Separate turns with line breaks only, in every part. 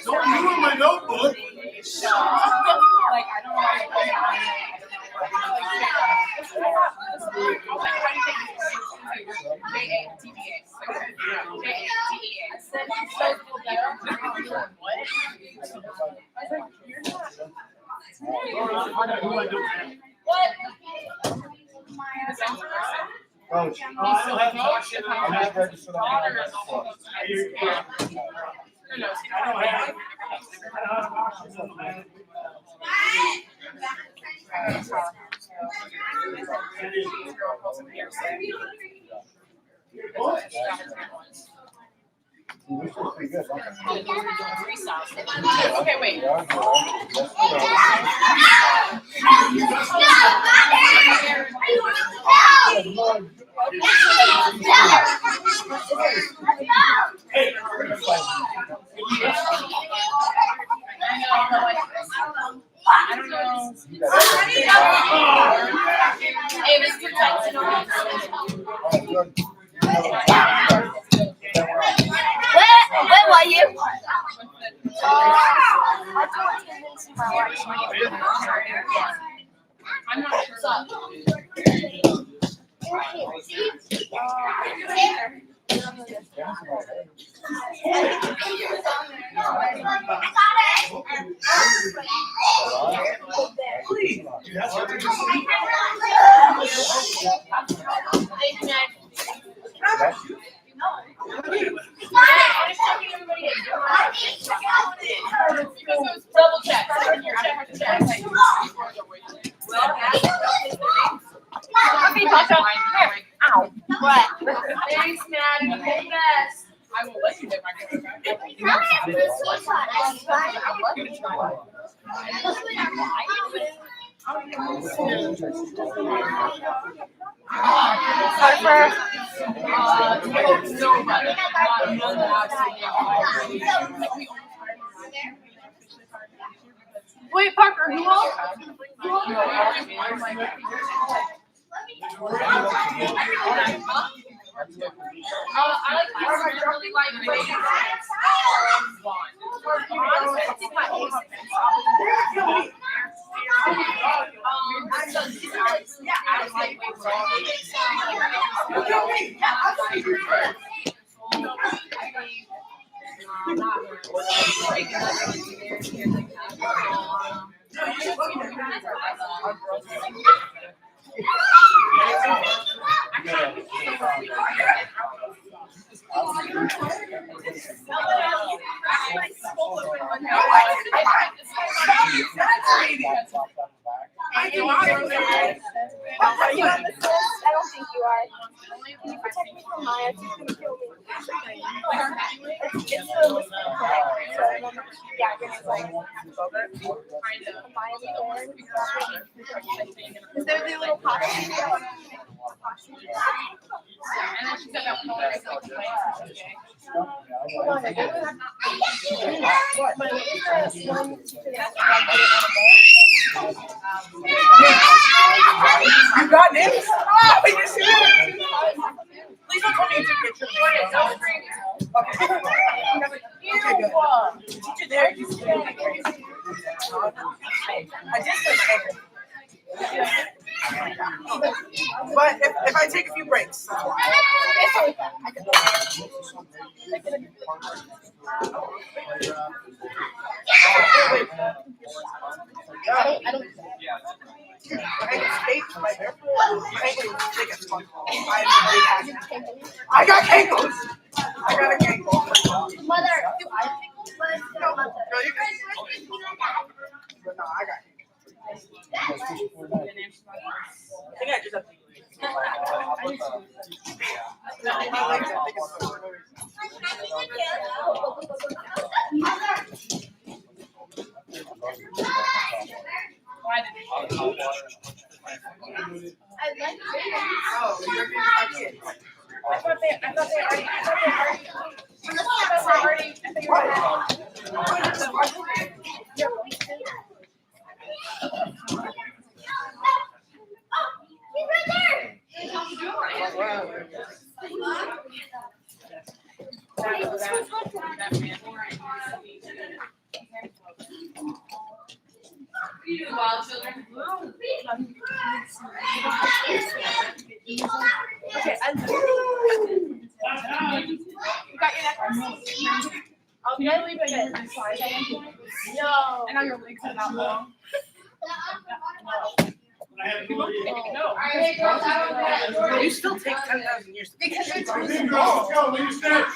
Don't ruin my notebook.
Coach, I'm just registered on
Okay, wait. I don't know. It was too tight to know.
Where were you?
I'm not sure. Double check. Okay, Tasha. Ow. What? Thanks, Maddie. You're the best. I will let you get my camera back. Wait, Parker, who else? I really like
I don't think you are. Can you protect me from Maya? She's going to kill me. It's the listening part. So, yeah, you're just like, Maya's there. Is there the little pop?
And then she said that one is like
You got this? Oh, you see it? Please don't tell me you took pictures. Okay. Okay, good. Teacher there, you see it? I just put my ankle. But if I take a few breaks, that's why. I got cankles. I got a cankle.
Mother,
No, you can. No, I got cankles. I think I just have to. Oh, you're being fucking.
I thought they already. You do wild children.
Okay, you got your necklace?
I'll be able to leave it in this side.
No.
I know your legs are not long. No.
Alright, girls, I don't know. You still take 10,000 years. Because it's
Big girls, go, lead Snatch.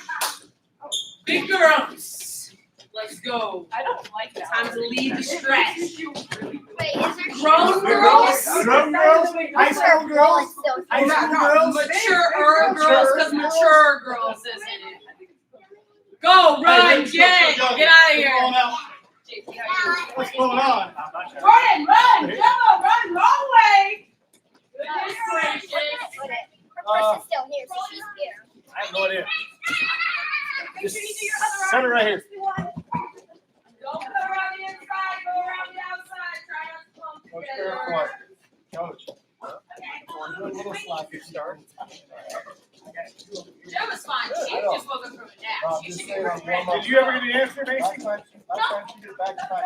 big girls. Let's go.
I don't like that.
Time to lead the stretch.
Wait, is there
Grown girls.
Grown girls, high school girls, high school girls.
Mature girls, because mature girls isn't it? Go, run, get out of here.
What's going on?
Jordan, run, Jumbo, run, wrong way. Goodness gracious.
Her person's still here, so she's here.
I have no idea. Just set it right here.
Don't go around the inside, go around the outside. Try not to clump
Coach,
together.
careful. Coach. Do a little slappy start.
That was fine. She just woke up from a nap. She should be refreshed.
Did you ever get the answer, Mason?
Last time she did back to back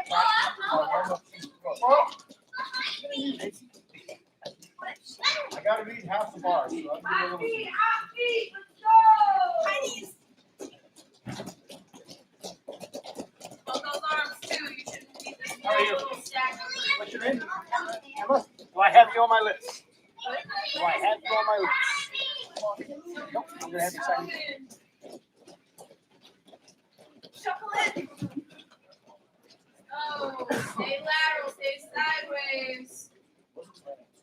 practice, I gotta read half the bar, so I'm gonna
Hot
little.
feet, hot feet, let's go. Hold those arms too. You shouldn't be this
How are you?
little stack.
What's your name? Emma? Do I have you on my list? Do I have you on my list? Nope, I'm gonna have you sign.
Shuffle it. Oh, stay lateral, stay sideways.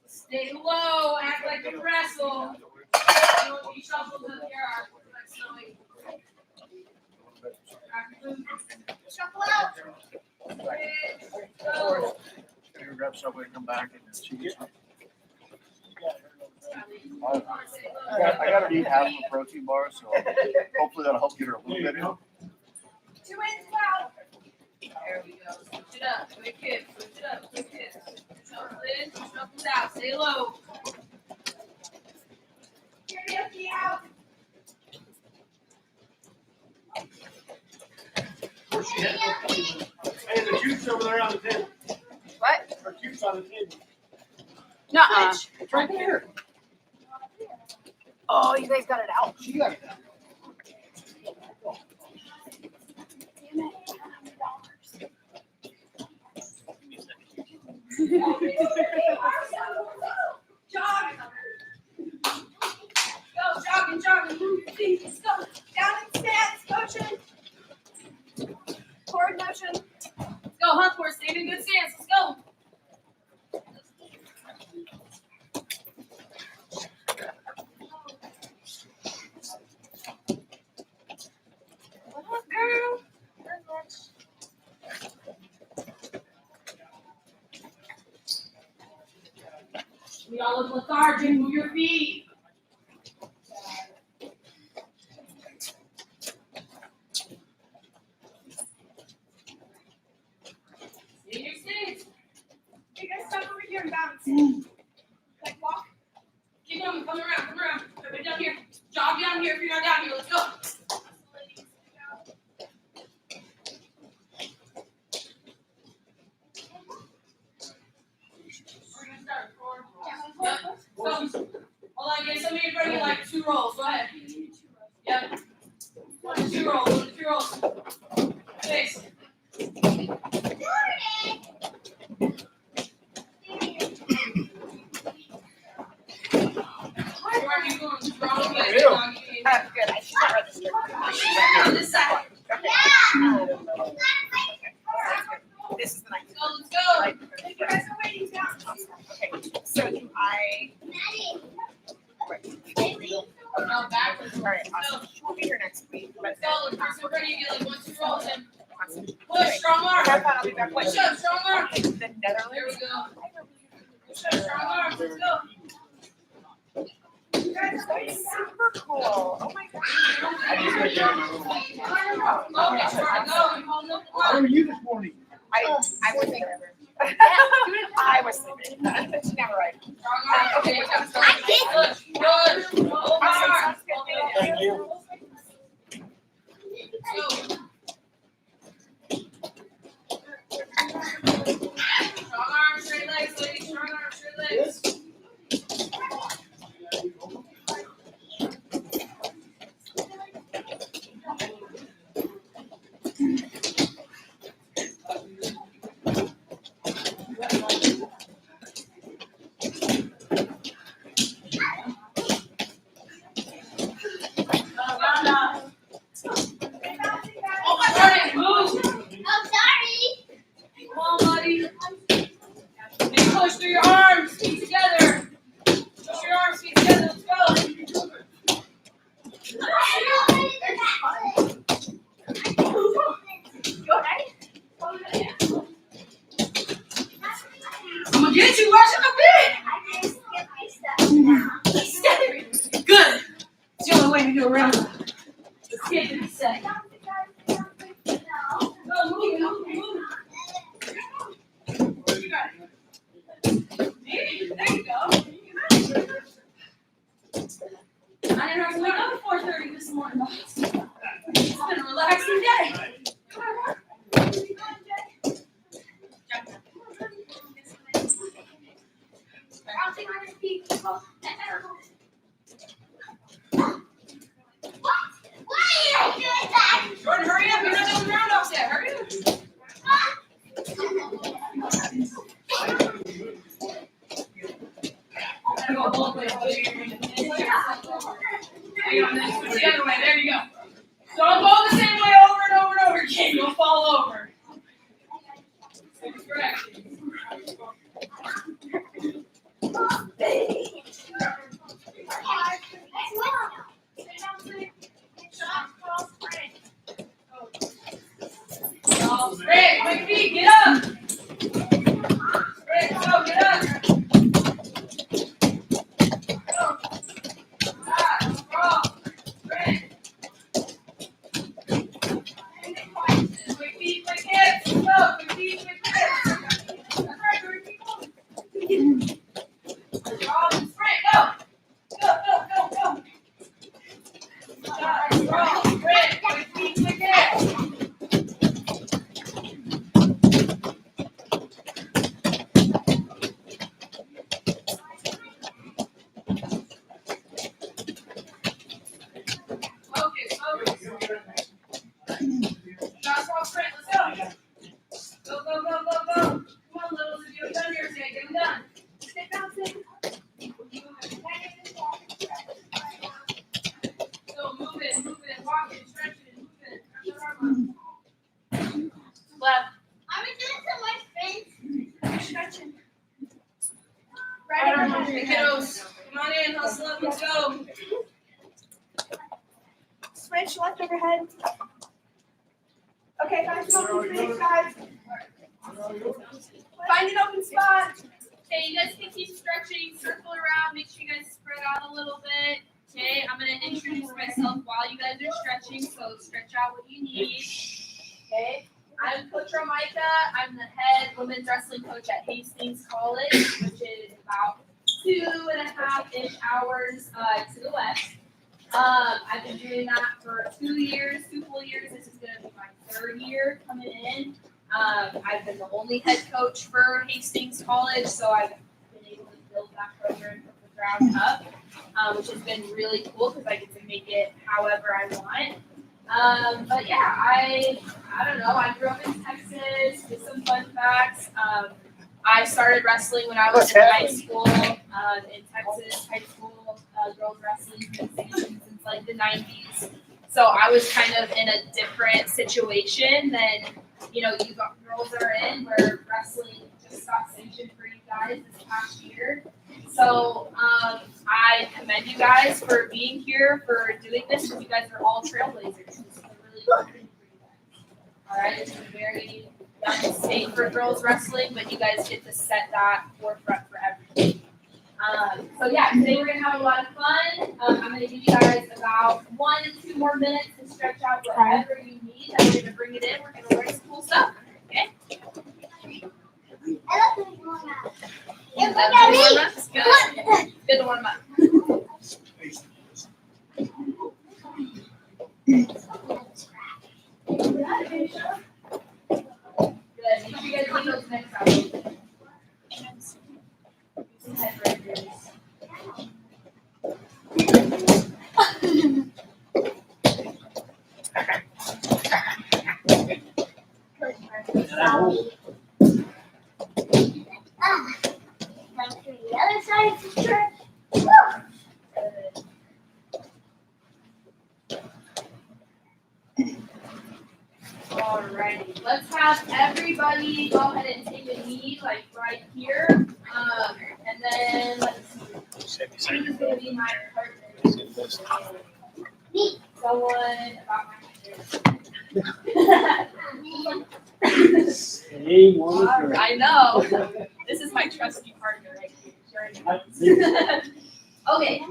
Stay low, act like you wrestle. You shuffle to your arm.
Shuffle out.
Go.
Gonna grab somebody and come back and then she. I gotta eat half a protein bar, so hopefully that'll help get her a little bit in.
2 inches out. There we go. Switch it up. Quick hip. Switch it up. Quick hip. Shuffle in. Shuffle out. Stay low. Karaoke out.
Where's she at? Hey, the juice over there on the table.
What?
Her juice on the table.
Nuh-uh.
It's right there.
Oh, you guys got it out.
She got it.
Jog. Go, jogging. Move your feet. Let's go. Down in stance. Motion. Forward motion. Let's go, hunt for it. Stay in a good stance. Let's go. What up, girl? We all look lethargic. Move your feet. Stay in your stance.
You guys stop over here and bounce. Like walk.
Keep going. Come around. Right down here. Jog down here if you're not down here. Let's go. We're gonna start forward. So, hold on, get somebody in front of you like 2 rolls. Go ahead. Yep. 2 rolls. Face. Where are you going? Wrong way.
Ew.
Wrong way.
Good. I should not register.
On this side.
This is the night.
Let's go.
You guys are waiting down.
Okay. So do I?
backwards.
All right, awesome. We'll be here next week. But
Let's go. The person ready to get like 1, 2 rolls and push, strong arm.
have fun. I'll be back.
Push up, strong arm.
The
There
Netherlands.
we go. Push up, strong arm. Let's go.
Guys, that's super cool. Oh my god.
Okay, start to go. And hold up the
How
line.
are you this morning?
I was sleeping. I was sleeping. She's never right.
Strong arm. Okay, push. Good. Hold
Awesome.
arm.
Sounds good.
Thank you.
Go. Strong arm, straight legs, ladies. Strong arm, straight legs. Alright, move. Come on, buddy. And push through your arms, feet together. Push your arms, feet together. Let's go. I'm gonna get you. Rush up a bit. Good. It's the only way to do a round. Let's get it a sec. Go, move, move, move. You got it. There you go. I didn't have to wake up at 4:30 this morning, boss. It's been a relaxing day. Jordan, hurry up. You're not doing the roundhouse yet. Hurry up. Gotta go both ways. Switch the other way. There you go. Don't go the same way over and over and over again. You'll fall over. That's correct. Sprint, quick feet, get up. Sprint, go, get up. Go. Strong. Sprint. Quick feet, quick hips. Go, quick feet, quick hips. That's right, Jordan, keep going. Strong, sprint, go. Go, go, go, go. Strong, sprint, quick feet, quick hips. Focus, focus. Shot cross sprint, let's go. Go, go, go, go, go. Come on, littles, if you haven't done yours yet, get them done. Stay bouncing. Go, move it, walk it, stretch it, move it. Left. Right arm, kiddos. Come on in, hustle up, let's go.
Switch left overhead. Okay, find an open space, guys. Find an open spot.
Okay, you guys can keep stretching, circle around, make sure you guys spread out a little bit. Okay, I'm gonna introduce myself while you guys are stretching, so stretch out what you need. Okay, I'm Coach Romeike. I'm the head women's wrestling coach at Hastings College, which is about 2.5-ish hours to the west. I've been doing that for 2 years, 2 full years. This is going to be my 3rd year coming in. I've been the only head coach for Hastings College, so I've been able to build that program from the ground up, which has been really cool because I get to make it however I want. But yeah, I don't know. I grew up in Texas. Just some fun facts. I started wrestling when I was in high school. In Texas, high school girls wrestling since like the 90s. So I was kind of in a different situation than you girls are in, where wrestling just got sanctioned for you guys this past year. So I I commend you guys for being here, for doing this, because you guys are all trailblazers. This is a really good thing for you guys. All right, it's a very young state for girls wrestling, but you guys get to set that forefront for everything. So yeah, today we're gonna have a lot of fun. I'm gonna give you guys about 1 to 2 more minutes to stretch out whatever you need. I'm gonna bring it in. We're gonna learn some cool stuff. Okay.
Look at me.
Good. Good to warm up. Good. Make sure you guys leave those necks out. Some head breakers.
Time for the other side to stretch.
Alrighty, let's have everybody go ahead and take a knee, like right here. And then let's see. Who's gonna be my partner? Someone about my I know. This is my trusty partner right here. Okay.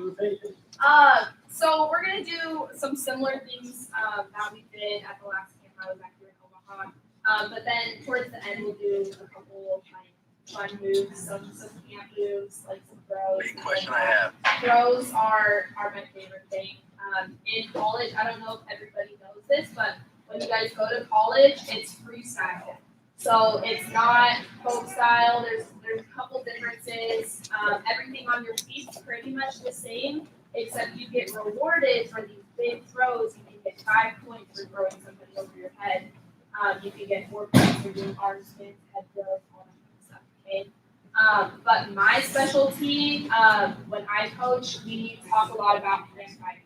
So we're gonna do some similar things that we did at the last camp I was back here in Omaha. But then towards the end we'll do a couple of like fun moves, some camp moves, like some throws.
Big question I have.
Throws are my favorite thing. In college, I don't know if everybody knows this, but when you guys go to college, it's freestyle. So it's not folk style. There's a couple differences. Everything on your feet is pretty much the same, except you get rewarded for these big throws. You can get 5 points for throwing somebody over your head. You can get 4 points for doing arm spins, head throws, all that kind of stuff. Okay. But my specialty, when I coach, we talk a lot about hand fighting.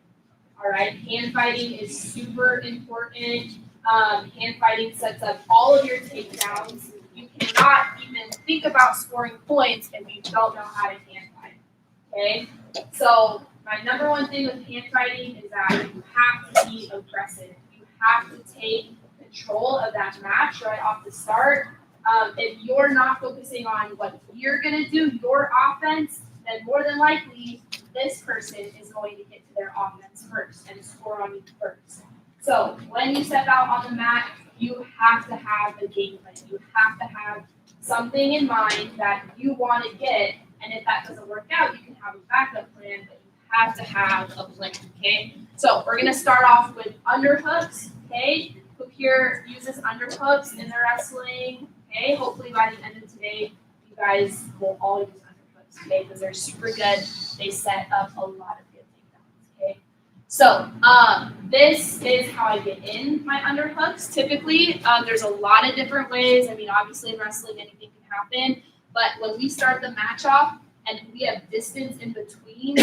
All right, hand fighting is super important. Hand fighting sets up all of your takedowns. You cannot even think about scoring points if you don't know how to hand fight. Okay, so my number one thing with hand fighting is that you have to be aggressive. You have to take control of that match right off the start. If you're not focusing on what you're gonna do, your offense, then more than likely this person is going to get to their offense first and score on you first. So when you step out on the mat, you have to have a game plan. You have to have something in mind that you want to get, and if that doesn't work out, you can have a backup plan, but you have to have a plan, okay? So we're going to start off with underhooks, okay? Who here uses underhooks in their wrestling? Okay, hopefully by the end of today, you guys will all use underhooks, okay? Because they're super good. They set up a lot of good takedowns, okay? So this is how I get in my underhooks. Typically, there's a lot of different ways. I mean, obviously in wrestling, anything can happen. But when we start the match off and we have distance in between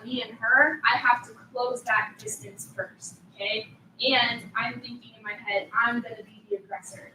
me and her, I have to close that distance first, okay? And I'm thinking in my head, I'm going to be the aggressor.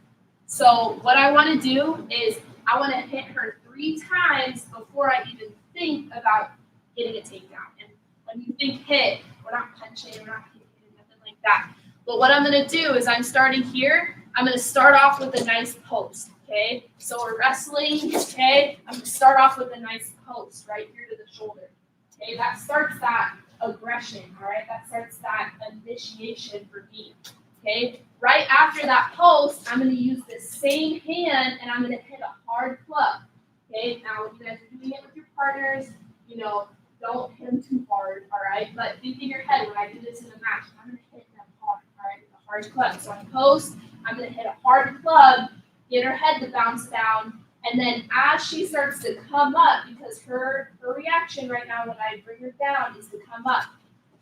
So what I want to do is I want to hit her 3 times before I even think about getting a takedown. And when you think hit, we're not punching, we're not kicking, nothing like that. But what I'm going to do is I'm starting here. I'm going to start off with a nice post, okay? So we're wrestling, okay? I'm going to start off with a nice post right here to the shoulder, okay? That starts that aggression, all right? That starts that initiation for me, okay? Right after that post, I'm going to use the same hand and I'm going to hit a hard club, okay? Now, if you guys are doing it with your partners, you know, don't hit them too hard, all right? But think in your head, when I do this in a match, I'm going to hit them hard, all right? A hard club. So on post, I'm going to hit a hard club, get her head to bounce down, and then as she starts to come up, because her reaction right now when I bring her down is to come up.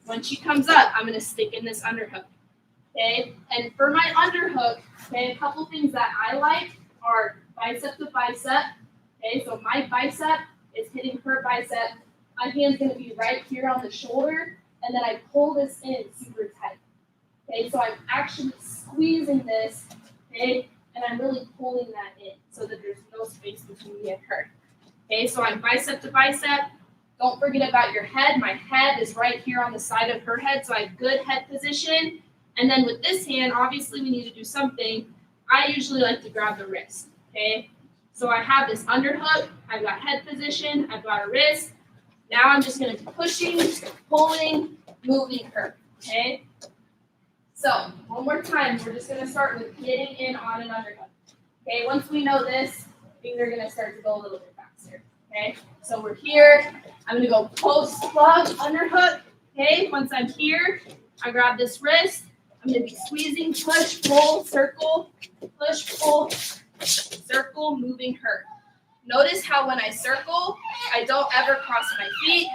When she comes up, I'm going to stick in this underhook, okay? And for my underhook, okay, a couple things that I like are bicep to bicep, okay? So my bicep is hitting her bicep. My hand's going to be right here on the shoulder, and then I pull this in super tight. Okay, so I'm actually squeezing this, okay, and I'm really pulling that in so that there's no space between me and her. Okay, so I'm bicep to bicep, Don't forget about your head. My head is right here on the side of her head, so I have good head position. And then with this hand, obviously we need to do something. I usually like to grab the wrist, okay? So I have this underhook, I've got head position, I've got a wrist. Now I'm just gonna be pushing, pulling, moving her, okay? So one more time, we're just gonna start with getting in on an underhook. Okay, once we know this, things are gonna start to go a little bit faster, okay? So we're here, I'm gonna go post, plug, underhook, okay? Once I'm here, I grab this wrist, I'm gonna be squeezing, push, pull, circle, push, pull, circle, moving her. Notice how when I circle, I don't ever cross my feet,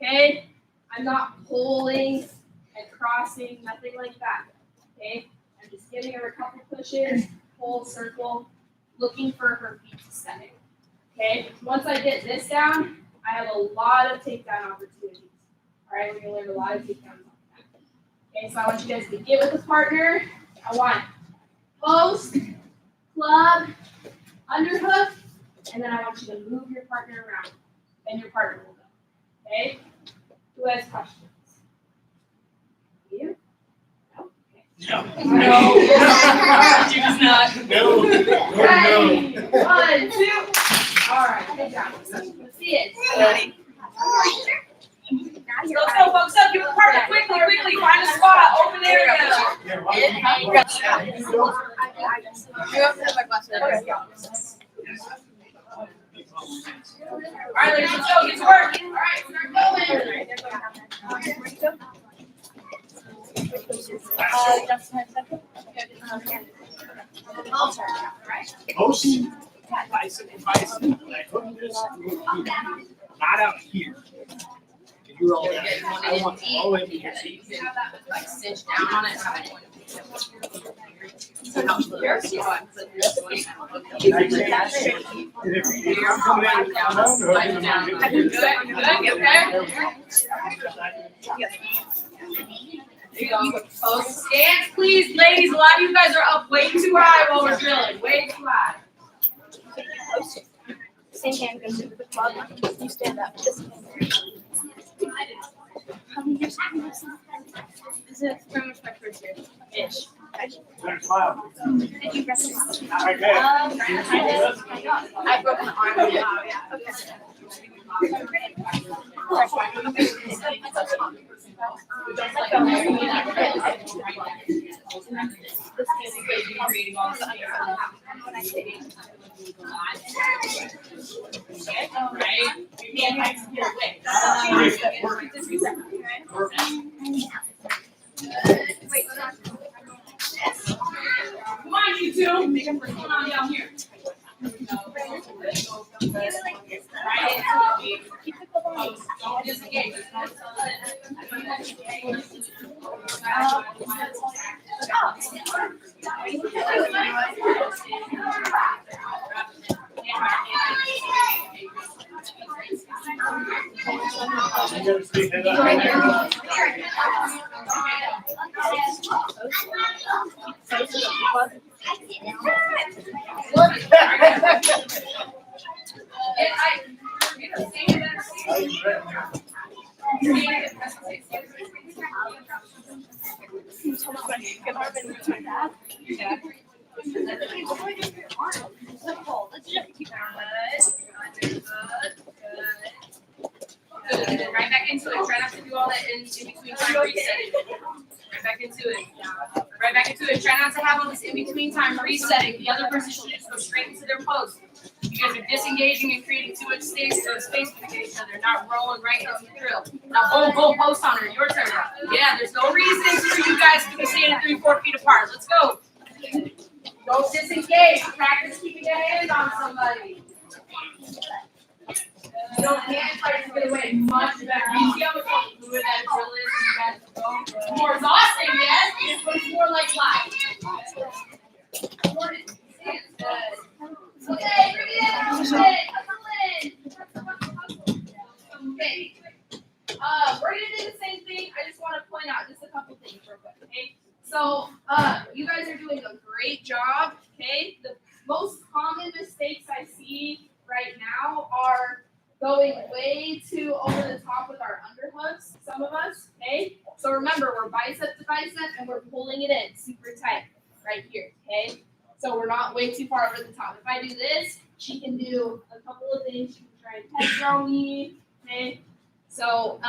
okay? I'm not pulling and crossing, nothing like that, okay? I'm just giving her a couple pushes, pull, circle, looking for her feet to step in, okay? Once I get this down, I have a lot of takedown opportunities, all right? We're gonna learn a lot of takedowns. Okay, so I want you guys to get with a partner. I want post, club, underhook, and then I want you to move your partner around. Then your partner will go. Okay? Who has questions? You? No? Okay.
No.
You just not.
No.
Ready? 1, 2. All right, good job. Let's see it. Ready?
Let's go, folks. Up, give the partner quickly. Find a spot. Open area. All right, ladies, let's go. Get to work. All right, start
Post. Bicep. Not out here. You roll down. I want all the way to your seat.
Have that with like cinch down on it.
I'm coming
There you go. Oh, stance, please, ladies. A lot of you guys are up way too high while we're drilling. Way too high.
Same hand goes into the club. You stand up. This hand. How many years have you been?
This is pretty much my first year. Ish.
Smile.
Did you wrestle?
Right there.
I've broken the arm. Yeah.
Come on, you two. Come on down here. Don't disengage. Right back into it. Try not to do all that in between time resetting. Right back into it. Right back into it. Try not to have all this in between time resetting. The other person should just go straight into their pose. You guys are disengaging and creating too much space between each other, not rolling right into the drill. Now boom, post on her. Your turn. Yeah, there's no reason for you guys to be standing 3-4 feet apart. Let's go. Don't disengage. Practice keeping your hands on somebody. You don't hand fight to get away much better. You see how much fluid that drill is? You guys go. More exhausting, yes? This one's more like life. Okay, bring it in. Okay. We're gonna do the same thing. I just want to point out just a couple things real quick, okay? So, you guys are doing a great job, okay? The most common mistakes I see right now are
going way too over the top with our underhooks, some of us, okay? So remember, we're bicep to bicep and we're pulling it in super tight right here, okay? So we're not way too far over the top. If I do this, she can do a couple of things. She can try and head throw me, okay? So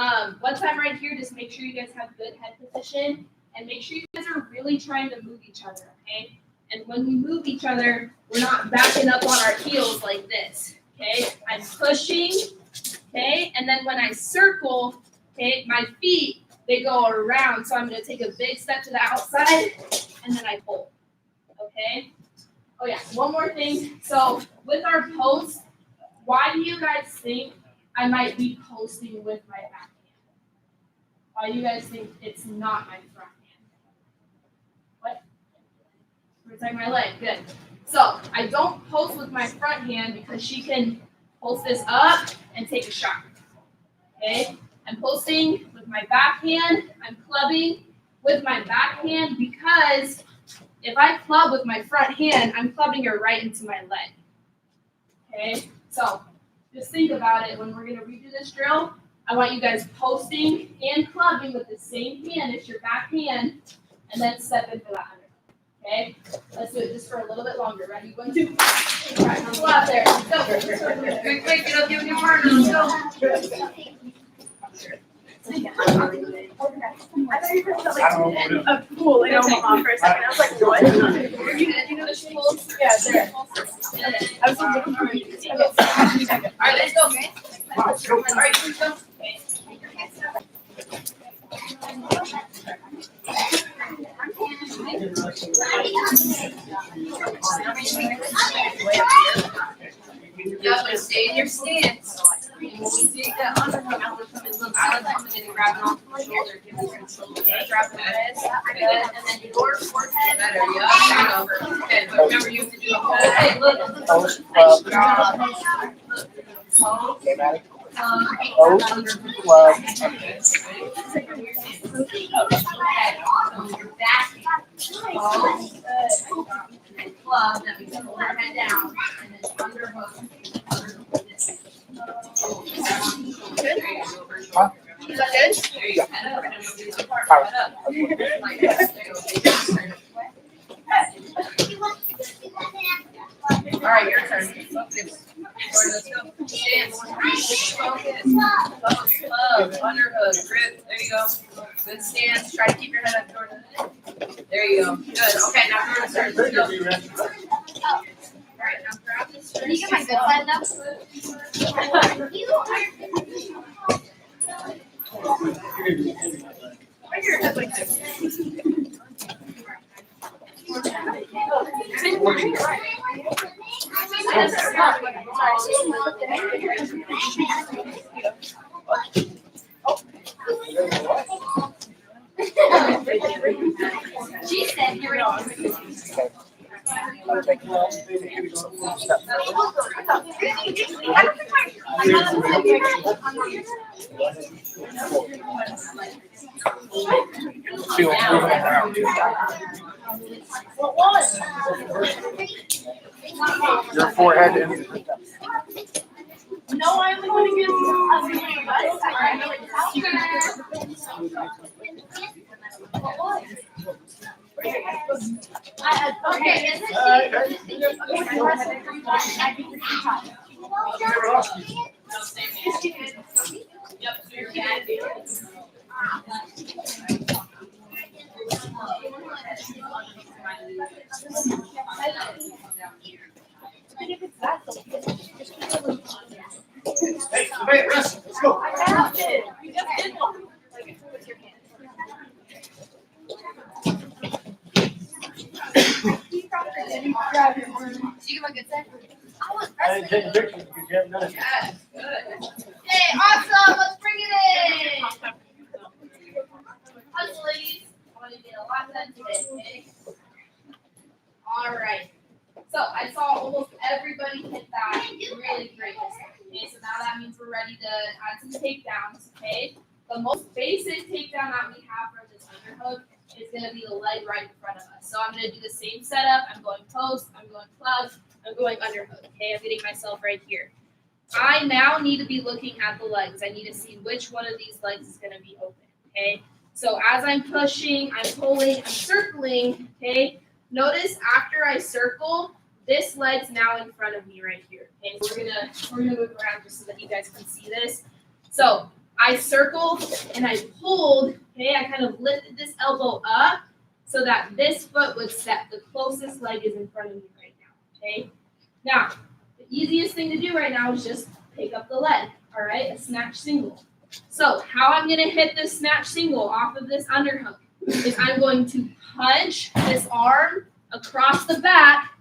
once I'm right here, just make sure you guys have good head position and make sure you guys are really trying to move each other, okay? And when we move each other, we're not backing up on our heels like this, okay? I'm pushing, okay? And then when I circle, okay, my feet, they go around. So I'm going to take a big step to the outside and then I pull, okay? Oh yeah, one more thing. So with our post, why do you guys think I might be posting with my back hand? Why do you guys think it's not my front hand? What? Protect my leg, good. So I don't post with my front hand because she can post this up and take a shot, okay? I'm posting with my back hand, I'm clubbing with my back hand because if I club with my front hand, I'm clubbing her right into my leg, okay? So just think about it. When we're going to redo this drill, I want you guys posting and clubbing with the same hand as your back hand, and then step into that under. Okay? Let's do it just for a little bit longer. Ready? 1, 2. All right, go out there. Go.
Quick, get up, give me your heart. Let's go.
I thought you were talking about like a pool in Omaha for a second. I was like, what?
You know the schools?
Yeah, there. I was looking for you.
All right, let's go, man. All right, let's go. Yeah, but stay in your stance. And when we take that underhook, I'm gonna come in, look, I like coming in and grabbing off the shoulder, give me control, okay, grab the wrist, good, and then your forehead, better, yeah, okay, but remember you have to do, okay, look,
Post, club.
Club, that means hold our head down, and then underhook. There you go.
Huh?
Is that good?
There you go. Head up. Head up. Like that. All right, your turn. Focus. Let's go. Stance. Focus. Club. Underhook. Grip. There you go. Good stance. Try to keep your head up toward the head. There you go. Good. Okay, now throw the turn. Let's go. All right, now grab this turn.
Can you get my good side now? Why your head like this?
She said you're on.
Feel it moving around. Your forehead and
No, I only want to get
Okay,
Yep, so you're good.
Hey, wait, rest. Let's go.
I have it. You just did one. Like, with your hand.
You give a good set?
I didn't take pictures because you haven't done it.
Yes, good.
Hey, awesome. Let's bring it in. Hustle, ladies. I want to get a lot done today, okay? All right. So I saw almost everybody hit that really great this time. Okay, so now that means we're ready to add some takedowns, okay? The most basic takedown that we have for this underhook is going to be the leg right in front of us. So I'm going to do the same setup. I'm going post, I'm going club, I'm going underhook, okay? I'm getting myself right here. I now need to be looking at the legs. I need to see which one of these legs is going to be open, okay? So as I'm pushing, I'm pulling, I'm circling, okay? Notice after I circle, this leg's now in front of me right here, okay? So we're gonna move around just so that you guys can see this. So I circled and I pulled, okay? I kind of lifted this elbow up so that this foot would step. The closest leg is in front of me right now, okay? Now, the easiest thing to do right now is just pick up the leg, all right? A snatch single. So how I'm going to hit this snatch single off of this underhook is I'm going to punch this arm across the back,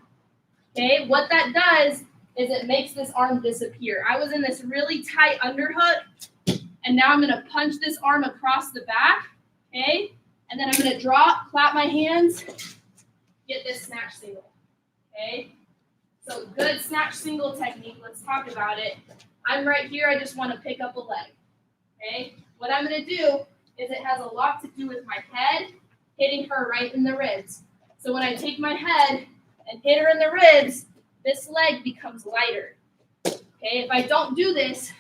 okay? What that does is it makes this arm disappear. I was in this really tight underhook, and now I'm going to punch this arm across the back, okay? And then I'm going to drop, clap my hands, get this snatch single, okay? So good snatch single technique. Let's talk about it. I'm right here. I just want to pick up a leg, okay? What I'm going to do is it has a lot to do with my head hitting her right in the ribs. So when I take my head and hit her in the ribs, this leg becomes lighter, okay? If I don't do this,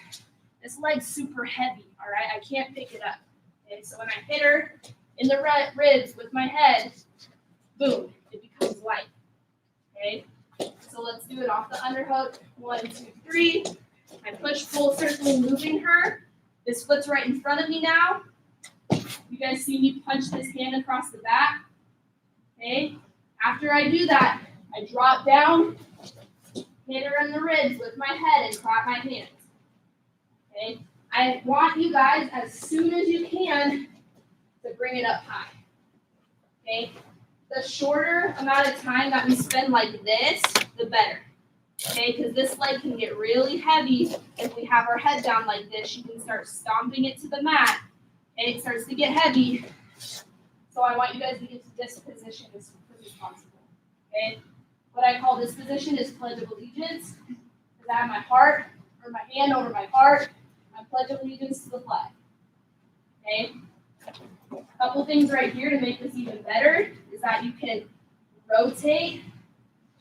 this leg's super heavy, all right? I can't pick it up, okay? So when I hit her in the ribs with my head, boom, it becomes light, okay? So let's do it off the underhook. 1, 2, 3. I push, pull, circle, moving her. This foot's right in front of me now. You guys see me punch this hand across the back, okay? After I do that, I drop down, hit her in the ribs with my head and clap my hands, okay? I want you guys, as soon as you can, to bring it up high, okay? The shorter amount of time that we spend like this, the better, okay? Because this leg can get really heavy if we have our head down like this. You can start stomping it to the mat, and it starts to get heavy. So I want you guys to get to this position as quick as possible, okay? What I call this position is Pledge of Allegiance, because I have my heart, or my hand over my heart, my Pledge of Allegiance to the flag, okay? A couple things right here to make this even better is that you can rotate.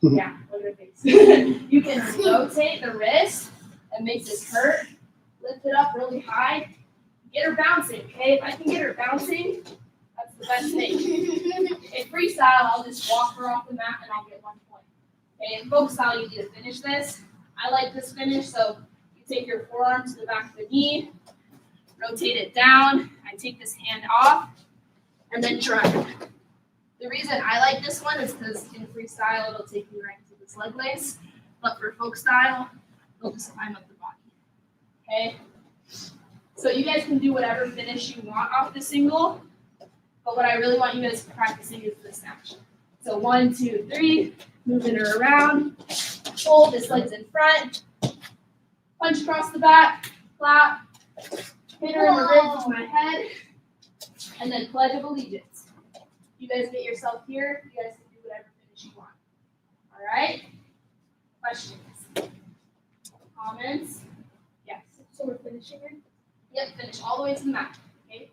Yeah, look at her face. You can rotate the wrist and make this hurt. Lift it up really high. Get her bouncing, okay? If I can get her bouncing, that's the best thing. In freestyle, I'll just walk her off the mat and I'll get 1 point. Okay, in folk style, you need to finish this. I like this finish, so you take your forearm to the back of the knee, rotate it down. I take this hand off, and then drive. The reason I like this one is because in freestyle, it'll take me right into this leg lace. But for folk style, it'll just climb up the body. Okay? So you guys can do whatever finish you want off the single. But what I really want you guys practicing is the snatch. So 1, 2, 3, moving her around. Pull, this leg's in front. Punch across the back, clap. Hit her in the ribs with my head. And then Pledge of Allegiance. You guys get yourself here, you guys can do whatever finish you want. All right? Questions? Comments? Yes.
So we're finishing it?
Yep, finish all the way to the mat. Okay?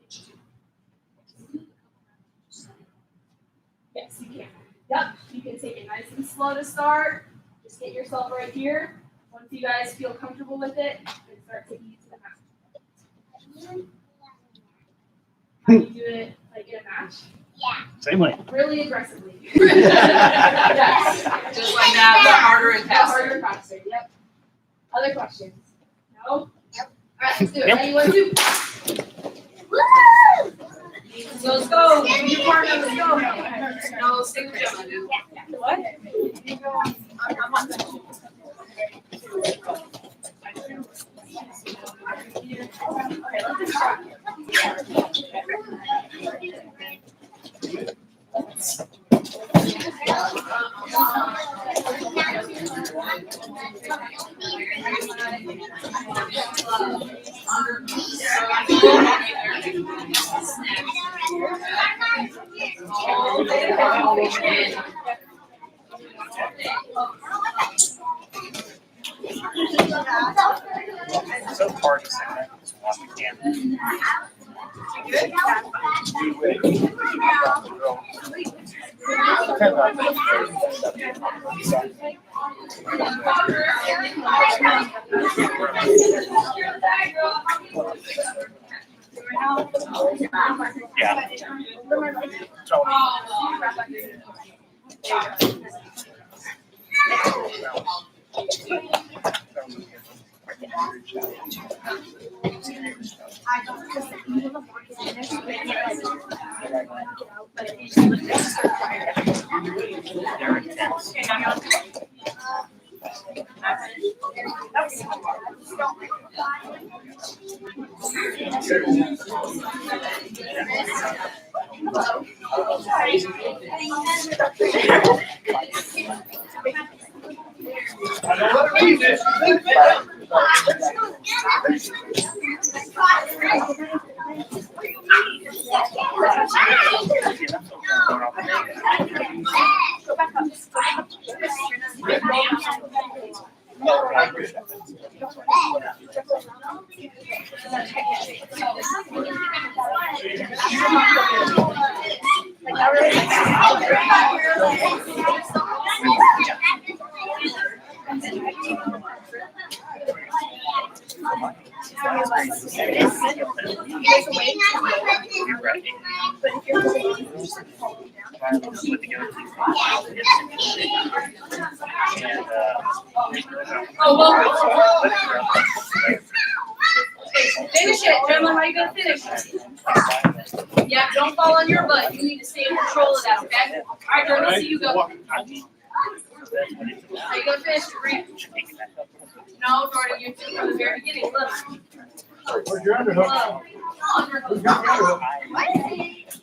Yes, you can. Yep, you can take it nice and slow to start. Just get yourself right here. Once you guys feel comfortable with it, then start taking it to the mat. How do you do it like in a match?
Same way.
Really aggressively. Yes.
Just like that, but harder and faster.
Harder and faster, yep. Other questions? No?
Yep.
All right, let's do it.
Yep.
Ready, 1, 2. So let's go. Do your part, let's go.
No, stick with Gemma, dude.
What? Okay, let's try.
It's so hard to say that. Just walk again.
Yeah. They're intense.
Finish it, gentlemen. How are you gonna finish? Yeah, don't fall on your butt. You need to stay in control of that, okay? All right, Jordan, let's see you go. How you gonna finish? No, Jordan, you took from the very beginning. Look.
Where's your underhook? Who's got your underhook?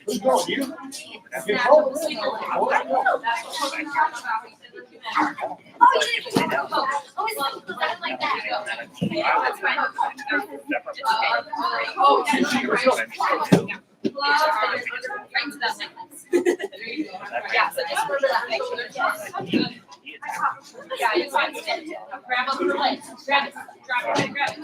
Who's going? You?
Snatch of the single leg. That's what we're talking about. He said, let's do that. Like that. Yeah, that's fine. Oh, that's right. Right into that necklace. Yeah, so just remember that. Make sure they're yeah, you're fine. Grab up your legs. Grab it. Drop it. Grab it.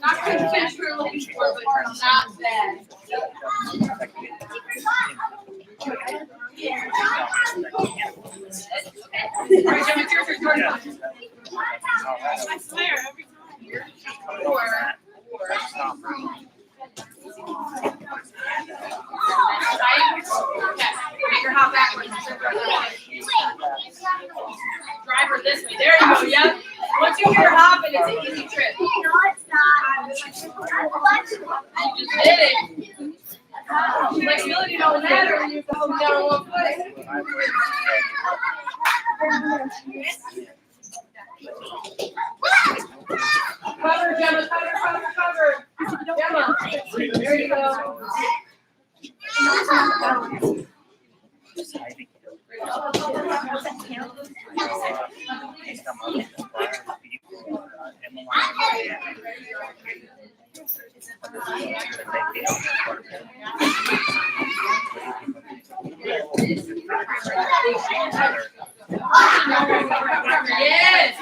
Not quite the finish we were looking for, but not bad. All right, Jim, it's your turn. I swear, every time. Or make her hop backwards. Drive her this way. There you go. Yep. Once you hear her hopping, it's an easy trip. You just did it. Flexibility don't matter when you have to hold down on one foot. Cover, Gemma. Cover. Gemma. There you go. Yes.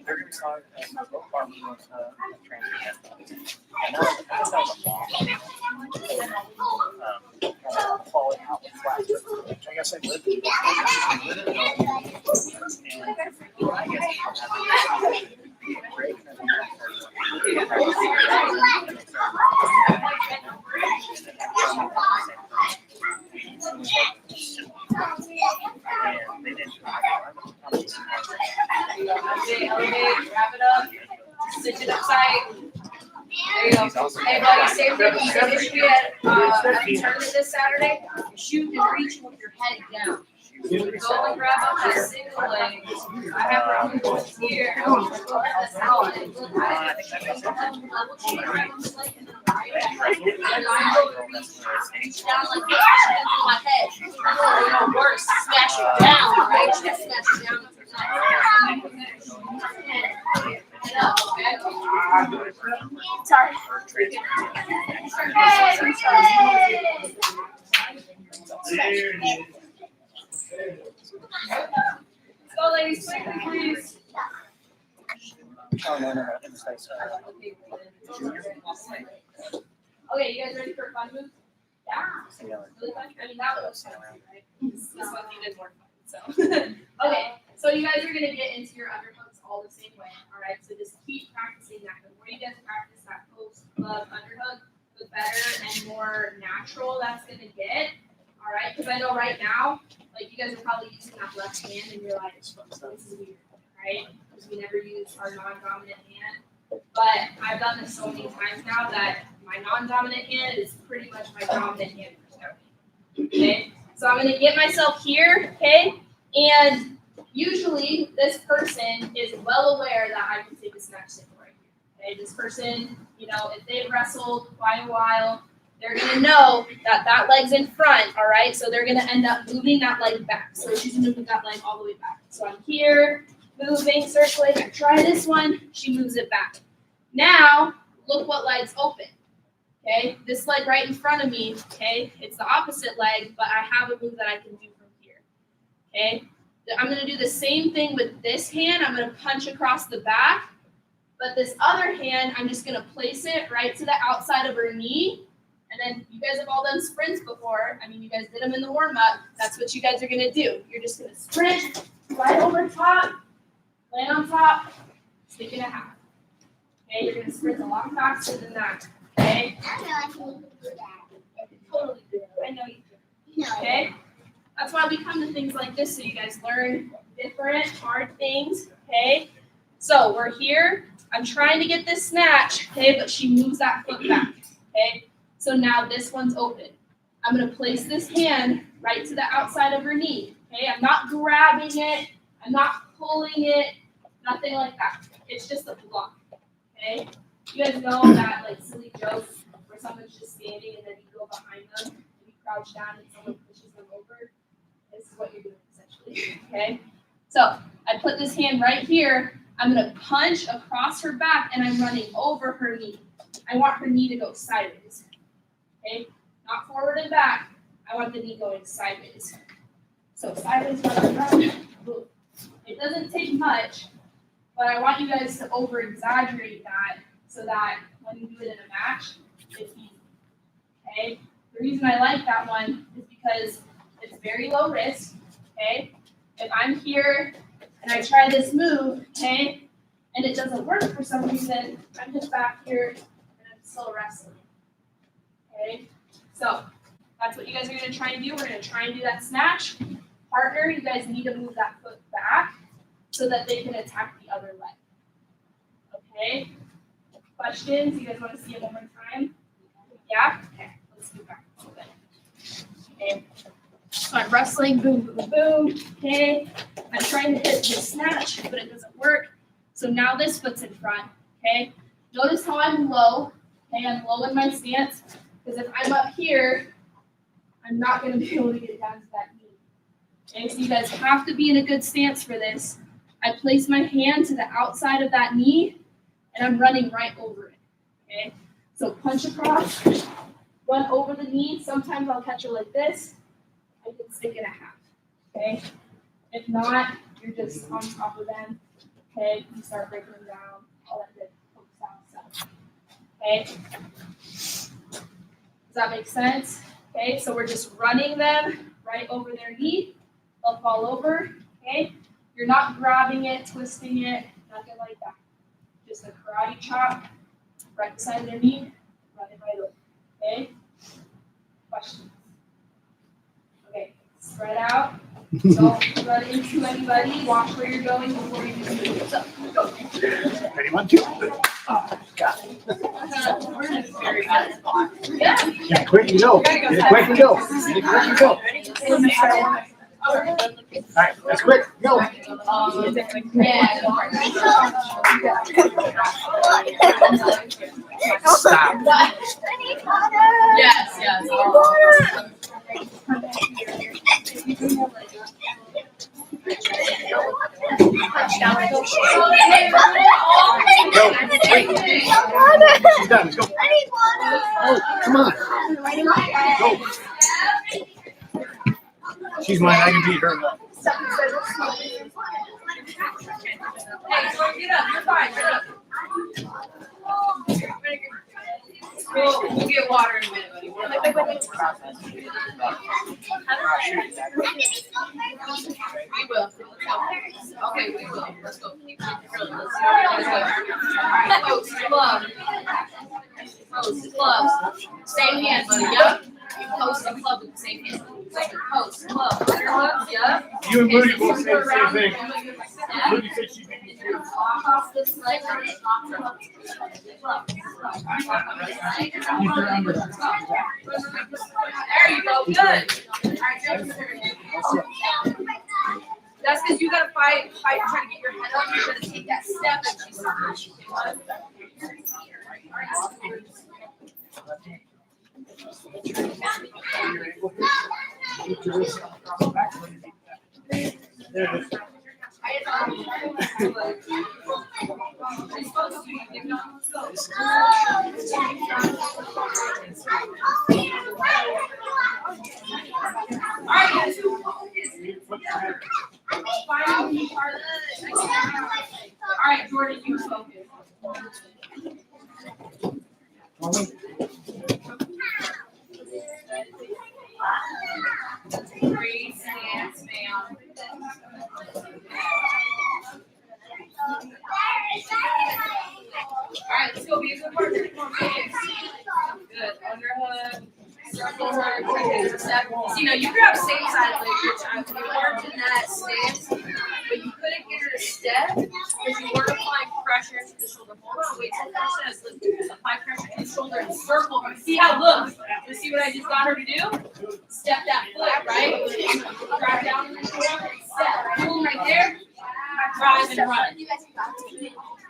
They're going to start falling out with flat. I guess I lived in
Elevate, wrap it up, stitch it up tight. There you go. Hey, buddy, same thing. Finish me at a tournament this Saturday. Shoot and reach with your head down. Go and grab up that single leg. I have her on here. That's how I do it. Reach down like this, and my head. It works. Snatch it down, right? Snatch it down. Let's go, ladies, quickly, please.
Oh, no.
Okay, you guys ready for a fun move? Yeah. Really fun? I mean, that was fun, right? This one needed more fun, so. Okay, so you guys are gonna get into your underhooks all the same way, all right? So just keep practicing that. The more you guys practice that post glove underhook, the better and more natural that's gonna get, all right? Because I know right now, like you guys are probably using that left hand and you're like, this is weird, right? Because we never use our non-dominant hand. But I've done this so many times now that my non-dominant hand is pretty much my dominant hand for starting. Okay, so I'm gonna get myself here, okay? And usually this person is well aware that I can take a snatch single right here. Okay, this person, you know, if they've wrestled quite a while, they're gonna know that that leg's in front, all right? So they're gonna end up moving that leg back. So she's gonna move that leg all the way back. So I'm here, moving, circling, I try this one, she moves it back. Now, look what leg's open, okay? This leg right in front of me, okay? It's the opposite leg, but I have a move that I can do from here, okay? I'm gonna do the same thing with this hand. I'm gonna punch across the back, but this other hand, I'm just gonna place it right to the outside of her knee. And then you guys have all done sprints before. I mean, you guys did them in the warm-up. That's what you guys are gonna do. You're just gonna sprint right over top, land on top, stick in a half. Okay, you're gonna sprint a lot faster than that. Okay?
I know I can do that.
You can totally do it. I know you do. Okay? That's why we come to things like this, so you guys learn different hard things. Okay? So we're here. I'm trying to get this snatch, okay, but she moves that foot back. Okay? So now this one's open. I'm gonna place this hand right to the outside of her knee. Okay? I'm not grabbing it, I'm not pulling it, nothing like that. It's just a block. Okay? You guys know that like silly joke where someone's just standing and then you go behind them and you crouch down and someone pushes them over. This is what you're doing essentially. Okay? So I put this hand right here. I'm gonna punch across her back and I'm running over her knee. I want her knee to go sideways. Okay? Not forward and back. I want the knee going sideways. So sideways, run. Boom. It doesn't take much. But I want you guys to over-exaggerate that so that when you do it in a match, it's easy. Okay? The reason I like that one is because it's very low risk. Okay? If I'm here and I try this move, okay, and it doesn't work for some reason, I'm just back here and I'm still wrestling. Okay? So that's what you guys are going to try and do. We're going to try and do that snatch. Partner, you guys need to move that foot back so that they can attack the other leg. Okay? Questions? You guys want to see it one more time? Yeah? Okay. Let's do back a little bit. Okay. So I'm wrestling, boom, boom, boom. Okay. I'm trying to hit the snatch, but it doesn't work. So now this foot's in front. Okay. Notice how I'm low. Okay, I'm low in my stance. Because if I'm up here, I'm not going to be able to get down to that knee. Okay, so you guys have to be in a good stance for this. I place my hand to the outside of that knee, and I'm running right over it. Okay, so punch across, run over the knee. Sometimes I'll catch her like this. I can stick in a half. Okay, if not, you're just on top of them. Okay, you start breaking them down, all that good hook style stuff. Okay, does that make sense? Okay, so we're just running them right over their knee. They'll fall over. Okay. You're not grabbing it, twisting it, nothing like that. Just a karate chop right beside their knee, run it right over. Okay? Questions? Okay, spread out. Don't run into anybody. Watch where you're going before you do it. So, go.
Ready, 1, 2. Oh, got it.
Yeah.
Yeah, quick and go. Get it quick and go. Get it quick and go. All right, that's quick. Go. Stop.
Yes.
Go. Wait. She's done. Let's go. Oh, come on. Go. She's mine. I can beat her.
Hey, Jordan, get up. You're fine. Get up. We'll get water in a minute, buddy. We will. Okay, we will. Let's go. Let's go. Alright, folks, glove. Post, gloves. Same hand, buddy. Yup. You post and club with the same hand. Post, glove. Underhook, yup.
You and Moody both say the same thing. Moody said she beat me too.
Walk off this leg. There you go. Good. Alright, jump. That's because you gotta fight, try to get your head up. You're gonna take that step and she's Alright, Jordan, you focus. Great stance, ma'am. Alright, let's go. Be a good partner. Come on, focus. Good. Underhook. Circle her. Step. See, now you grab same side leg, which you worked in that stance, but you couldn't get her to step because you weren't applying pressure to the shoulder. Hold on, wait till that says. Let's apply pressure to the shoulder and circle her. See how it looks? You see what I just got her to do? Step that foot, right? Drive down in the shoulder and step. Boom, right there. Drive and run.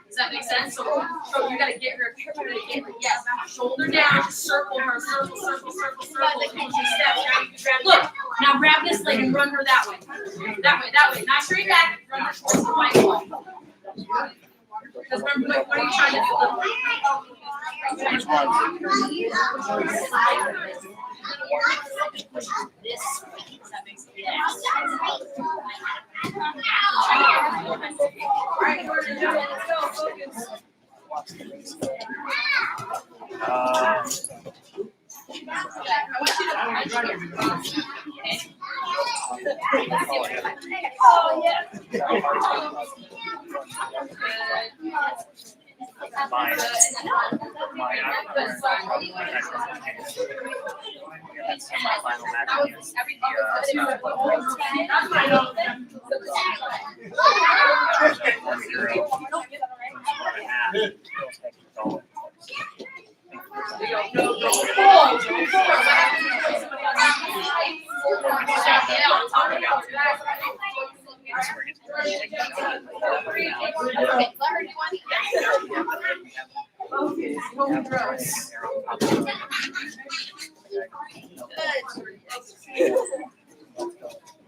Does that make sense? So you gotta get her. Yes. Shoulder down. Circle her. Circle. Look. Now grab this leg and run her that way. That way. Not straight back. Run her towards the white wall. Because remember, what are you trying to do? This. That makes sense. Yes. All right, Jordan, let's go. Focus. Oh, yeah.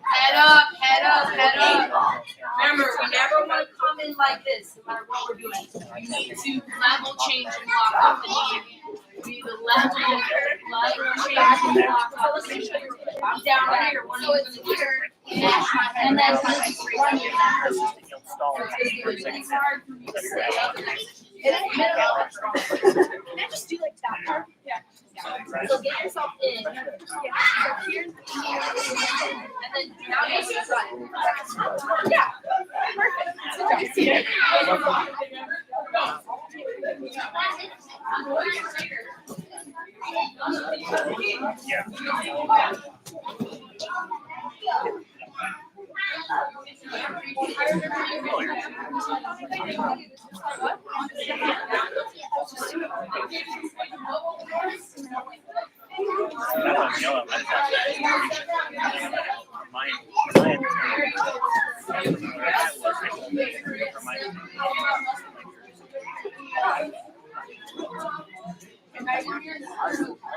Head up. Remember, we never want to come in like this, no matter what we're doing. You need to level change and lock up the knee. You need to level change and lock up. I'm down right here. One of you is going to do it. And then one year. It's hard for me to stay up next. Can I just do like that part? Yeah. So get yourself in. And then now you just run. Yeah. Perfect.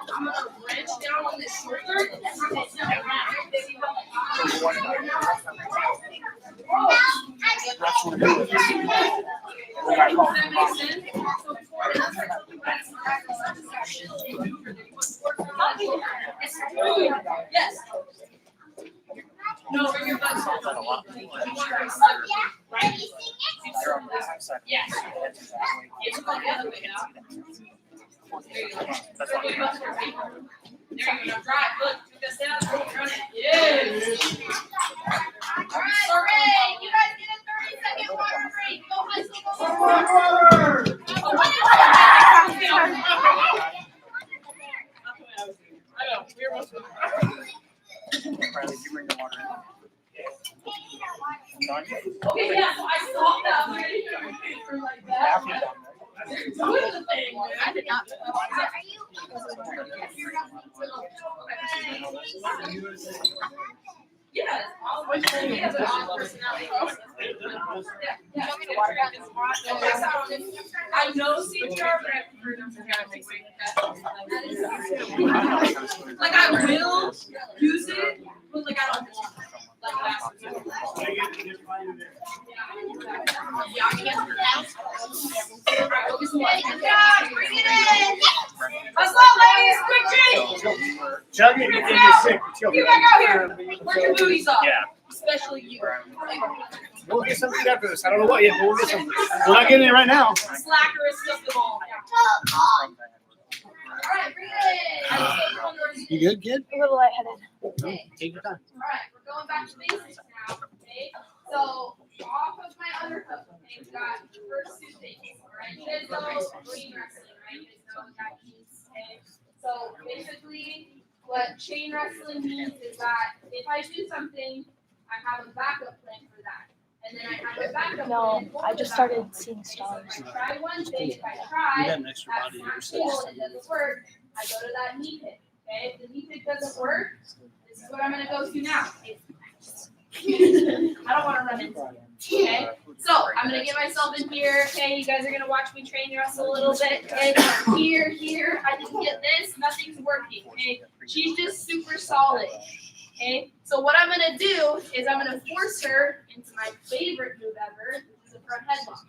I'm gonna wrench down on the shoulder. Yes. No, bring your butt. Right? Yes. It's going the other way now. There you go. There you go. Now drive. Look, took us down. Run it. Yes.
Alright, you guys get a 30-second water break. Go whistle, go
Riley, did you bring the water in?
Okay, yeah, so I saw that. I'm ready for like that. What is the thing? I did not. Yeah, all of my personality. I know CPR, but I prefer them to have like I will use it, but like I don't want it. Like that's bring it in. Let's go, ladies, quick drink.
Chug it, you get sick.
You back out here. Work your booties off.
Yeah.
Especially you.
We'll get something after this. I don't know what yet, but we'll get something. We're not getting it right now.
Slacker is just the ball. Alright, bring it in.
You good, kid?
A little lightheaded.
Take your time.
Alright, we're going back to basics now. Okay, so off of my underhook, okay, we got the first two things. Alright, you guys know chain wrestling, right? You guys know what that means. Okay, so basically, what chain wrestling means is that if I do something, I have a backup plan for that. And then I have a backup
No,
plan for
I just
the
started
backup.
seeing stars.
If I try one thing, if I
You
try,
got an extra
that's
body
not
here.
cool, it doesn't work, I go to that knee pick. Okay, if the knee pick doesn't work, this is what I'm gonna go to now. I don't wanna run into it. Okay, so I'm gonna get myself in here. Okay, you guys are gonna watch me train wrestle a little bit. Okay, here, I didn't get this, nothing's working. Okay, she's just super solid. Okay, so what I'm gonna do is I'm gonna force her into my favorite move ever, which is a front headlock.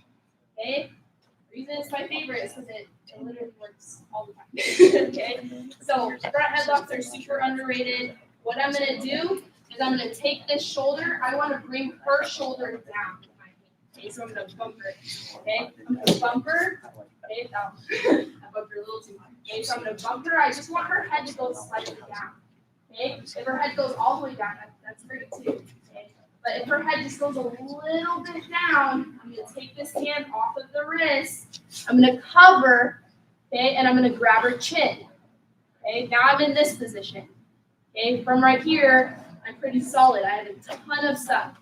Okay, the reason it's my favorite is because it literally works all the time. Okay, so front headlocks are super underrated. What I'm gonna do is I'm gonna take this shoulder. I want to bring her shoulder down. Okay, so I'm gonna bump her. Okay, I'm gonna bump her. Okay, down. I bumped her a little too much. Okay, so I'm gonna bump her. I just want her head to go slightly down. Okay, if her head goes all the way down, that's great too. Okay, but if her head just goes a little bit down, I'm gonna take this hand off of the wrist. I'm gonna cover. Okay, and I'm gonna grab her chin. Okay, now I'm in this position. Okay, from right here, I'm pretty solid. I have a ton of stuff.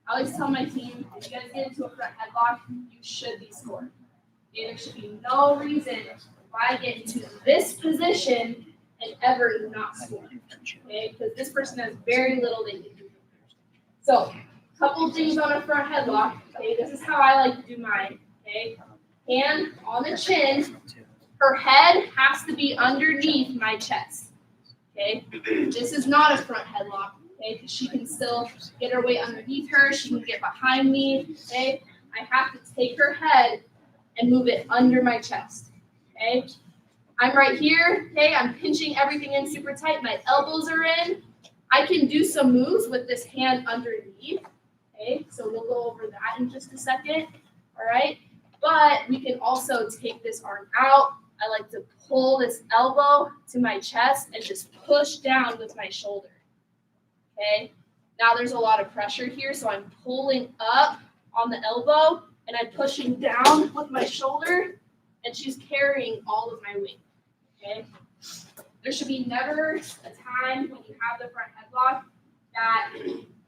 I always tell my team, if you guys get into a front headlock, you should be scored. Okay, there should be no reason if I get into this position and ever not score. Okay, because this person has very little they can do. So, a couple things on a front headlock. Okay, this is how I like to do mine. Okay, hand on the chin. Her head has to be underneath my chest. Okay, this is not a front headlock. Okay, because she can still get her weight underneath her. She can get behind me. Okay, I have to take her head and move it under my chest. Okay, I'm right here. Okay, I'm pinching everything in super tight. My elbows are in. I can do some moves with this hand underneath. Okay, so we'll go over that in just a second. All right, but we can also take this arm out. I like to pull this elbow to my chest and just push down with my shoulder. Okay, now there's a lot of pressure here, so I'm pulling up on the elbow and I'm pushing down with my shoulder, and she's carrying all of my weight. Okay, there should be never a time when you have the front headlock that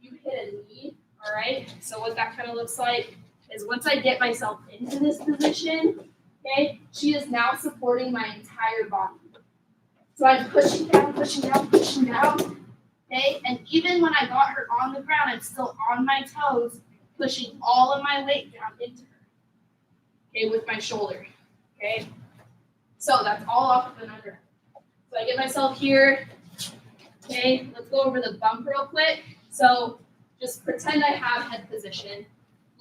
you hit a knee. All right, so what that kind of looks like is once I get myself into this position, okay, she is now supporting my entire body. So I'm pushing down, pushing down, pushing down. Okay, and even when I got her on the ground, I'm still on my toes, pushing all of my weight down into her. Okay, with my shoulder. Okay, so that's all off of an under. So I get myself here. Okay, let's go over the bump real quick. So just pretend I have head position.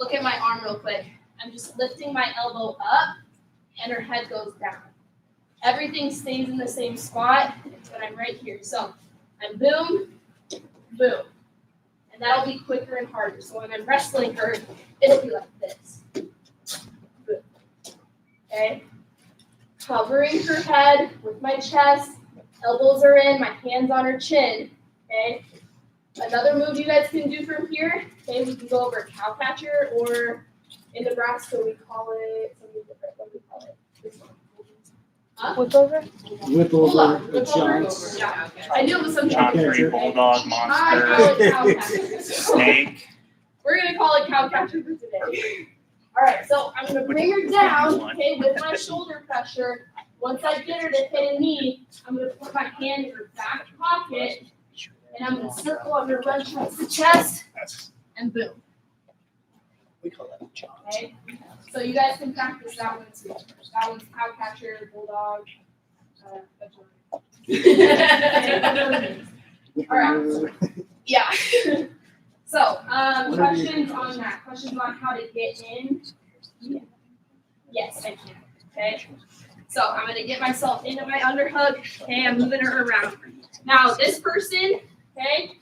look at my arm real quick. I'm just lifting my elbow up and her head goes down. Everything stays in the same spot, but I'm right here. So I'm boom, boom. And that'll be quicker and harder. So when I'm wrestling her, it'll be like this. Boom. Okay? Covering her head with my chest. Elbows are in, my hands on her chin. Okay? Another move you guys can do from here, okay, we can go over a cow catcher, or in Nebraska we call it something different. What do we call it? This one. Huh?
Whip over?
Whip
Bulldog.
over,
Whip over.
jumps.
Yeah. I knew it was something
Concrete,
different.
bulldog,
I
monster,
call it cow catcher.
snake.
We're gonna call it cow catcher for today. All right, so I'm gonna bring her down, okay, with my shoulder pressure. Once I get her to hit a knee, I'm gonna put my hand in her back pocket, and I'm gonna circle on her run towards the chest, and boom.
We call that a challenge.
Okay, so you guys can practice that one too. That one's cow catcher, bulldog. All right. Yeah. So, questions on that? Questions on how to get in? Yeah. Yes, I can. Okay. So I'm gonna get myself into my underhook. Okay, I'm moving her around. Now this person, okay,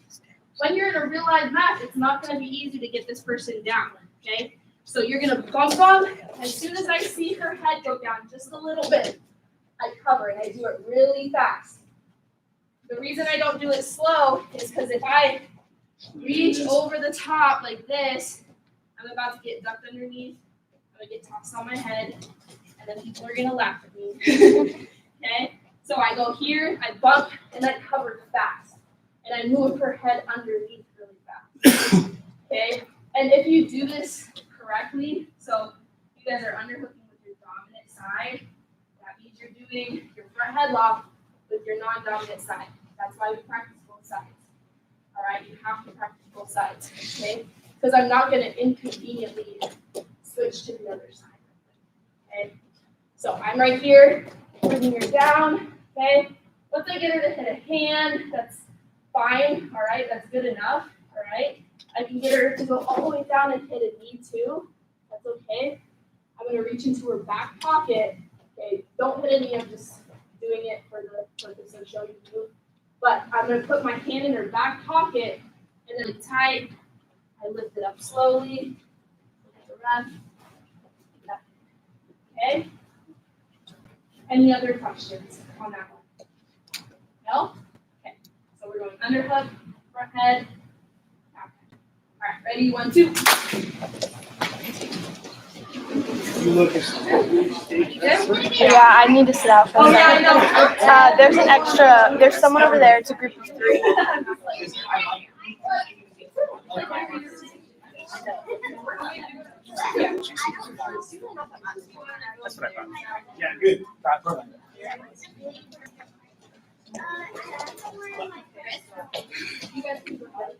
when you're in a real life match, it's not gonna be easy to get this person down. Okay. So you're gonna bump them. As soon as I see her head go down just a little bit, I cover and I do it really fast. The reason I don't do it slow is because if I reach over the top like this, I'm about to get ducked underneath. I'm gonna get tossed on my head, and then people are gonna laugh at me. Okay? So I go here, I bump, and I cover fast. And I move her head underneath really fast. Okay? And if you do this correctly, so you guys are underhooking with your dominant side, that means you're doing your front headlock with your non-dominant side. That's why we practice both sides. All right, you have to practice both sides, okay? Because I'm not going to inconveniently switch to the other side. Okay, so I'm right here, bringing her down. Okay, once I get her to hit a hand, that's fine. All right, that's good enough. All right, I can get her to go all the way down and hit a knee too. That's okay. I'm going to reach into her back pocket. Okay, don't hit a knee. I'm just doing it for the purpose of showing you. But I'm going to put my hand in her back pocket, and then tight. I lift it up slowly. Look at the ref. Okay? Any other questions on that one? No? Okay. So we're going underhook, front head, back head. All right, ready? 1, 2.
You look at
You good?
Yeah, I need to sit out for a
Oh, yeah,
second.
I know.
There's someone over there. It's a group of 3.
That's what I thought. Yeah, good. Perfect.
You guys can go ahead.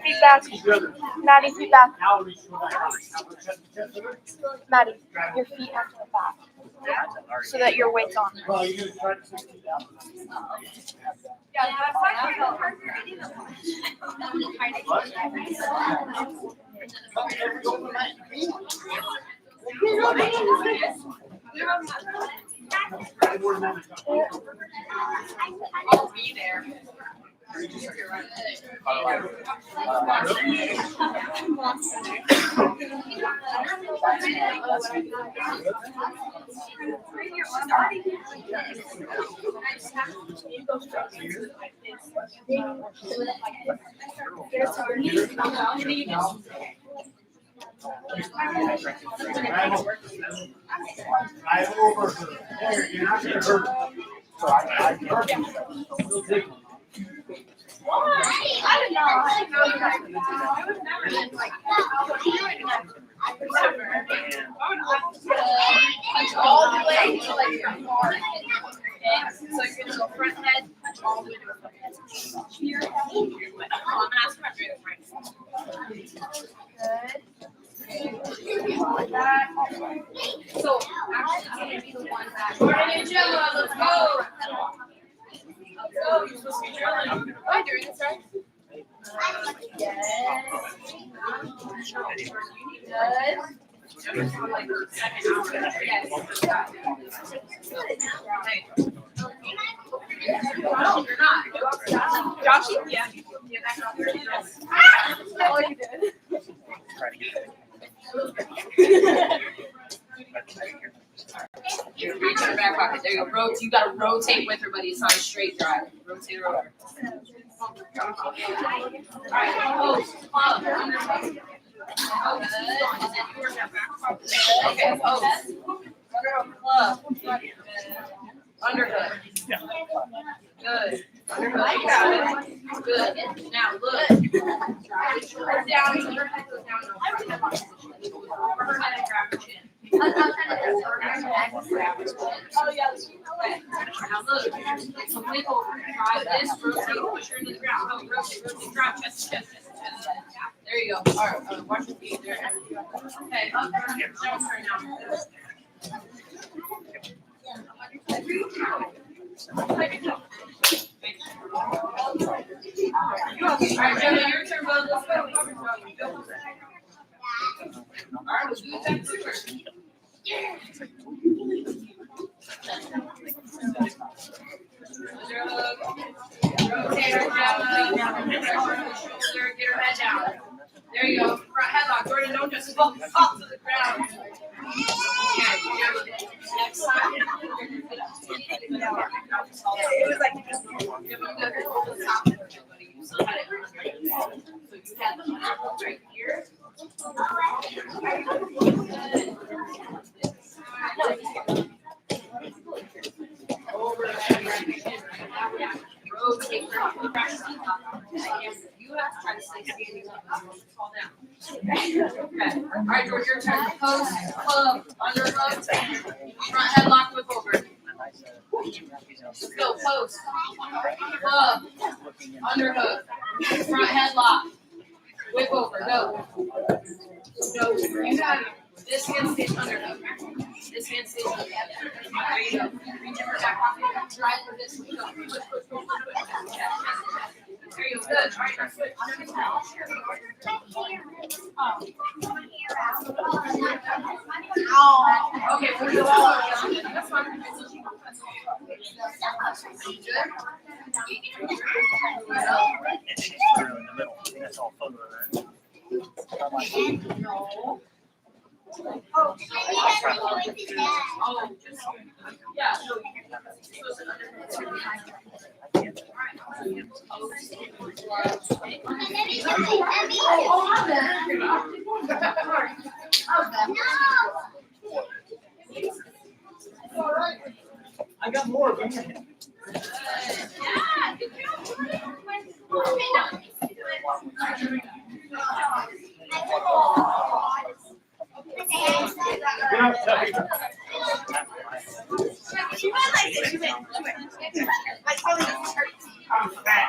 Feedback. Maddie, feedback. Maddie, your feet have to the back so that your weight's on.
I'll be there.
Drive over her. There, you're not gonna hurt. So I hurt you.
I don't know.
I would never like Like that. So actually, I'm gonna be the one that. Jordan and Gemma, let's go. Let's go. You're supposed to be drilling. Am I doing this right? Yes. Good. Like second hour. Yes. No, you're not. Joshy? Yeah. Yeah, that's not very good. Oh, you did. You reach in the back pocket. There you go. You gotta rotate with her, buddy. It's not a straight drive. Rotate her over. Alright, pose. Club. Okay, pose. Club. Underhook. Good. Underhook. Good. Now look. Shoulders down. Her head goes down. Her head and grab her chin. Oh yeah. Okay. Now look. It's a wiggle. Try this. Rotate. Push her into the ground. Oh, rotate. Drop. Chest. There you go. All right. Watch your feet there. Okay. Up. Down. Turn now. Alright, Jenna, your turn, bud. Let's go. Alright, we'll do it back to her. Rotate her down. Shoulder, get her head down. There you go. Front headlock. Jordan, don't just fall to the ground. Okay. Next time. It was like you just give them the top of everybody. You still had it. So you had them right here. Over. Rotate. You have to try to stay standing up. Fall down. Okay. All right, George, your turn. Post, club, underhook, front headlock, whip over. Let's go. Post, club, underhook, front headlock, whip over. Go. Go. You got it. This hand stays underhook. This hand stays underhook. There you go. Reach over back pocket. Drive for this. Go. Push. There you go. Good. All right, switch. Okay, we'll do all of them. That's fine.
That's all photo of that.
No.
Oh,
Just yeah.
I got more of them.
she went like this. She went. Like probably just her.
I'm fat.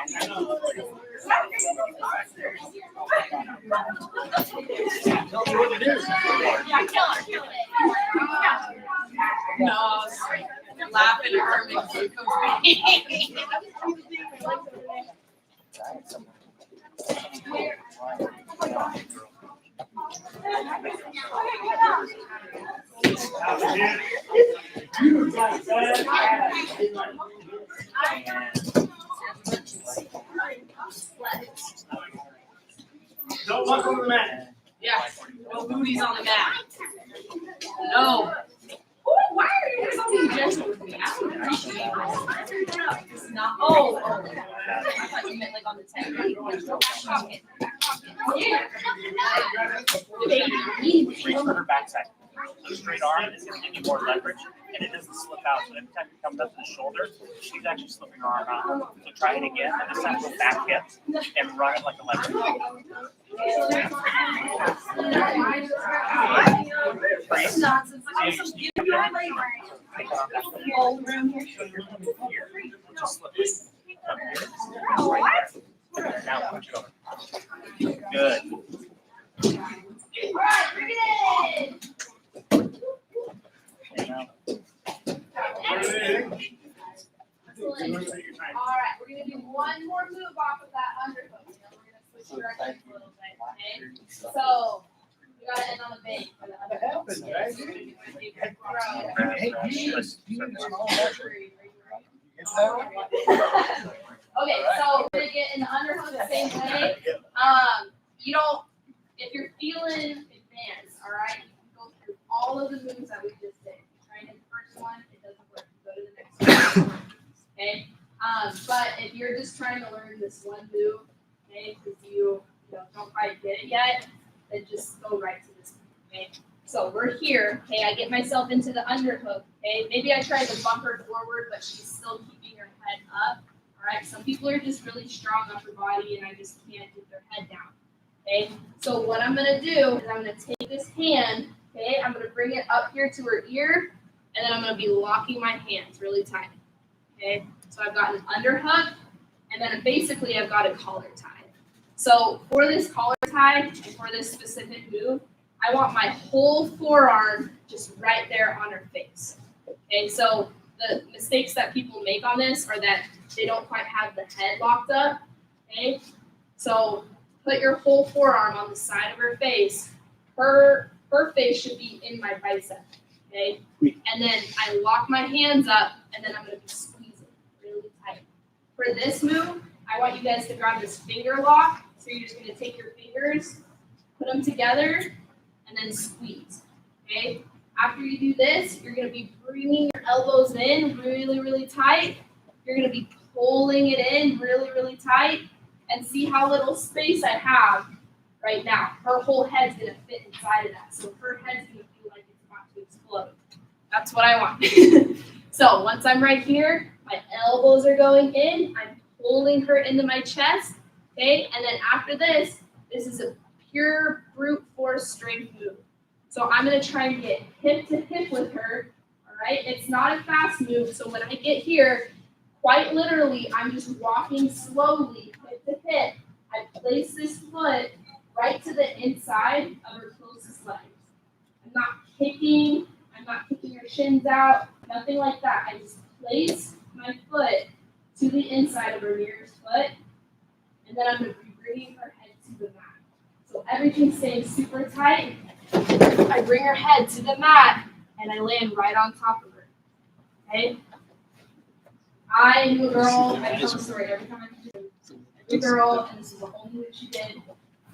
Tell me what it is.
Yeah, kill her.
No, laughing at her makes me
Don't walk on the mat.
Yeah, no booties on the mat. No. Why are you guys all being gentle with me? I don't appreciate it. It's not. Oh. I thought you meant like on the tent.
Reach for her backside. So straight arm is going to give you more leverage, and it doesn't slip out. So every time it comes up to the shoulder, she's actually slipping her arm out. So try it again, and this time go back hip and run it like a leverage. Just slip it. Up here. Right there. Now push it over. Good.
All right, bring it in.
Okay, now.
Excellent. All right, we're gonna do one more move off of that underhook. You know, we're gonna switch directions a little bit, okay? So we gotta end on a bang for the underhook. Okay, so we're gonna get in the underhook the same way. You don't, if you're feeling advanced, all right, you can go through all of the moves that we just did. Try and hit the first one, it doesn't work, go to the next one. Okay, but if you're just trying to learn this one move, okay, because you don't quite get it yet, then just go right to this move, okay? So we're here, okay, I get myself into the underhook, okay? Maybe I try to bump her forward, but she's still keeping her head up, all right? Some people are just really strong upper body, and I just can't get their head down, okay? So what I'm gonna do is I'm gonna take this hand, okay, I'm gonna bring it up here to her ear, and then I'm gonna be locking my hands really tight. Okay, so I've got an underhook, and then basically I've got a collar tie. So for this collar tie and for this specific move, I want my whole forearm just right there on her face. Okay, so the mistakes that people make on this are that they don't quite have the head locked up. Okay, so put your whole forearm on the side of her face. Her face should be in my bicep. Okay, and then I lock my hands up, and then I'm gonna be squeezing really tight. For this move, I want you guys to grab this finger lock. So you're just gonna take your fingers, put them together, and then squeeze. Okay. After you do this, you're gonna be bringing your elbows in really, really tight. You're gonna be pulling it in really, really tight, and see how little space I have right now. Her whole head's gonna fit inside of that, so her head's gonna feel like it's about to explode. That's what I want. So once I'm right here, my elbows are going in, I'm holding her into my chest, okay? And then after this is a pure brute force strength move. So I'm gonna try and get hip to hip with her, all right? It's not a fast move, so when I get here, quite literally, I'm just walking slowly, hip to hip. I place this foot right to the inside of her closest legs. I'm not kicking her shins out, nothing like that. I just place my foot to the inside of her nearest foot, and then I'm going to be bringing her head to the mat. So everything's staying super tight. I bring her head to the mat, and I land right on top of her. Okay? I knew a girl, I tell the story every time I do. Every girl, and this is the only move she did.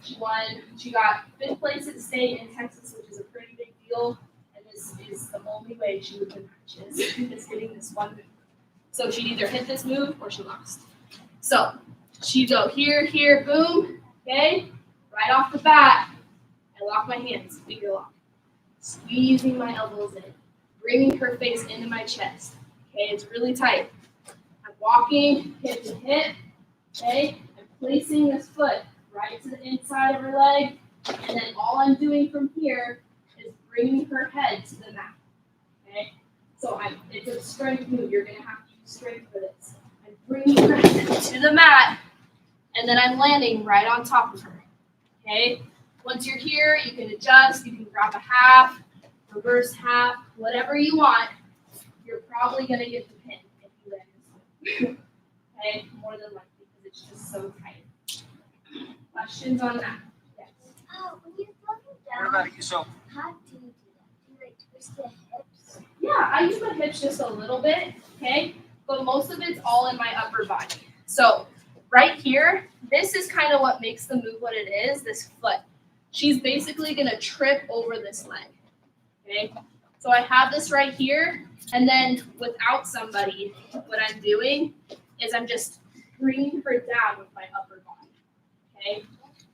She won. She got 5th place at state in Texas, which is a pretty big deal. And this is the only way she would win matches, is hitting this one move. So she'd either hit this move or she lost. So she'd go here, here, boom. Okay? Right off the bat, I lock my hands, finger lock. Squeezing my elbows in. Bringing her face into my chest. Okay? It's really tight. I'm walking hip to hip. Okay? I'm placing this foot right to the inside of her leg, and then all I'm doing from here is bringing her head to the mat. Okay, so it's a strength move. You're gonna have to use strength for this. I'm bringing her head to the mat, and then I'm landing right on top of her. Okay, once you're here, you can adjust. You can grab a half, reverse half, whatever you want. You're probably gonna get the pin if you land this move. Okay, more than likely because it's just so tight. Questions on that? Yes.
When you're looking
What
down,
about yourself?
how do you do that? Do you like twist the hips?
Yeah, I use my hips just a little bit, okay? But most of it's all in my upper body. So right here, this is kind of what makes the move what it is, this foot. She's basically gonna trip over this leg, okay? So I have this right here, and then without somebody, what I'm doing is I'm just bringing her down with my upper body. Okay,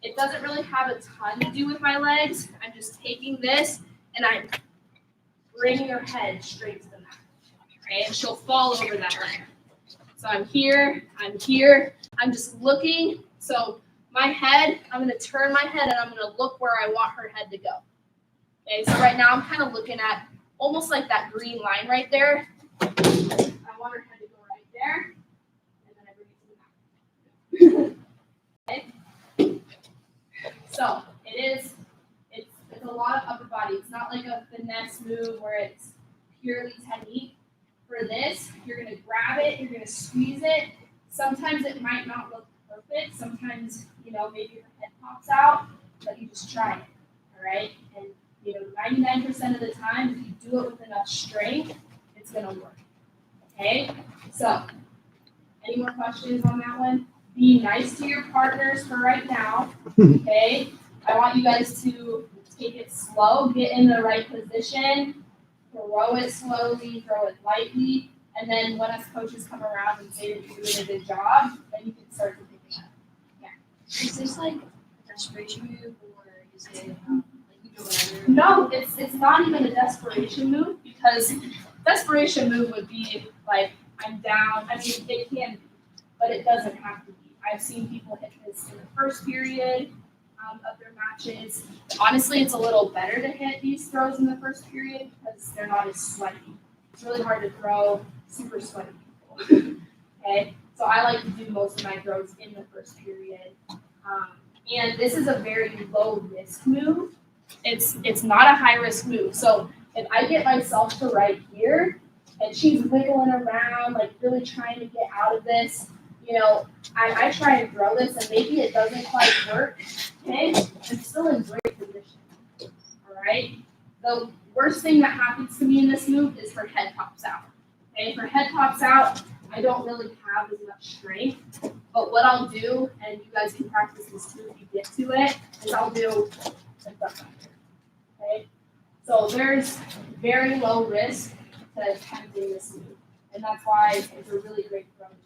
it doesn't really have a ton to do with my legs. I'm just taking this and I'm bringing her head straight to the mat. Okay, and she'll fall over that leg. So I'm here, I'm just looking. So my head, I'm gonna turn my head and I'm gonna look where I want her head to go. Okay, so right now I'm kind of looking at almost like that green line right there. I want her head to go right there, and then I bring it to the mat. Okay. So it's a lot of upper body. It's not like a finesse move where it's purely technique. For this, you're gonna grab it, you're gonna squeeze it. Sometimes it might not look perfect. Sometimes, maybe your head pops out, but you just try it, all right? And 99% of the time, if you do it with enough strength, it's gonna work. Okay? So, any more questions on that one? Be nice to your partners for right now. Okay? I want you guys to take it slow, get in the right position, throw it slowly, throw it lightly, and then when us coaches come around and say that you're doing a good job, then you can start to pick it up. Yeah.
Is this like a desperation move, or is it like you do whatever?
No, it's not even a desperation move, because desperation move would be like, I'm down. I mean, it can be, but it doesn't have to be. I've seen people hit this in the first period of their matches. Honestly, it's a little better to hit these throws in the first period because they're not as sweaty. It's really hard to throw super sweaty people. Okay, so I like to do most of my throws in the first period. And this is a very low risk move. It's not a high risk move. So if I get myself to right here and she's wiggling around, like really trying to get out of this, I try and throw this and maybe it doesn't quite work. Okay, I'm still in great position. All right. The worst thing that happens to me in this move is her head pops out. Okay, if her head pops out, I don't really have as much strength. But what I'll do, and you guys can practice this too if you get to it, is I'll do a duck under. Okay, so there's very low risk to attempting this move, and that's why it's a really great throw to do.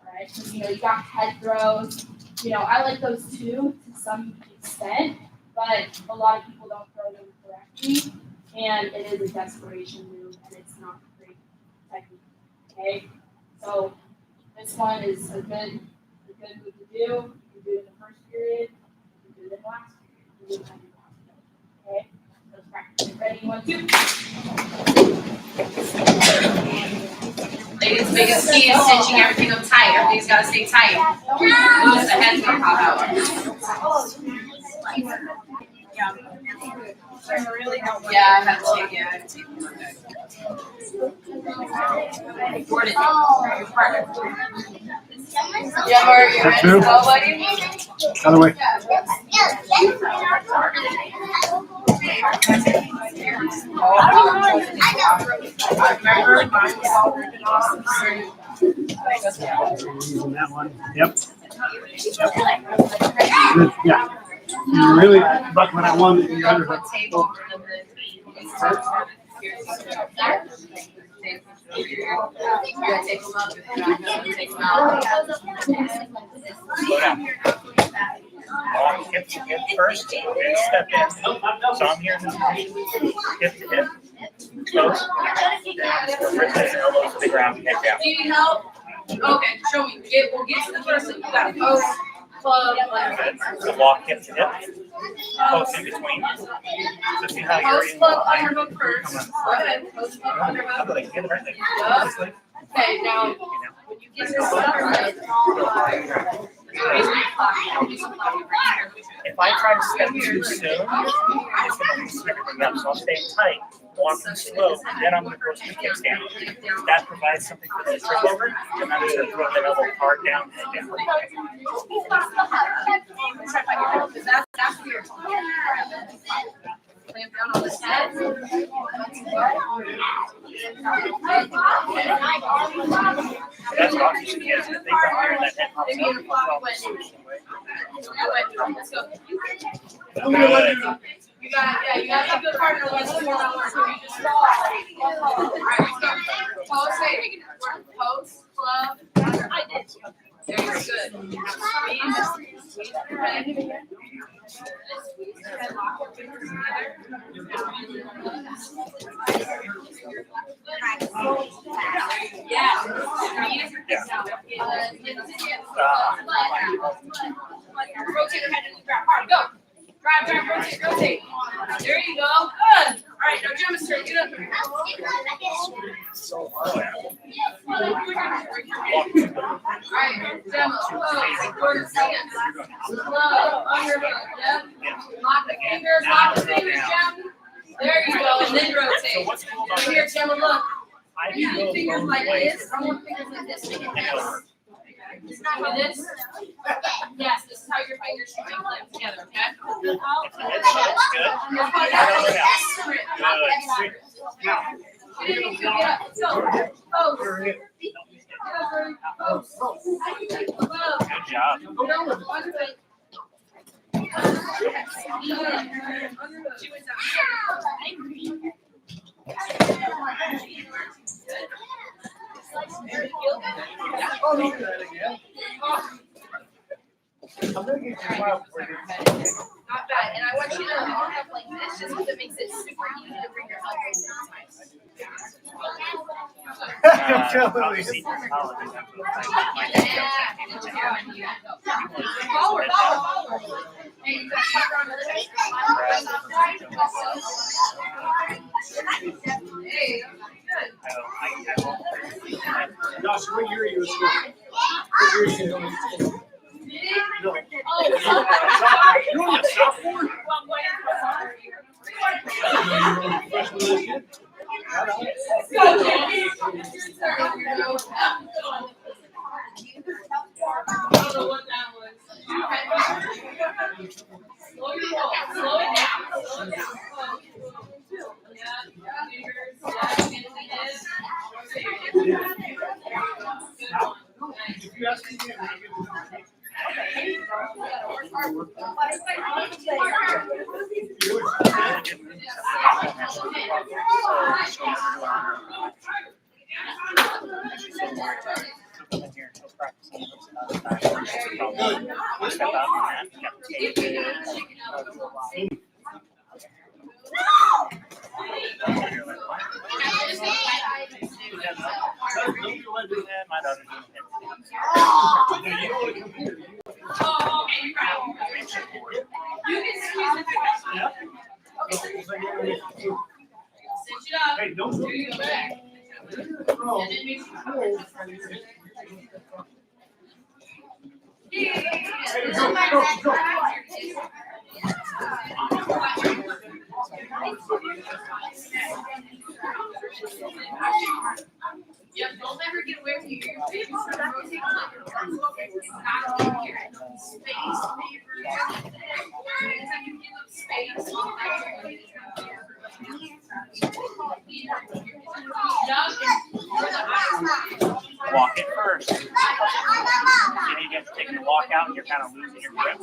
All right, because you got head throws. I like those too to some extent, but a lot of people don't throw them correctly, and it is a desperation move, and it's not great technique. Okay, so this one is a good move to do. You can do it in the first period. You can do it in the last period. You can do it in the last period. Okay, let's practice. Ready? 1, 2.
Ladies' biggest key is cinching everything up tight. Everything's got to stay tight. Lose the head's gonna pop out. Yeah, I have to. Yeah, I have to. Gordon, your partner. Yeah, Mark, you're ready to go, buddy?
Other way. Using that one. Yep. Good. Yeah. You really, but when I won the underhook.
Slow down. Hip to hip first, then step in. So I'm here in this position. Hip to hip. Close. Then wrists and elbows to the ground, head down.
Do you need help? Okay, show me. We'll get to the first one. You got it. Post, club, underhook.
So walk hip to hip. Close in between. So see how you're
Post,
in
club,
behind.
underhook first. Go ahead. Post, club,
How
underhook.
about I get it right there? This way.
Okay, now, when you get your stuff right, raise your flag. Do some flapping right here.
If I try to step too soon, it's going to loosen everything up. So I'll stay tight, walking slow, then I'm going to go to the kickstand. If that provides something for the trip over, then I'm just going to throw that elbow hard down, head down.
That's weird. Clamp down on this head.
That's what I'm using as the thing right here, that head pops
Maybe in a floppy
up.
way. Let's go.
Good.
You got a good partner. Let's do more work. You just fall. All right, let's go. Post, hey, post, club. I did. Very good. Squeeze your head. Squeeze your head. Lock your fingers together. Yeah. Squeeze your hips out. Rotate your head and grab hard. Go. Drive, rotate. There you go. Good. All right, now demonstrate. Get up here. All right, demo. Pose. Quarter stance. Slow. Underhook. Yep. fingers, lock the fingers, Jim. There you go, and then
So
rotate.
what's cool about
Come here,
this?
Gemma, look.
I
You
can
do
go
fingers
both
like
ways.
this. I want fingers like this. Make it
And over.
this. Like this. Yes, this is how your fingers should be clamped together, okay?
If the head shifts, good.
Excellent.
Good. Now,
Get up. Go. Pose.
good
Pose.
job.
Not bad. And I want you to arm up like this just because it makes it super easy to bring your elbows inside.
Probably senior college is after the fact.
Forward, forward, forward. Hey, you got to cover on the other side. Hey, good.
Josh, what year are you in school? What year are you going to school?
Oh, sorry.
You're only a sophomore? Freshman this year?
Go, Jamie. I don't know what that was. Slow your roll. Slow it down. Slow it down. Yeah, fingers. Good one. Nice.
If you ask me again, when you get
My daughter's doing
Oh, okay, right. You can squeeze it. Cinch it up.
Hey, don't
Here you go back. And then make sure. Yep, don't ever get away from you. Rotate like your arms open. It's not in here. Space, anytime you give up space,
walk it first. You have to take your walk out and you're kind of losing your grip.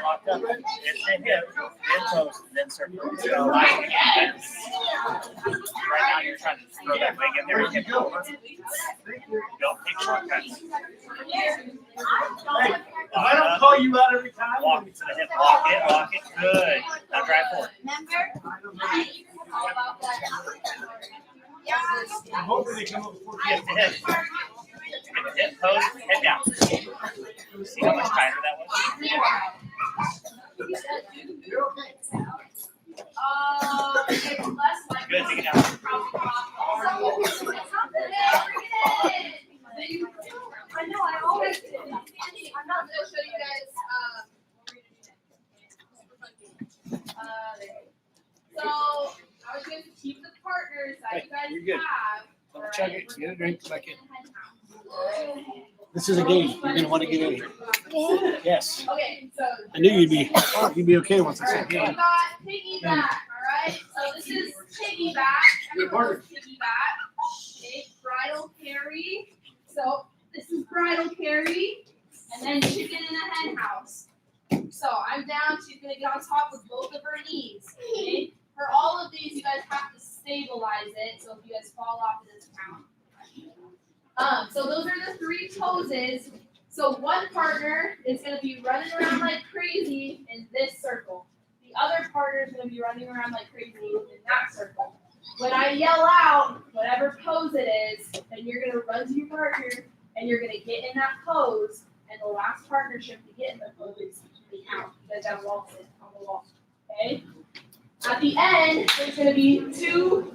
Locked up. It's the hip, then toes, then circle. So right now you're trying to throw that leg in there and hip over. Don't take shortcuts.
Hey, if I don't call you out every time.
Walk it to the hip. Walk it. Good. Now drive forward.
I'm hoping they come up with 40.
Hip to hip. Get the hip, pose, head down. See how much tighter that was?
You're okay.
it's less like.
Good, take it down.
I know, I always do. I'm not gonna show you guys, so I was going to keep the partners that you guys
you're good.
have.
Don't chug it. Get a drink back in.
Okay,
This is a game. You're gonna want to get in here. Yes.
so.
I knew you'd be okay once I said
We
game.
got piggyback, alright? So this is piggyback.
Good partner.
Piggyback. Okay, bridal carry. So this is bridal carry. And then chicken in a hen house. So I'm down. She's gonna get on top with both of her knees. Okay? For all of these, you guys have to stabilize it. So if you guys fall off, it doesn't count. So those are the three poses. So one partner is going to be running around like crazy in this circle. The other partner is going to be running around like crazy in that circle. When I yell out whatever pose it is, then you're going to run to your partner and you're going to get in that pose. And the last partnership to get in the pose is the count. You guys have walls on the wall. Okay? At the end, there's going to be two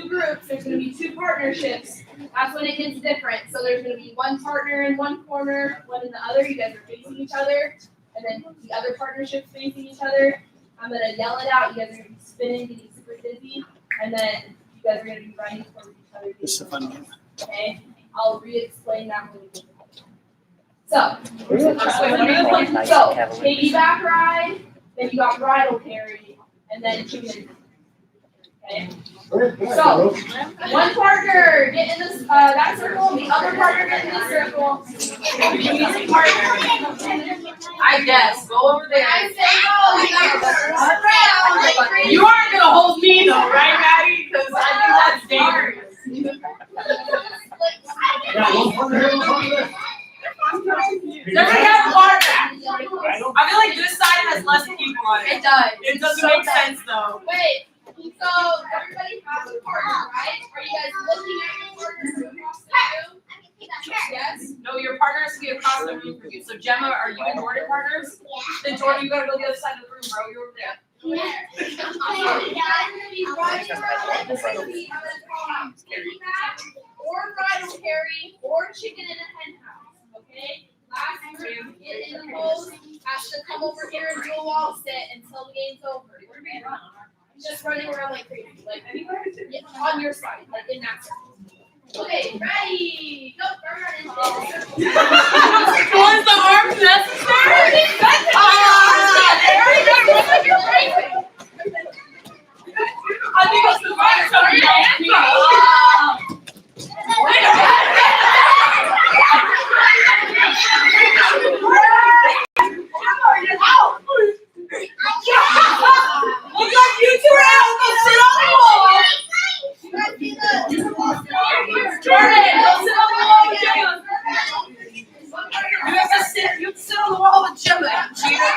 groups. There's going to be two partnerships. That's when it gets different. So there's going to be one partner in one corner, one in the other. You guys are facing each other. And then the other partnerships facing each other.
I'm gonna yell it out. You guys are gonna be spinning, getting super dizzy, and then you guys are gonna be running towards each other.
This is a fun game.
Okay, I'll re-explain that when we get to it. So, piggyback ride, then you got bridle carry, and then chicken. Okay. So, one partner get in this that circle, the other partner get in this circle.
I guess. Go over there.
I say go.
You aren't gonna hold me though, right, Maddie? Because I think that's dangerous. Everybody have a water back. I feel like this side has less people on it.
It does.
It doesn't make sense though.
Wait. So everybody has a partner, right? Are you guys looking at your partner across the room? Yes.
No, your partner has to be across the room from you. So Gemma, are you and Jordan partners? Then Jordan, you gotta go to the other side of the room, bro. You're over there.
Or bridal carry, or chicken in a hen house. Okay? Last group in the post has to come over here and do a wall sit until the game's over. Just running around like crazy. Like anywhere? Yeah, on your side, like in that circle. Okay, ready. Go, run
Was the arms necessary? I think it's the right Look like you two are out. Go sit on the wall. Jordan, go sit on the wall with Gemma. You have to sit on the wall with Gemma, cheater.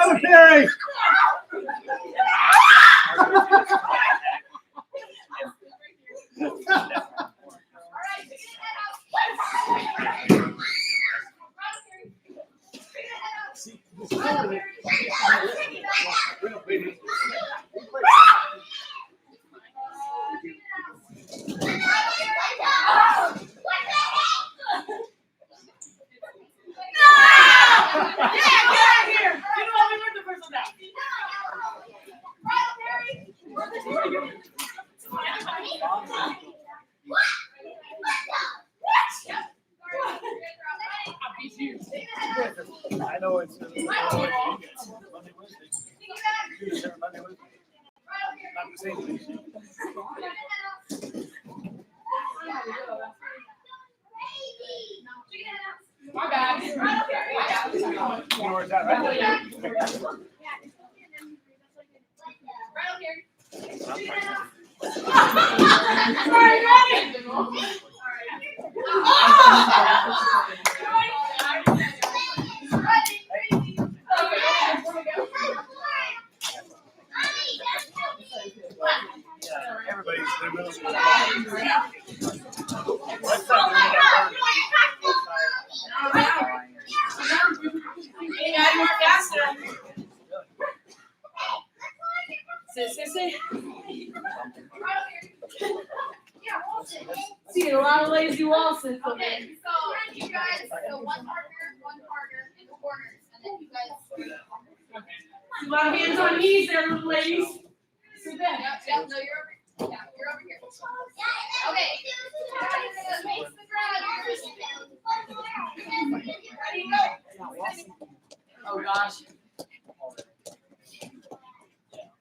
Okay. I know it's Monday, Wednesday. Tuesday, Monday, Wednesday. Not the same thing.
My bad.
You know where it's at, right?
Sorry, ready?
Boston.
Okay, so you guys, so one partner in the corners, and then you guys.
A lot of hands on knees there, little ladies. Sit back.
Yep, no, you're over here. Okay. Guys, face the ground. Ready, go.
Oh gosh.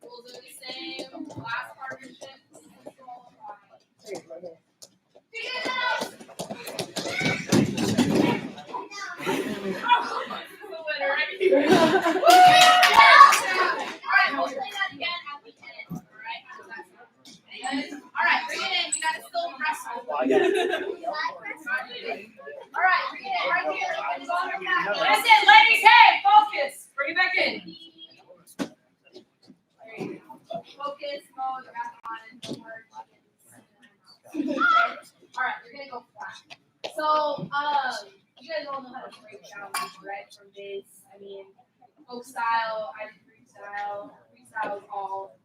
We'll do the same. Last partnership. We'll play that again at the end. Alright, how's that sound? Alright, bring it in. You gotta still wrestle. Alright, bring it in right here. It's on your back.
That's it, ladies. Hey, focus. Bring it back in.
There you go. Focus mode. You're back on. Don't worry. Alright, you're gonna go flat. So, you guys all know how to break down, right? From base. I mean, folk style, I do freestyle. Freestyle is all.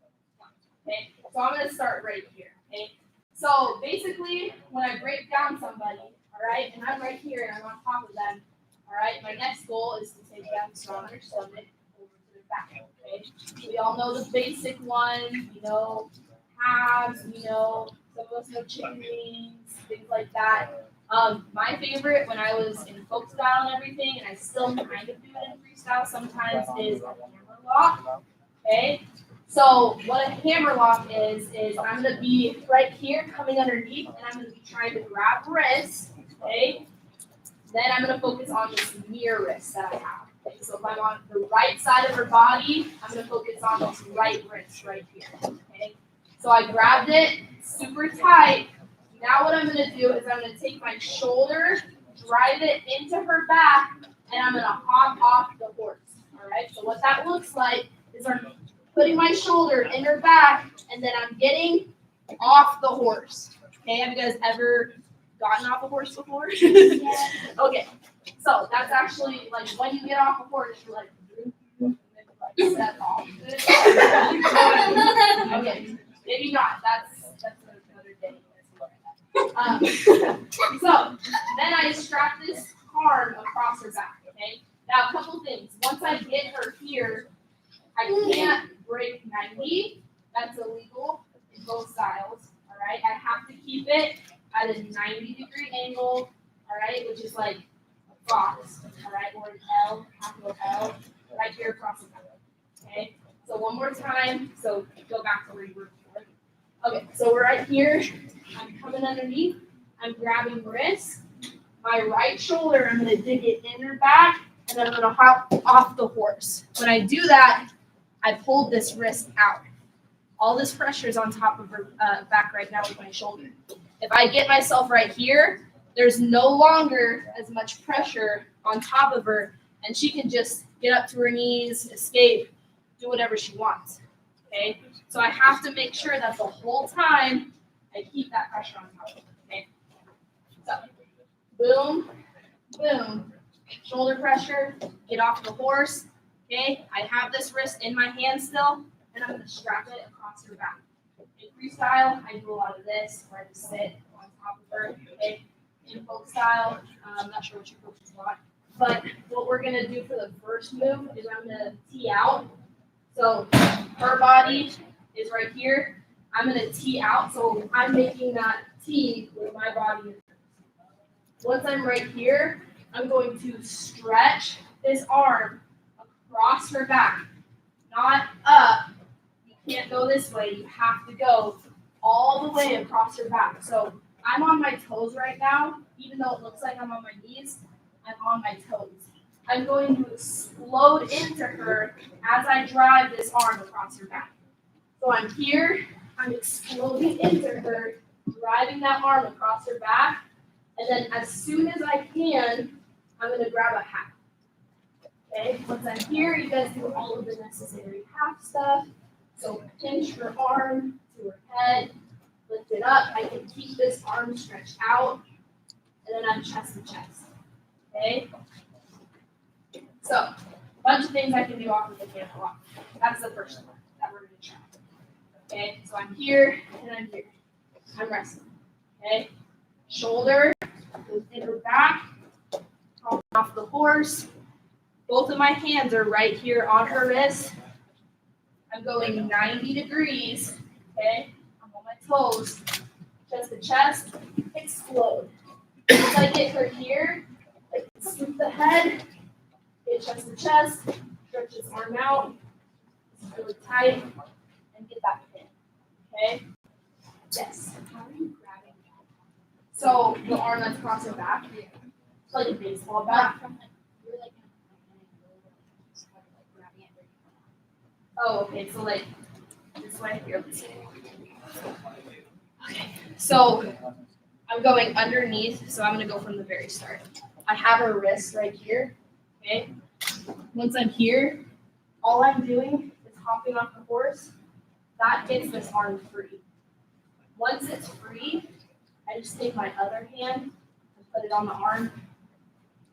Okay, so I'm gonna start right here. Okay, so basically, when I break down somebody, all right, and I'm right here and I'm on top of them, all right, my next goal is to take them from their stomach over to their back. Okay, we all know the basic one, you know, halves, you know, some of us know chicken wings, things like that. My favorite when I was in folk style and everything, and I still kind of do it in freestyle sometimes, is a hammer lock. Okay, so what a hammer lock is I'm gonna be right here coming underneath, and I'm gonna be trying to grab wrists. Okay, then I'm gonna focus on this near wrist that I have. Okay, so if I'm on the right side of her body, I'm gonna focus on this right wrist right here. Okay, so I grabbed it super tight. Now what I'm going to do is I'm going to take my shoulder, drive it into her back, and I'm going to hop off the horse. All right, so what that looks like is I'm putting my shoulder in her back, and then I'm getting off the horse. Okay, have you guys ever gotten off a horse before? Okay, so that's actually like when you get off a horse, you're like, step off. Okay, maybe not. That's another day. So then I strap this arm across her back. Okay. Now a couple things. Once I get her here, I can't break 90. That's illegal in both styles. All right. I have to keep it at a 90-degree angle. All right, which is like a box. All right, or an L, capital L, right here across the back. Okay. So one more time. So go back to where you were before. Okay. So we're right here. I'm coming underneath, I'm grabbing wrist, my right shoulder, I'm going to dig it in her back, and then I'm going to hop off the horse. When I do that, I pulled this wrist out. All this pressure is on top of her back right now with my shoulder. If I get myself right here, there's no longer as much pressure on top of her, and she can just get up to her knees, escape, do whatever she wants. Okay? So I have to make sure that the whole time I keep that pressure on top of it, okay? So, boom, boom, shoulder pressure, get off the horse, okay? I have this wrist in my hand still, and I'm gonna strap it across her back. In freestyle, I do a lot of this, where I just sit on top of her, okay? In folk style, I'm not sure what your coaches want, but what we're gonna do for the first move is I'm gonna tee out. So, her body is right here. I'm going to tee out, so I'm making that tee with my body. Once I'm right here, I'm going to stretch this arm across her back, not up. You can't go this way. You have to go all the way across her back. So I'm on my toes right now, even though it looks like I'm on my knees, I'm on my toes. I'm going to explode into her as I drive this arm across her back. So I'm here. I'm exploding into her, driving that arm across her back, and then as soon as I can, I'm going to grab a half. Okay, once I'm here, you guys do all of the necessary half stuff. So pinch her arm to her head, lift it up. I can keep this arm stretched out, and then I'm chest to chest. Okay? So, a bunch of things I can do off of the camel walk. That's the first one that we're going to try. Okay, so I'm here and I'm here. I'm resting. Okay, shoulder,
Goes in her back, off the horse. Both of my hands are right here on her wrist. I'm going 90 degrees, okay? I'm on my toes. Chest to chest, explode. Once I get her here, I can scoop the head, get chest to chest, stretch his arm out, really tight, and get that pin, okay? Yes. How are you grabbing? So the arm that's crossing back, it's like a baseball bat. Oh, okay, so like this way here, let's see. Okay, so I'm going underneath, so I'm gonna go from the very start. I have her wrist right here, okay? Once I'm here, all I'm doing is hopping off the horse. That gets this arm free. Once it's free, I just take my other hand and put it on the arm,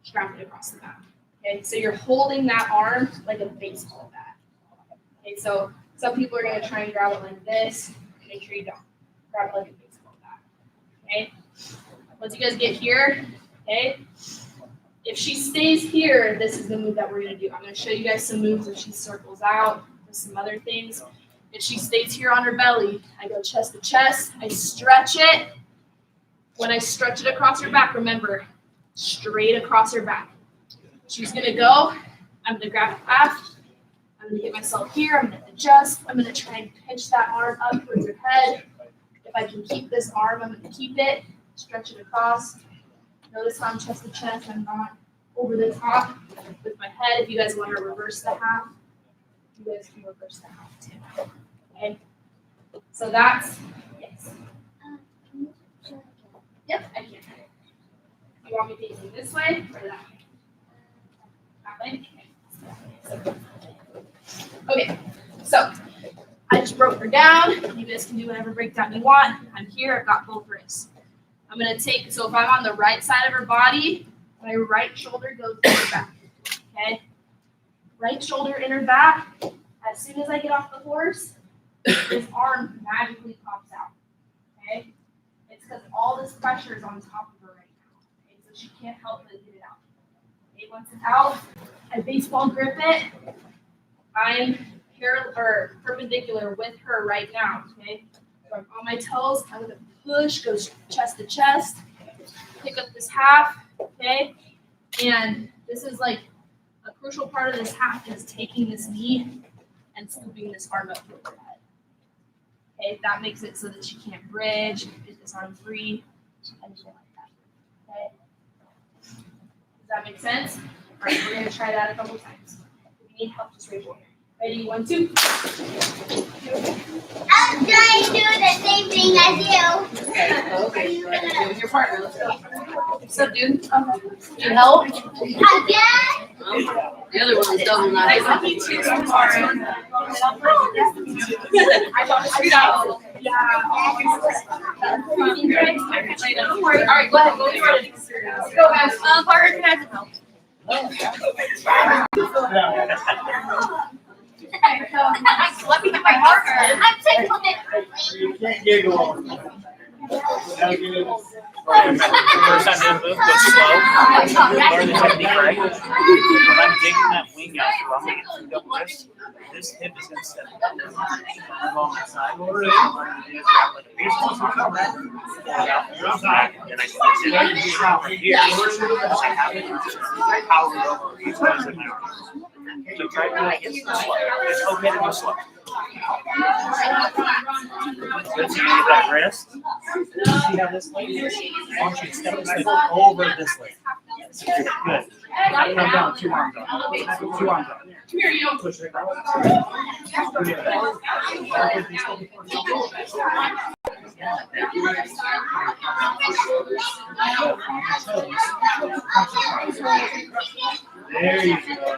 strap it across the back. Okay, so you're holding that arm like a baseball bat. Okay, so some people are gonna try and grab it like this. Make sure you don't. Grab it like a baseball bat. Okay? Once you guys get here, okay? If she stays here, this is the move that we're gonna do. I'm gonna show you guys some moves if she circles out, with some other things. If she stays here on her belly, I go chest to chest, I stretch it. When I stretch it across her back, remember, straight across her back. She's gonna go, I'm gonna grab a half, I'm gonna get myself here, I'm gonna adjust, I'm gonna try and pinch that arm up towards her head. If I can keep this arm, I'm gonna keep it, stretch it across. Notice how I'm chest to chest, I'm not over the top with my head. If you guys wanna reverse the half, you guys can reverse the half too, okay? So that's, yes. Yep, I can. You want me facing this way or that way? That way? Okay, so I just broke her down. You guys can do whatever breakdown you want. I'm here, I've got both wrists. I'm gonna take, so if I'm on the right side of her body, my right shoulder goes in her back, okay? Right shoulder in her back. As soon as I get off the horse, this arm magically pops out, okay? It's because all this pressure is on top of her right now, okay? So she can't help but get it out. Okay, once it's out, I baseball grip it. I'm perpendicular with her right now, okay? So I'm on my toes, I'm gonna push, go chest to chest, pick up this half, okay? And this is like a crucial part of this half is taking this knee and scooping this arm up to her head. Okay, that makes it so that she can't bridge, get this arm free, anything like that. Okay? Does that make sense? All right, we're gonna try that a couple times. If you need help, just raise your hand. Ready, 1, 2.
I'm trying to do the same thing as you.
Okay. Do with your partner. Let's go. What's up, dude? Need help?
Again?
The other one was double knife.
I need two tomorrow. I don't know. Yeah. Don't worry. All right, go ahead. Go for it. Go, guys. Partner, can I have help? Let me get my partner.
I'm tickling.
You can't giggle on it.
First time doing the move, go slow. Learn the technique right. When I'm digging that wing out, so I'm going to get double wrist. This hip is going to step up. I'm on the side. What I'm going to do is grab like a baseball pull it out from the side, and I switch it from here. I have it. I power it over. Each one in my arms. So try doing it slow. It's okay to go slow. Good. So you get that wrist. See how this leg is? I want you to step this leg over this leg. Good. Come down, 2 arms up. 2 arms up.
Come here, you don't
Push it across. There you go.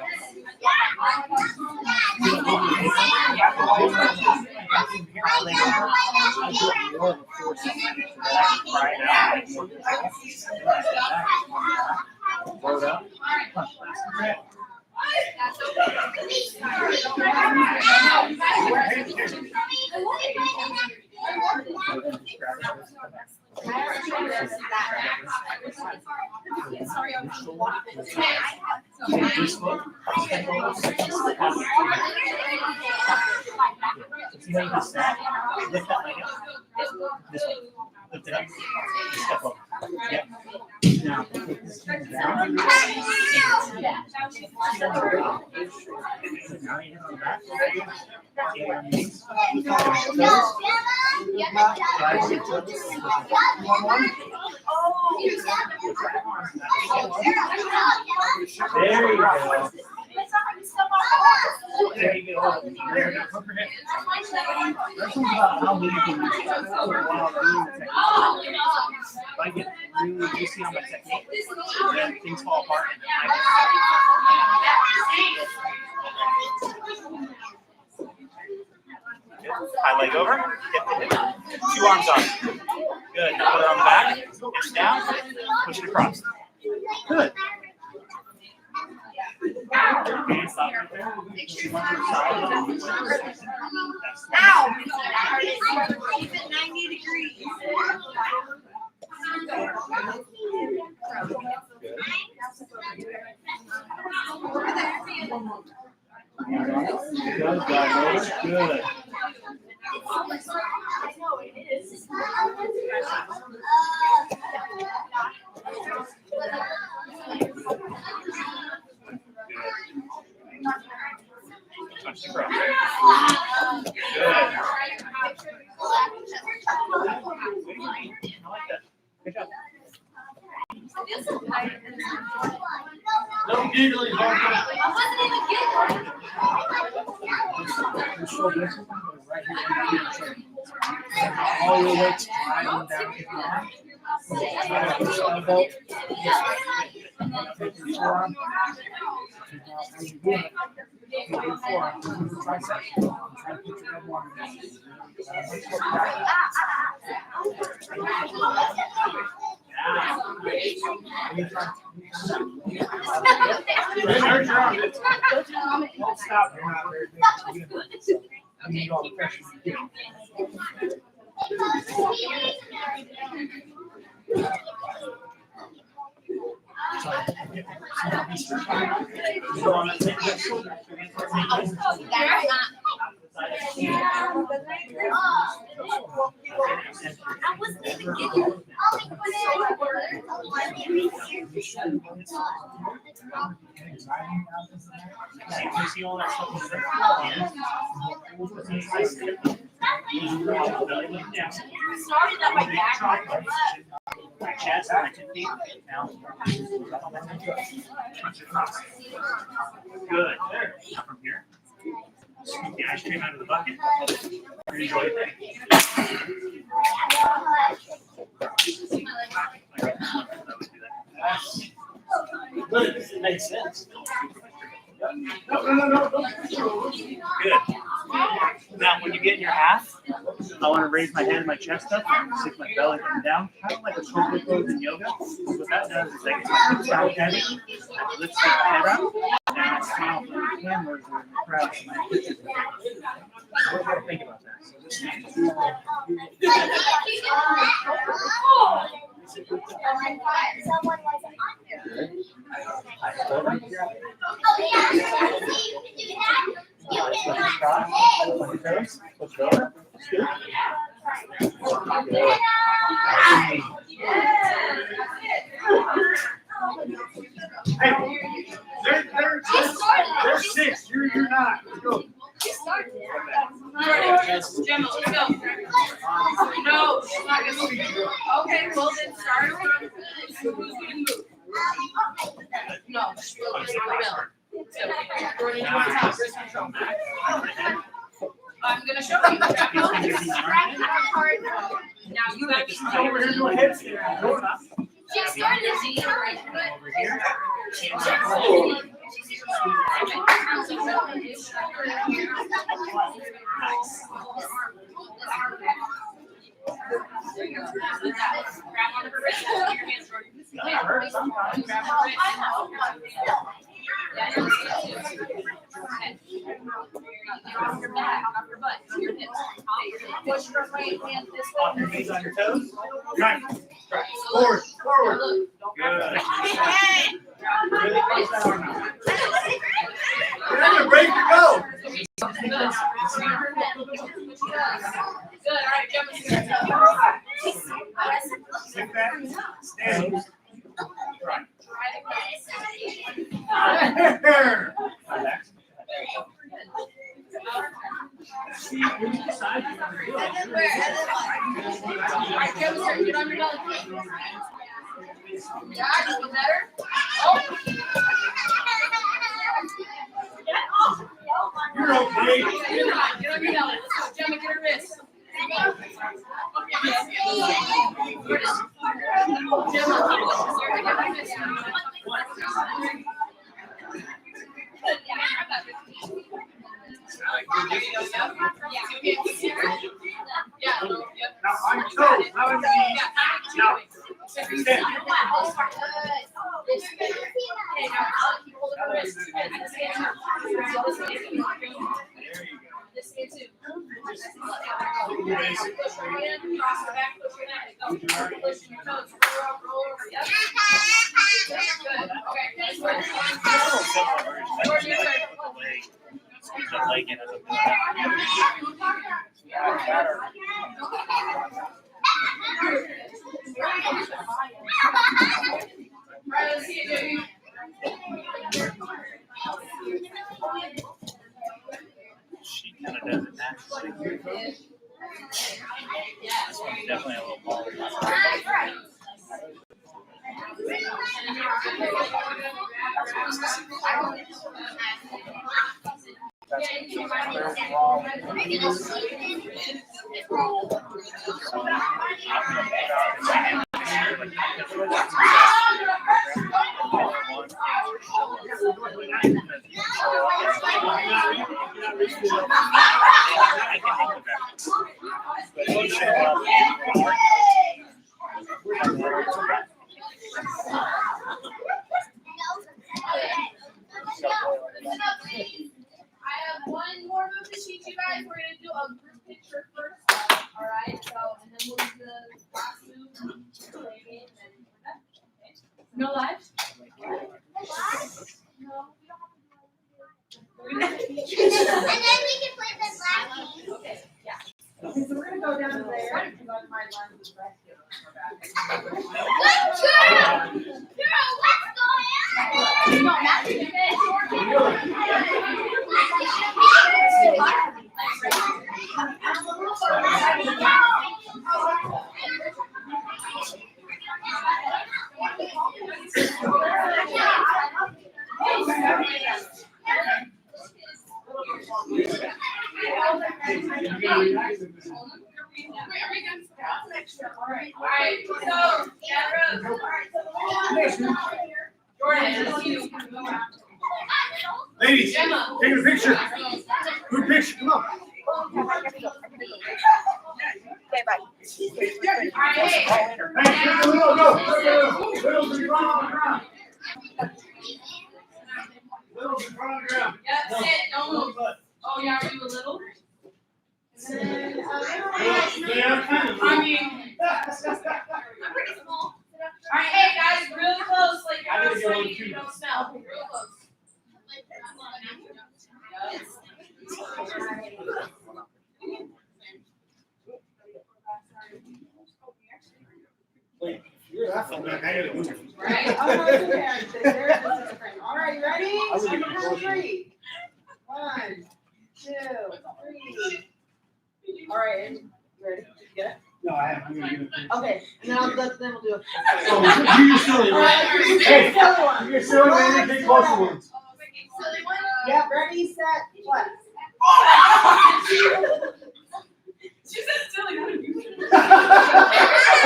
Sorry, I'm
This foot. Step over. See how you can snap? Lift that leg up. This way. Lift it up. Step over. Yep. Now, put this thing down. Now you hit on the back. Get your knees. Drive your toes. There you go. There you go. There you go. That's about how many you can use while doing the technique. If I get really juicy on my technique, then things fall apart.
High leg over, hip to hip. 2 arms up. Good. Now put it on the back, hips down, push it across. Good. Hands stop right there.
Ow! Keep it 90 degrees.
Good.
Touch the cross. Good. I like that. Good job.
No giggling,
I wasn't even
all your weight driving down his arm. Push on the belt. Take your forearm. Now, as you do it, take your forearm to the tricep. Try to put your head one down. Don't stop. You're not very big to begin with. So you need all the pressure you get. You want to take that shoulder.
I wasn't even giggling.
See all that stuff is there?
Started at my back.
My chest, my 2 feet. Now, punch across. Good. Now from here, scoop the ice cream out of the bucket. Enjoy it.
Good. It makes sense.
Good. Now, when you get in your half, I want to raise my head and my chest up, stick my belly button down, kind of like a shoulder pose in yoga. What that does is I get my hips down heavy, I lift my head up, and I smile for the cameras or in the crowd. And my hips are down. What do you think about that?
Someone was
They're 6. You're not. Let's go.
Gemma, let's go. No, she's not gonna move. Okay, well then start over. Who's gonna move? No, she's going to the middle. So, running to my house, wrist control. I'm gonna show you. Now you actually
Over here, your hips.
she started to see right
Over here.
Grab one of her wrists, your hands for grab her wrist. Off your back, off your butt, on your hips. Push your right hand this way.
Off your knees on your toes. Right.
Forward.
Look, don't
Good.
You're gonna break your go.
Good. All right, jump in.
Sit back. Stand. Right. There.
See, when you decide you want to do it,
Get on your belly. Yeah, a little better. Oh.
You're okay.
Get on your belly. Let's go. Gemma, get her wrist.
Now on your toes. Now on your knees. Now. Stand.
This here too. Push your hand, cross your back, push your neck. Go. Push your toes. Roll over. Yep. Good. Okay. Next one. Your turn.
Squeeze that leg in as a
Right, let's see it, Jimmy.
She kind of does it naturally. This one's definitely a little ball.
I have one more move to teach you guys. We're gonna do a group picture first. All right. So, and then we'll do the last move. No lives? No.
And then we can play the black game.
Okay. Yeah.
So we're gonna go down to there. Because on my line was right here.
Good job! Girl, what's going on?
No, that's it. All right. So, Jordan, it's you.
Ladies, take a picture. Good picture. Come on.
Okay, bye.
All right, hey.
Hey, go. Little to the ground. Little to the ground.
Yep, sit, don't move. Oh, yeah, are you a little? I mean, I'm pretty small. All right, hey guys, real close, like you're not sweaty, you don't smell. Real close.
You're laughing, man. I gotta move.
Right?
All right, ready?
I was
I'm
gonna
gonna count 3. 1, 2, 3. All right, and you ready? Did you get it?
No, I haven't. I'm gonna get it.
Okay, and then then we'll do it.
Oh, do your silly
All
one.
right,
Hey,
silly one.
do your silly one and take closer ones.
Yeah, ready, set, what?
She said silly.
All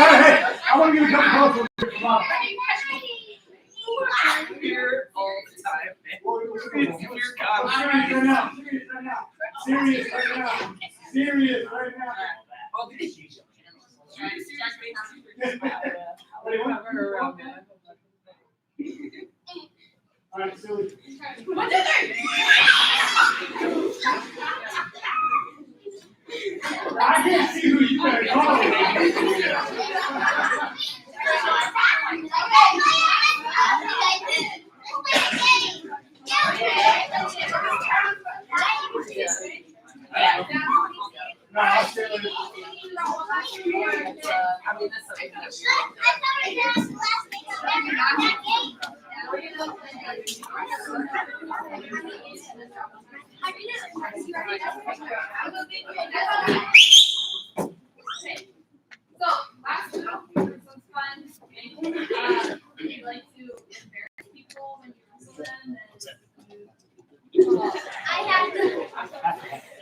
right, hey, I want to get a couple closer ones. Come on.
Here all the time.
Serious right now. Serious right now. Serious right now. What do you want? All right, silly.
What did they?
I can't see who you guys are.
So, last one. This one's fun. You like to embarrass people when you wrestle them.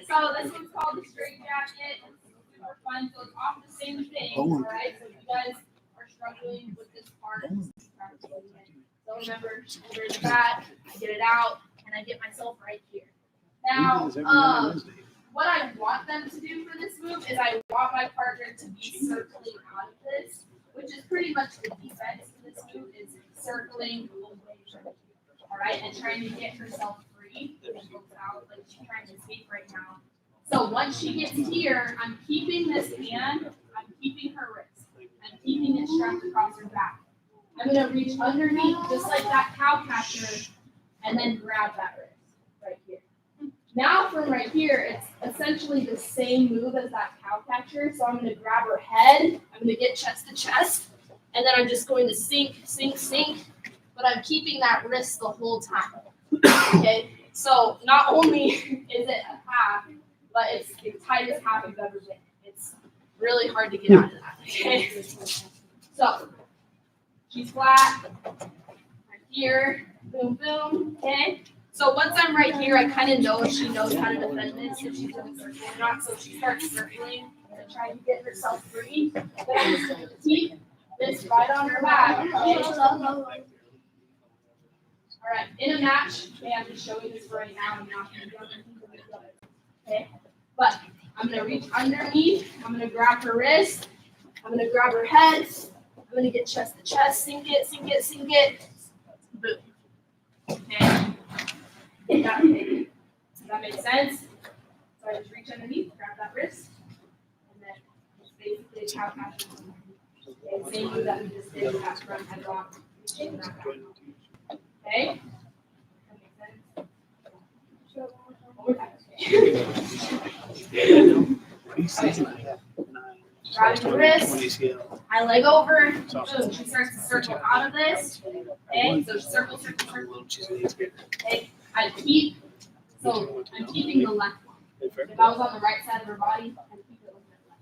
So, this one's called the straight jacket. It's super fun. So, it's off the same thing. Alright, so if you guys are struggling with this part, so remember, shoulder is back, I get it out, and I get myself right here. Now, what I want them to do for this move is I want my partner to be circling out of this, which is pretty much the defense for this move, is circling away from it. All right, and trying to get herself free and goes out like she's trying to escape right now. So once she gets here, I'm keeping this hand, I'm keeping her wrist, I'm keeping it strapped across her back. I'm gonna reach underneath just like that cow catcher and then grab that wrist right here. Now from right here, it's essentially the same move as that cow catcher. So I'm gonna grab her head, I'm gonna get chest to chest, and then I'm just going to sink, sink, sink, but I'm keeping that wrist the whole time. Okay, so not only is it a half, but it's the tightest half I've ever been. It's really hard to get out of that. Okay, so she's flat, right here, boom, boom, okay? So once I'm right here, I kind of know if she knows how to defend this, if she's doing circling or not, so she starts circling and trying to get herself free. Then I'm just going to keep this right on her back, okay? All right, in a match, okay, I'm just showing this right now, I'm not going to do anything, okay? But I'm going to reach underneath, I'm going to grab her wrist, I'm going to grab her head, I'm going to get chest to chest, sink it, sink it, sink it, boom. Okay? Does that make sense? So I just reach underneath, grab that wrist, and then it's basically a cow catcher. Okay, same move that we just did with that front headlock. Reaching that back. Okay? That makes sense? One more time. Grab your wrist, I leg over, boom, she starts to circle out of this. Okay, so circle, circle, circle. Okay, I'm keeping the left one. If I was on the right side of her body, I'm keeping it left.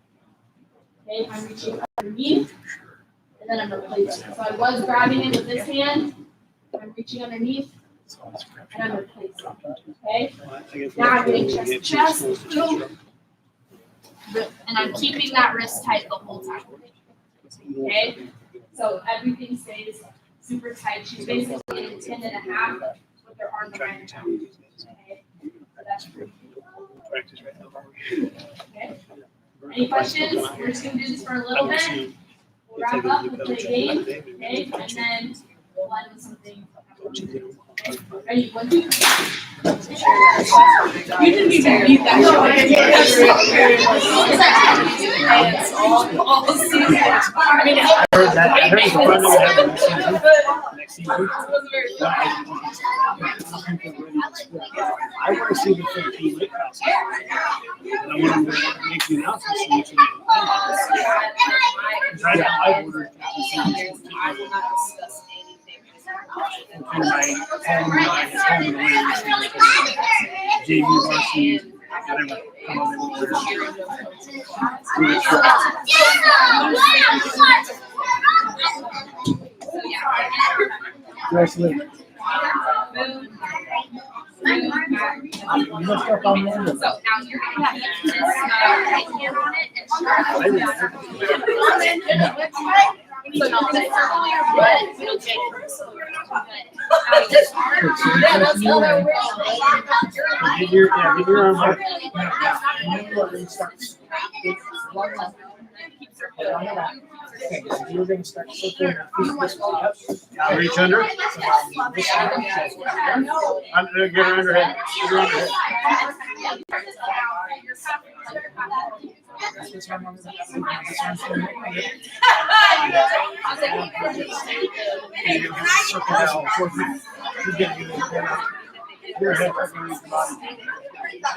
Okay, I'm reaching underneath, and then I'm replacing. So I was grabbing it with this hand, I'm reaching underneath, and I'm replacing. Okay, now I'm getting chest to chest, boom. And I'm keeping that wrist tight the whole time. Okay? So everything stays super tight. She's basically in a 10 and a half with her arm behind her. Okay? So that's pretty cool. Okay? Any questions? We're just going to do this for a little bit. We'll wrap up with the game. Okay? And then we'll end with something. Ready? 1, 2, 3. You didn't even read that. No, I didn't. All season. I mean, I heard that. I heard the front of it next season. I want to see the 15 weight class. And I want to make the announcement. Right now, I ordered JV varsity, whatever. You must up on there. So now you're going to keep this right hand on it and try so don't circle your butt. It'll take Give your arm up. You're going to start circling your feet. Now reach under. Get her underhead. Get her underhead.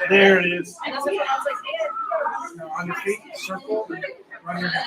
There it is. Now on your feet, circle, and run your head.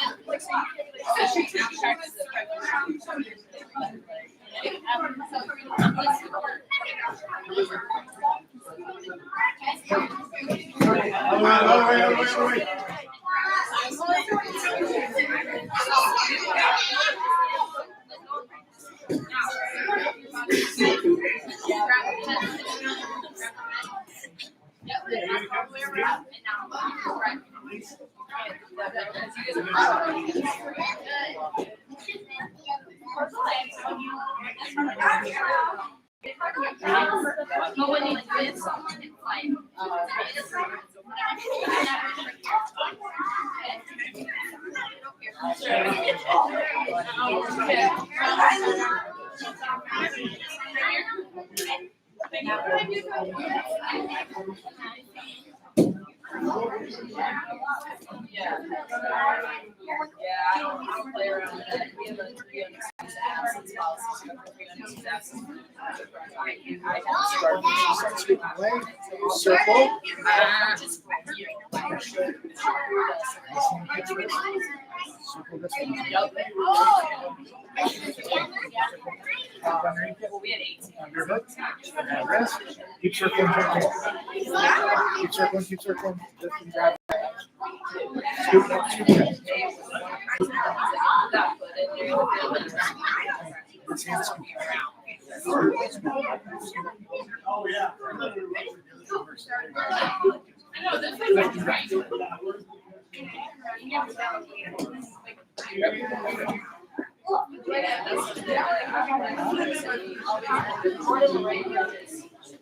I don't play around with that. We have a 306 absence policy. 306 absence.
Circle. Circle this one.
We had 18.
Underhook. And wrist. Keep circling. Keep circling. Keep circling. Lift and grab. Scoop up. Scoop up. Let's hand scoop. Oh, yeah.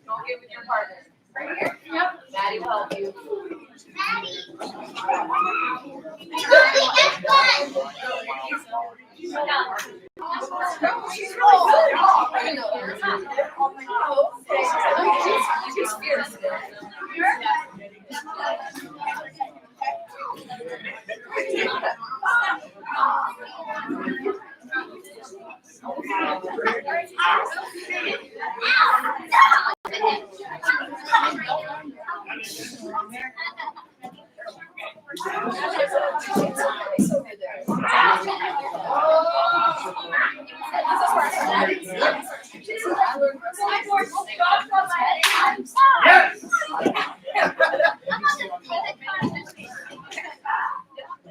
Don't get with your partner. Yep. Maddie will help you.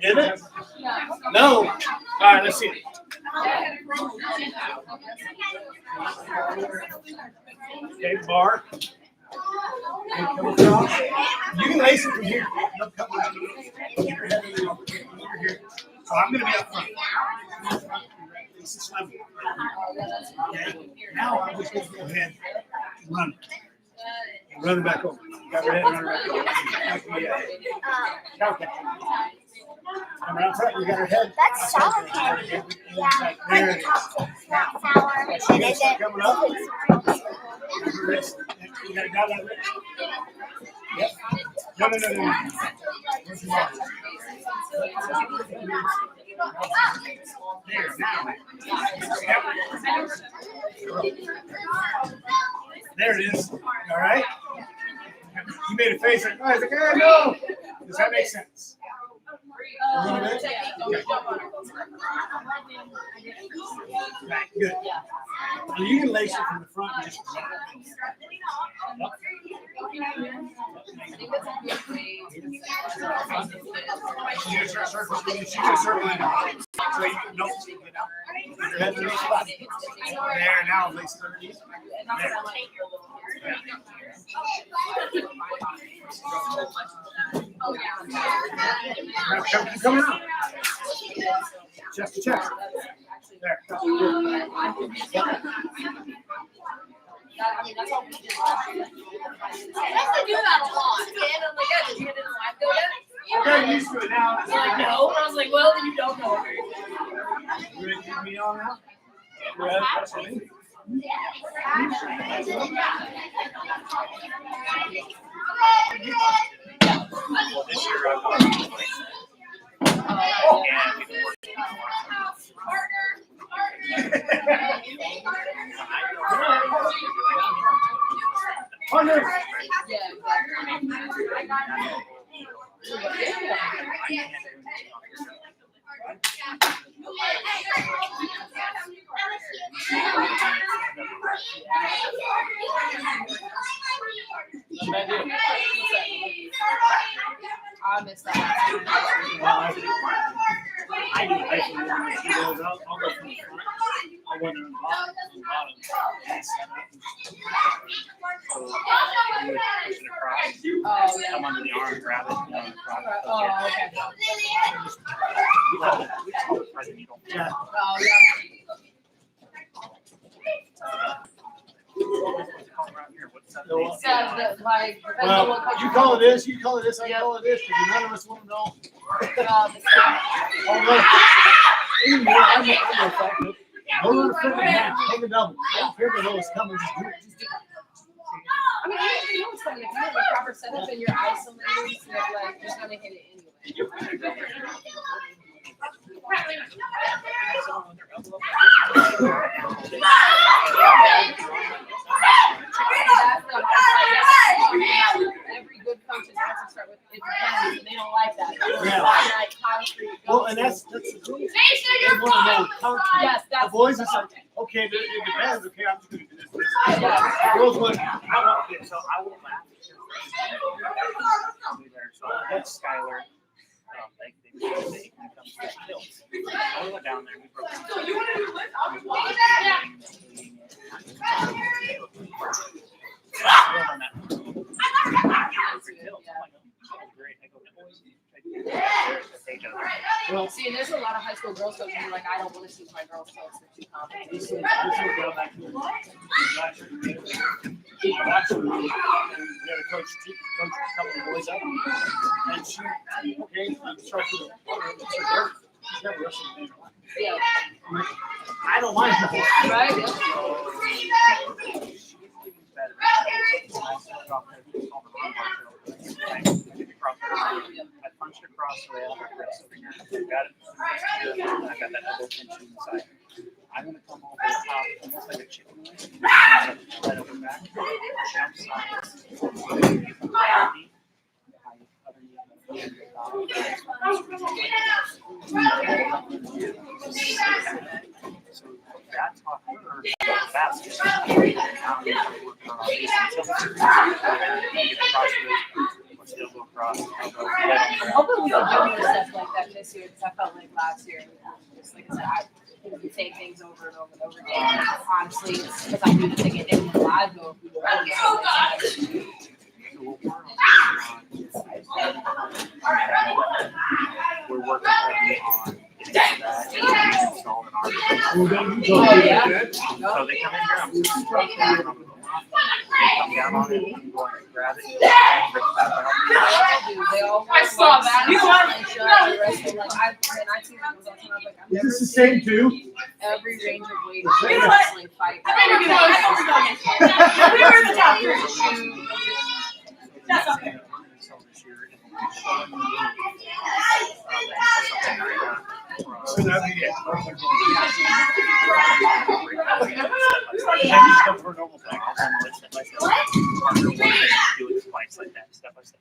Did it? No. All right, let's see it. Okay, bar. Okay, come across. You can lace it from here. Don't come around. Put your head in over here. So I'm going to be up front. This is level. Okay. Now I'm just going to go ahead and run. Run it back over. Got your head, run it back over. Okay. Come around front, you got her head.
That's sour candy. Yeah,
There
like
it
the
is.
top not sour. And is it?
Coming up. Your wrist. You got to grab that wrist. Yep. No. Where's your mark? There, now. Yep. There it is. All right. You made a face like, oh, I was like, oh, no. Does that make sense? A little bit? Right, good. And you can lace it from the front and just you just circle it. So you don't get out. Your head to the spot. There, now lace it underneath. There. Coming out. Chest to chest. There.
I mean, that's all we did last year. I have to do that a lot. And I'm like, yeah, did you get it in live go yet?
I'm getting used to it now.
You're like, no. I was like, well, then you don't know.
You ready to give me on now? You ready? That's me. Well, this year I'm going to play. And people working Partner.
Yeah, exactly. I missed that.
I do ice when she goes out. I'll go from the front. I'll went on the bottom.
So you would push it across,
Oh, yeah.
come under the arm, grab it, and then across.
Oh, okay.
We call it present needle.
Yeah.
Oh, yeah.
What's it called around here? What's that?
No,
So, like, depends on
Well,
what coach
you call it this, you call it this, I call it this, because none of us want to know. Although, even though I'm the fact that go to the freaking match, take a double. I don't care if they know it's coming, just do it. Just do it.
I mean, even if you know it's coming, if you have a proper setup and you're isolated, so like, you're gonna hit it anyway. Every good coach is going to start with it depends, and they don't like that. They don't
Yeah.
like that concrete.
Well, and that's the thing. They want to know country.
Yes, that's
The boys are like, okay, it depends. Okay, I'm just going to do this. The girls want,
I won't get so I won't laugh. So that's Skylar. They when it comes to kills. We went down there and we broke. So you want to do this? I'll do
Well, see, and there's a lot of high school girls coaches who are like, I don't want to teach my girls kills. They're too complicated.
this is a girl back here. We had a coach a couple of boys up, and she, okay, you start with she's never wrestled in her life.
Yeah.
I don't mind her.
Right?
I punched across the rail. Got it. I got that elbow pinch inside. I'm going to come over the top, almost like a chicken wing. Let it back. Jump sides. So that taught her basket. Now we're working on all these until get across the elbow across.
Hopefully we can do more stuff like that this year, because I felt like last year, just like I said, I would say things over and over and over again. Honestly, because I knew to get in the live go if we were ready.
We're working heavy on getting that installed in our.
Oh, yeah.
So they come in here, I'm just struggling. They come down on it, I'm going to grab it, and rip that out.
I saw that. You
Is this the same too?
Every range of weight wrestling fight.
So that'd be it.
Like that, step by step.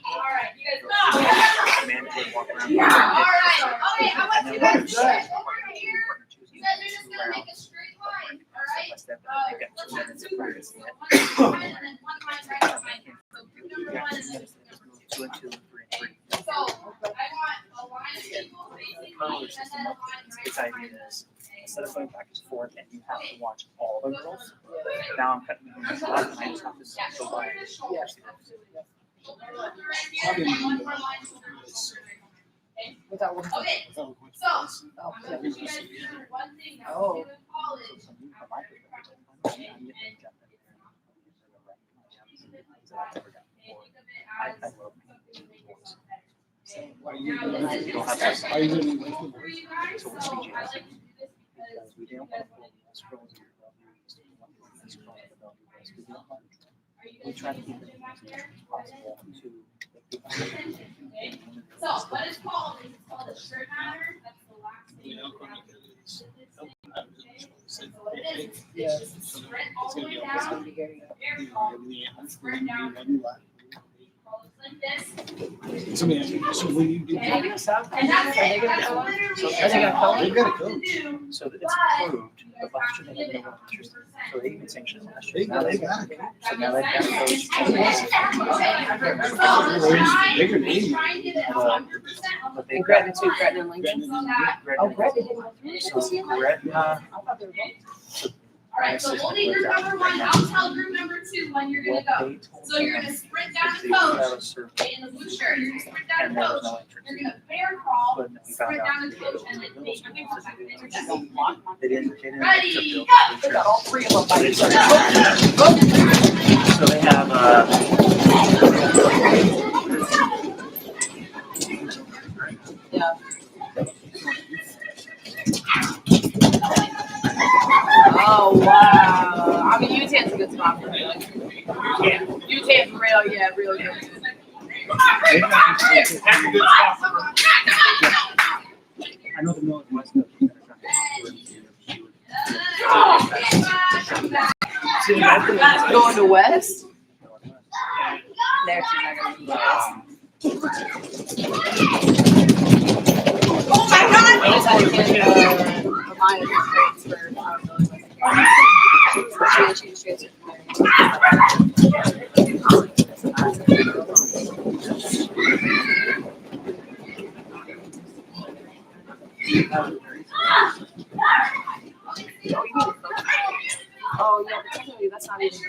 Alright, you guys
Walk around.
okay, I want you guys. You guys are just gonna make a straight line, alright? Let's do one and then one line right behind you. So group number one and then group number two.
2 and 2 and 3 and 3.
So I want a line of people facing me and then a line right
Its
behind
idea
them.
is instead of going back and forth and you have to watch all the girls, now I'm cutting them left and I just have to
Yeah,
go
shoulder
by.
to shoulder. Shoulder to right here, and one more line, shoulder to shoulder.
Without one.
Okay, so I'm gonna put you guys through one thing that we do in college.
Are you
Now, this is
You'll have
just
to-
for you guys,
So
so
what's
I
the
like
jazz?
to do this because
We
you
don't
guys
want
want
to scroll to your W's. We want to scroll to the W's. We don't want to-
Are you
We
guys
try to keep
ready
it
back
as
there?
possible to the people.
Okay, so what it's called is it's called a shirt matter. That's the last thing you have to do with this thing, okay? So what it is, it's just sprint all the way down, air call, sprint down. Crawls like this,
So, will you do that?
And that's it. That's literally
They've got a coach.
So it's approved, but last year they had no one interested. So they even sanctioned last year. Now
They
they've
got
got
a coach.
So now they've got a coach.
Bigger than you.
But
And
they've got
Gretna too, Gretna and Lincoln.
Gretna.
Oh, Gretna didn't go through.
So Gretna.
I thought they were both.
All right, so we'll need group number 1. I'll tell group number 2 when you're gonna go. So you're gonna sprint down the coach. Okay, in the blue shirt, you're gonna sprint down
And
the
there was
coach.
no entrance.
You're gonna bear crawl,
But then we found
sprint
out
down the coach, and then they can come back and intercept.
they didn't
Ready,
build
go!
the
They got all three of them.
So they have
Yeah. Oh wow! I mean, Utah's a good spot for me. Utah's real, yeah, real good.
That's a good spot for her.
I know the North West.
Going to West? There, she's not gonna be West.
Oh my God!
I just had to get Romeike transferred out of she transferred Oh yeah, but technically that's not even.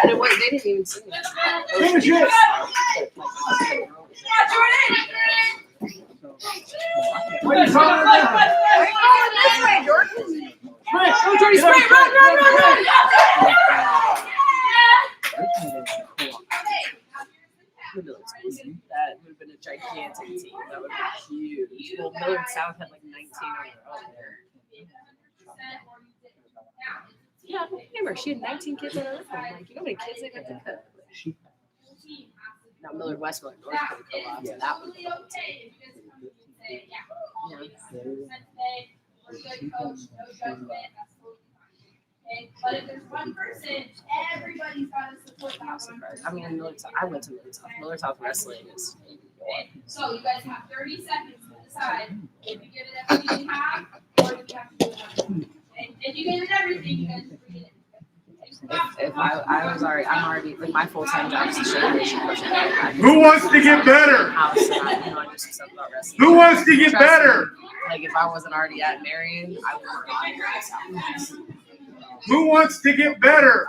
And it was, they didn't even sing it.
Finish it.
What are you talking about?
This way, Jordan.
Oh, Jordy, spray! Run!
That would have been a gigantic team. That would have been huge. Well, Miller and South had like 19 on their own there. Yeah, remember, she had 19 kids on her own. Like, you know how many kids they got to cut? Now Miller West, Miller North could have co-opted. Yeah. That would have
But if there's one person, everybody's got to support that one person.
I mean, I went to Miller Top Wrestling is.
So you guys have 30 seconds to decide if you give it everything you have, or if you have to do it. And if you gave it everything, you guys bring it in.
If I was already, I'm already, like, my full-time job is to show nation.
Who wants to get better?
House, and I do stuff about wrestling.
Who wants to get
Trust
better?
me, like, if I wasn't already at Marion, I would have been.
Who wants to get better?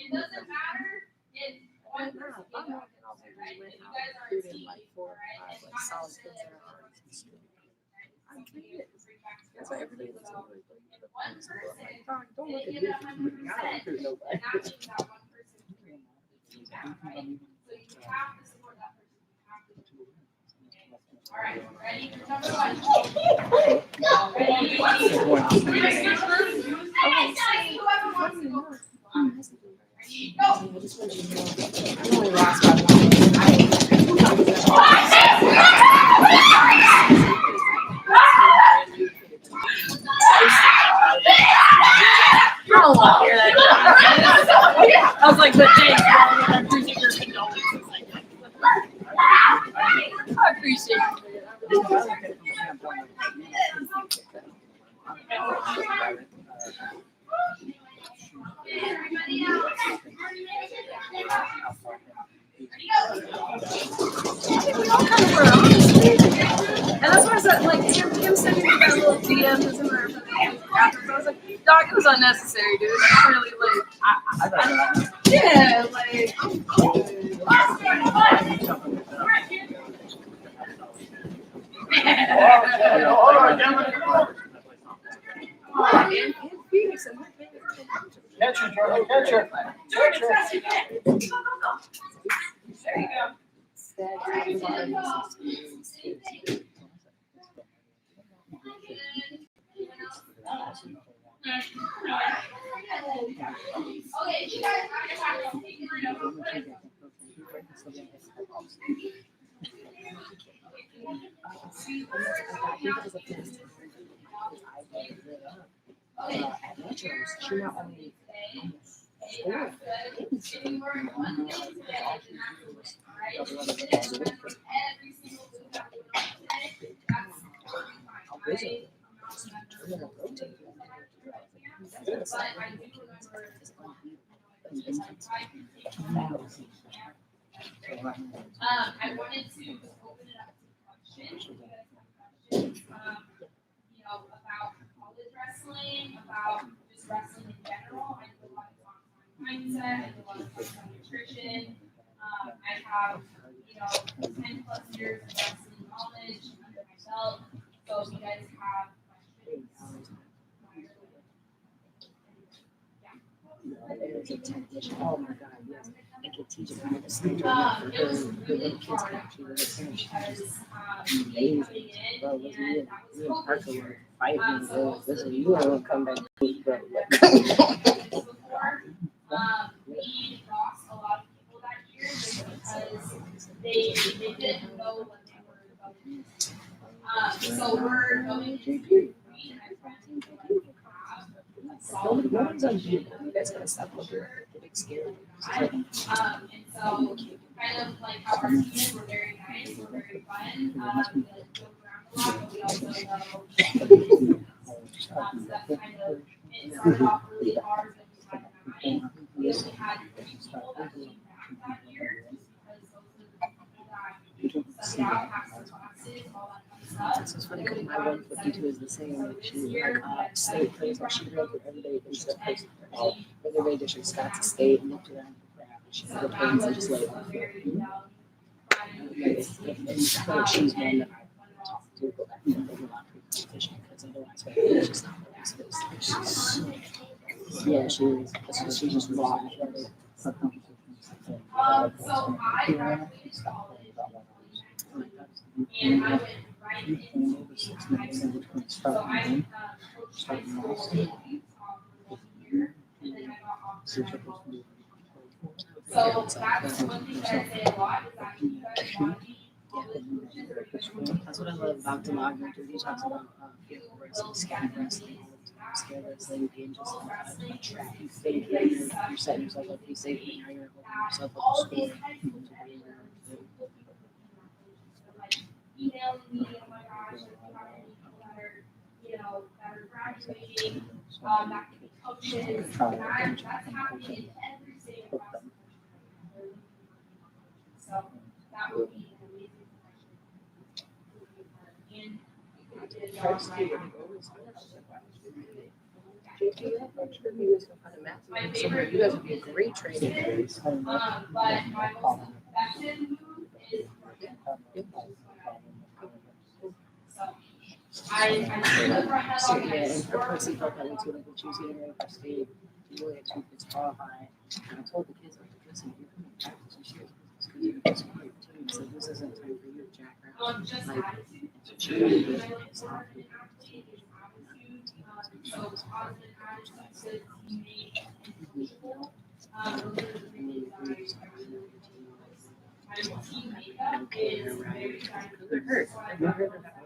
It doesn't matter if one person gave it, right? You guys are a team,
Like 4 or 5 like solid kids that are I'm kidding. That's why everybody looks at me like, don't look at me. I don't recruit nobody.
and that means that one person is doing that, right? So you have to support that person. You have to. All right, ready? Number 1. Ready? Okay, whoever wants to go first. Go.
I only lost by 1. I don't want to hear that. I was like, but James, I appreciate your condolences. I appreciate it.
Everybody else.
And that's why I said, like, him sending me that little DM to him after. I was like, dog, it was unnecessary, dude. I'm really like, yeah, like, I'm and Phoenix and
Catch her, Charlie. Catch her. Catch her.
There you go. Okay, you guys have to take your number.
at Metros, she not only scored, it was
I wanted to open it up to questions. You know, about college wrestling, about just wrestling in general. I do a lot of talk on mindset, I do a lot of talk on nutrition. I have, 10 plus years of wrestling knowledge under my belt. So if you guys have questions.
Oh my God, yes. I could teach them how to sleep. It was really hard because they coming in and that was COVID.
Listen, you won't come back.
Before, we lost a lot of people that year just because they didn't know what they were going. So we're going to and
Nobody's on you. You guys gotta stop looking at the big scary.
and so kind of like how our teams were very nice, were very fun. We like joke around a lot, but we also know. So that's kind of it started off really hard when we had 9. We only had 3 people that came back that year just because those are the people that stuck out, passed their classes, all that kind of stuff.
It's just funny because my 152 is the same. Like she like state plays where she grew up with everybody in state plays. Everybody district Scott's a state and looked around. She
So
had
that
plays
was
and just like
a very
and I feel like she's one that I do go back and think a lot of competition because otherwise it's just not what it's supposed to. Yeah, she is. She's just raw athletic.
So I graduated college and I went right into high school. So I coached high school in Utah for 1 year and then I got offered to college. So that's one thing that I say a lot is that you guys want to be college coaches or you guys want to be
That's what I love about Demography because he talks about field wrestling, scared wrestling, scared wrestling, being just a track. You stay here, you're setting yourself up, you stay here, now you're opening yourself up
all
to
of these
school.
high school guys are like emailing me, oh my gosh, if you have any people that are, that are graduating, that can be coaches, that's happening in every state across the country. So that would be an amazing question. And you
You guys would be a great training.
but my most effective move is so I look for a
So
headlock
yeah,
and I
and her
swerve.
person felt that way too, like when she was getting ready for state, she really had 2 kids qualify. And I told the kids, like, listen, you're coming to practice this year because you're the best player too. So this isn't time for you to jack around.
Just
Like,
attitude.
so she really did
I
it.
look for an athlete is attitude. So positive attitude, good teammate, and coachable. Those are the 3 things that my team makeup is very
They're hurt. I've never heard of that.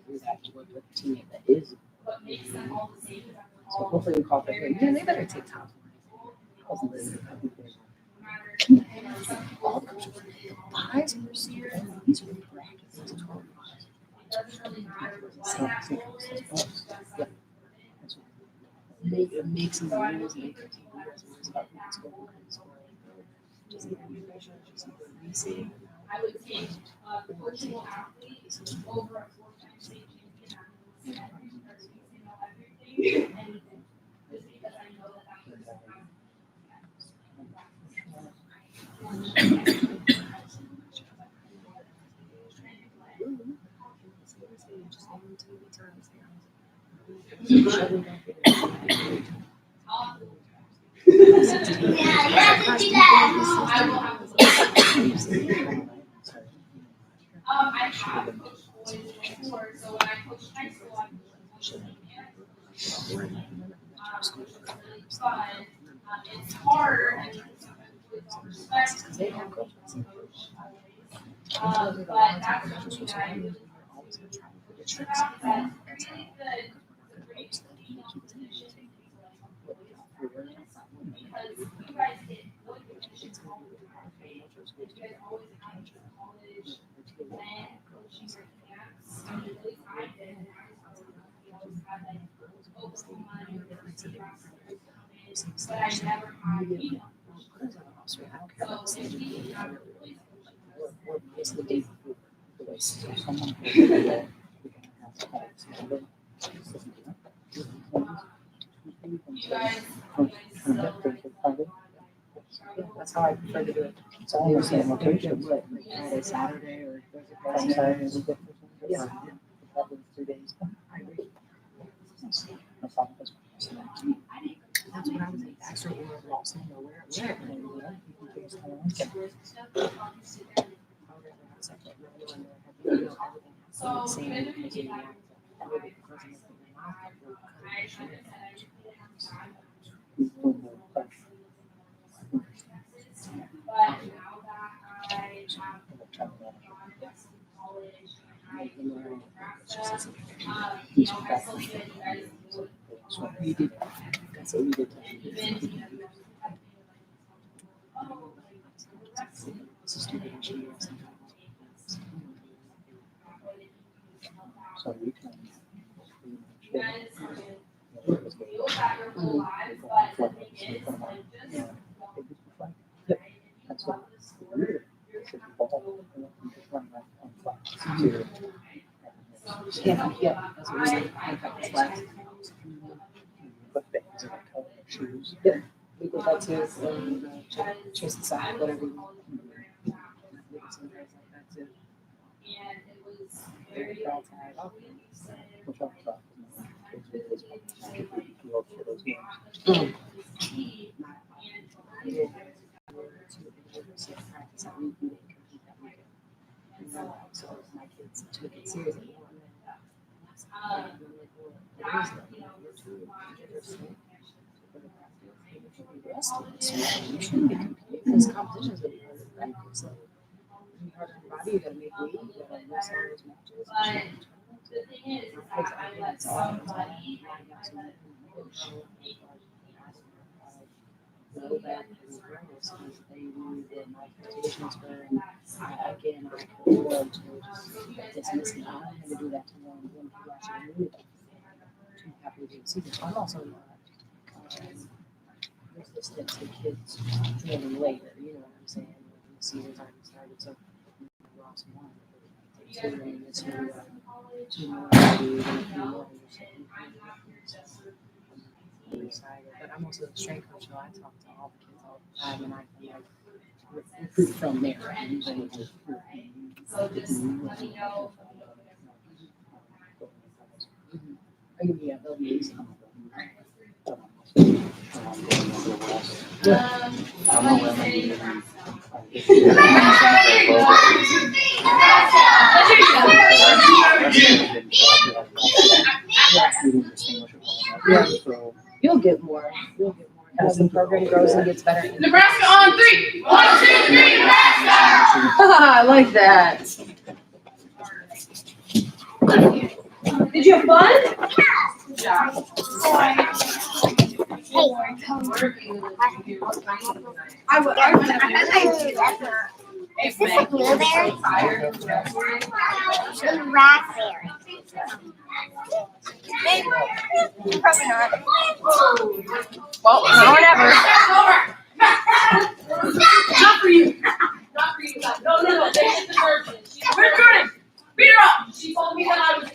We've actually worked with a teammate that is.
what makes them all the same is that we're
So
all
hopefully we call them, man, they better take top.
no matter,
All the coaches, pies and receivers, and these are practice. It's 12 miles.
it doesn't really matter what that goal is, it's just like
It makes them rules, make them rules about what's going on in school. Just we see.
I would take a coachable athlete over a 4-time state champion that knows everything, anything, just because I know that person I will have I have coached boys before, so when I coached high school, I coached boys and really fun. It's hard, and sometimes with all respect, they don't coach, but that's something that I really
That's how I prefer to do it. It's all the same location. What, like Friday, Saturday, or Thursday, Friday? Yeah. Probably 3 days. No problem. That's what I was like. Actually, in the Los Angeles, where we did. That's what we did. So we can. Yep. That's what we did. Yeah, that's what we did. Shoes. Yep. We did that too. Chase the side, whatever you want. Some guys like that too.
And it was
Very bad tag. Which I'm sorry. For those games. So my kids took it seriously. You shouldn't be competing. Because competition's gonna be harder, right? So you harder on your body, you gotta make weight, you gotta miss all those matches.
the thing is that I let somebody
Know that in awareness because they knew what my expectations were, and I could afford to just dismiss it. I don't have to do that to them when people actually need it. Too happy to see this. I'm also resistant to kids joining later, you know what I'm saying? The season's already started, so we lost one. Two in this year, 2 more, maybe even a few more. Excited, but I'm also a strength coach, so I talk to all the kids all the time, and I can like recruit from there. I usually just
so just let me know.
yeah, they'll use them. Yeah, you'll get more. You'll get more as the program grows and gets better.
Nebraska on 3. 1, 2, 3, Nebraska!
I like that. Did you have fun? Good job.
Is this a blueberry? Raspberry.
Probably not.
Well, now or never.
Not for you. Not for you. No. They did the surgeon. We're recruiting. Beat her up. She told me that I was.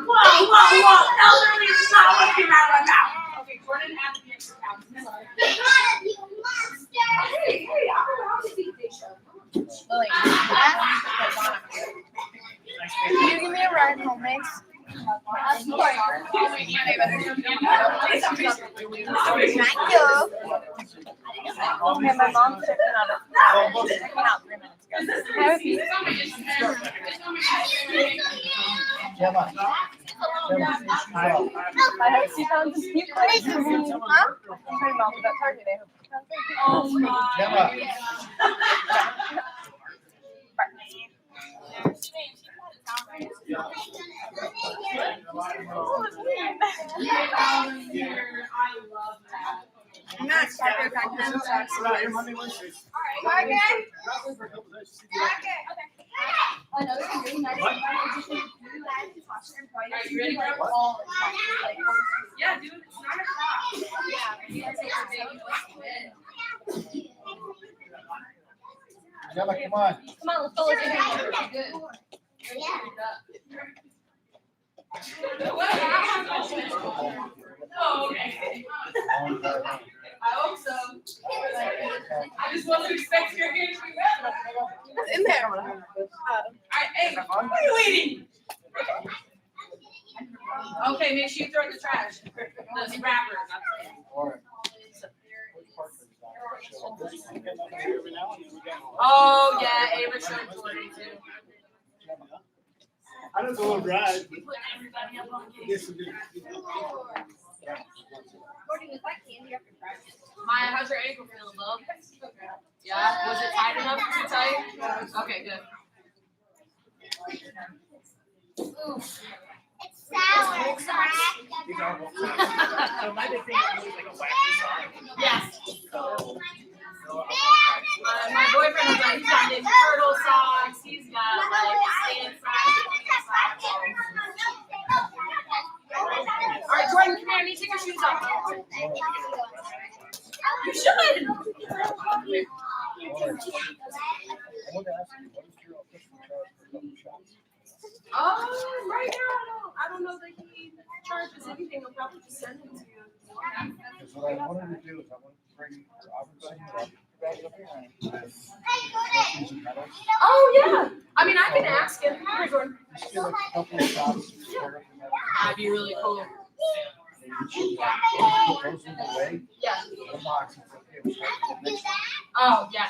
Whoa. Elderly is not what came out of my mouth. Okay, Jordan asked the extra pounds.
You monster!
Hey, I don't know how to speak this show.
Lily, can you give me a ride home, Max?
Thank you.
Yeah, my mom's checking out 3 minutes ago. I hope she found this new place. Huh? I'm pretty mom about Target. I hope she found this.
Oh my.
I'm not starting practice.
Monday, Wednesdays.
Okay.
Are you ready, bro? Yeah, dude, it's 9 o'clock. Yeah, you guys take your baby boys to bed.
Gemma, come on.
Come on, let's go. Let's go.
Good. Oh, okay. I hope so. I just wasn't expecting your hand to be wet.
It's in there.
Alright, hey, why are you eating? Okay, make sure you throw it in the trash. Those wrappers. Oh, yeah, Ava showed Jordan too.
I don't know what ride.
We put everybody up on game.
Yes, we did.
Jordan, is that candy after practice?
Maya, how's your ankle feeling, love? Yeah? Was it tight enough? Too tight? Okay, good. Oof.
It's sour.
So my big thing is like a wacky song.
Yes. My boyfriend is like, he's got Ninja Turtle songs. He's got like Stan songs. All right, Jordan, come here. I need to take your shoes off. You should.
I want to ask you, what is your official charge for double shots?
Right now, I don't know that he charges anything. He'll probably just send it to you.
Because what I wanted to do is I wanted to bring Robertson up.
Oh, yeah. I mean, I can ask him. Here, Jordan.
Just get a couple of shots.
That'd be really cool.
Goes in the way.
Yeah.
The box is okay. We start to the next
Oh, yeah.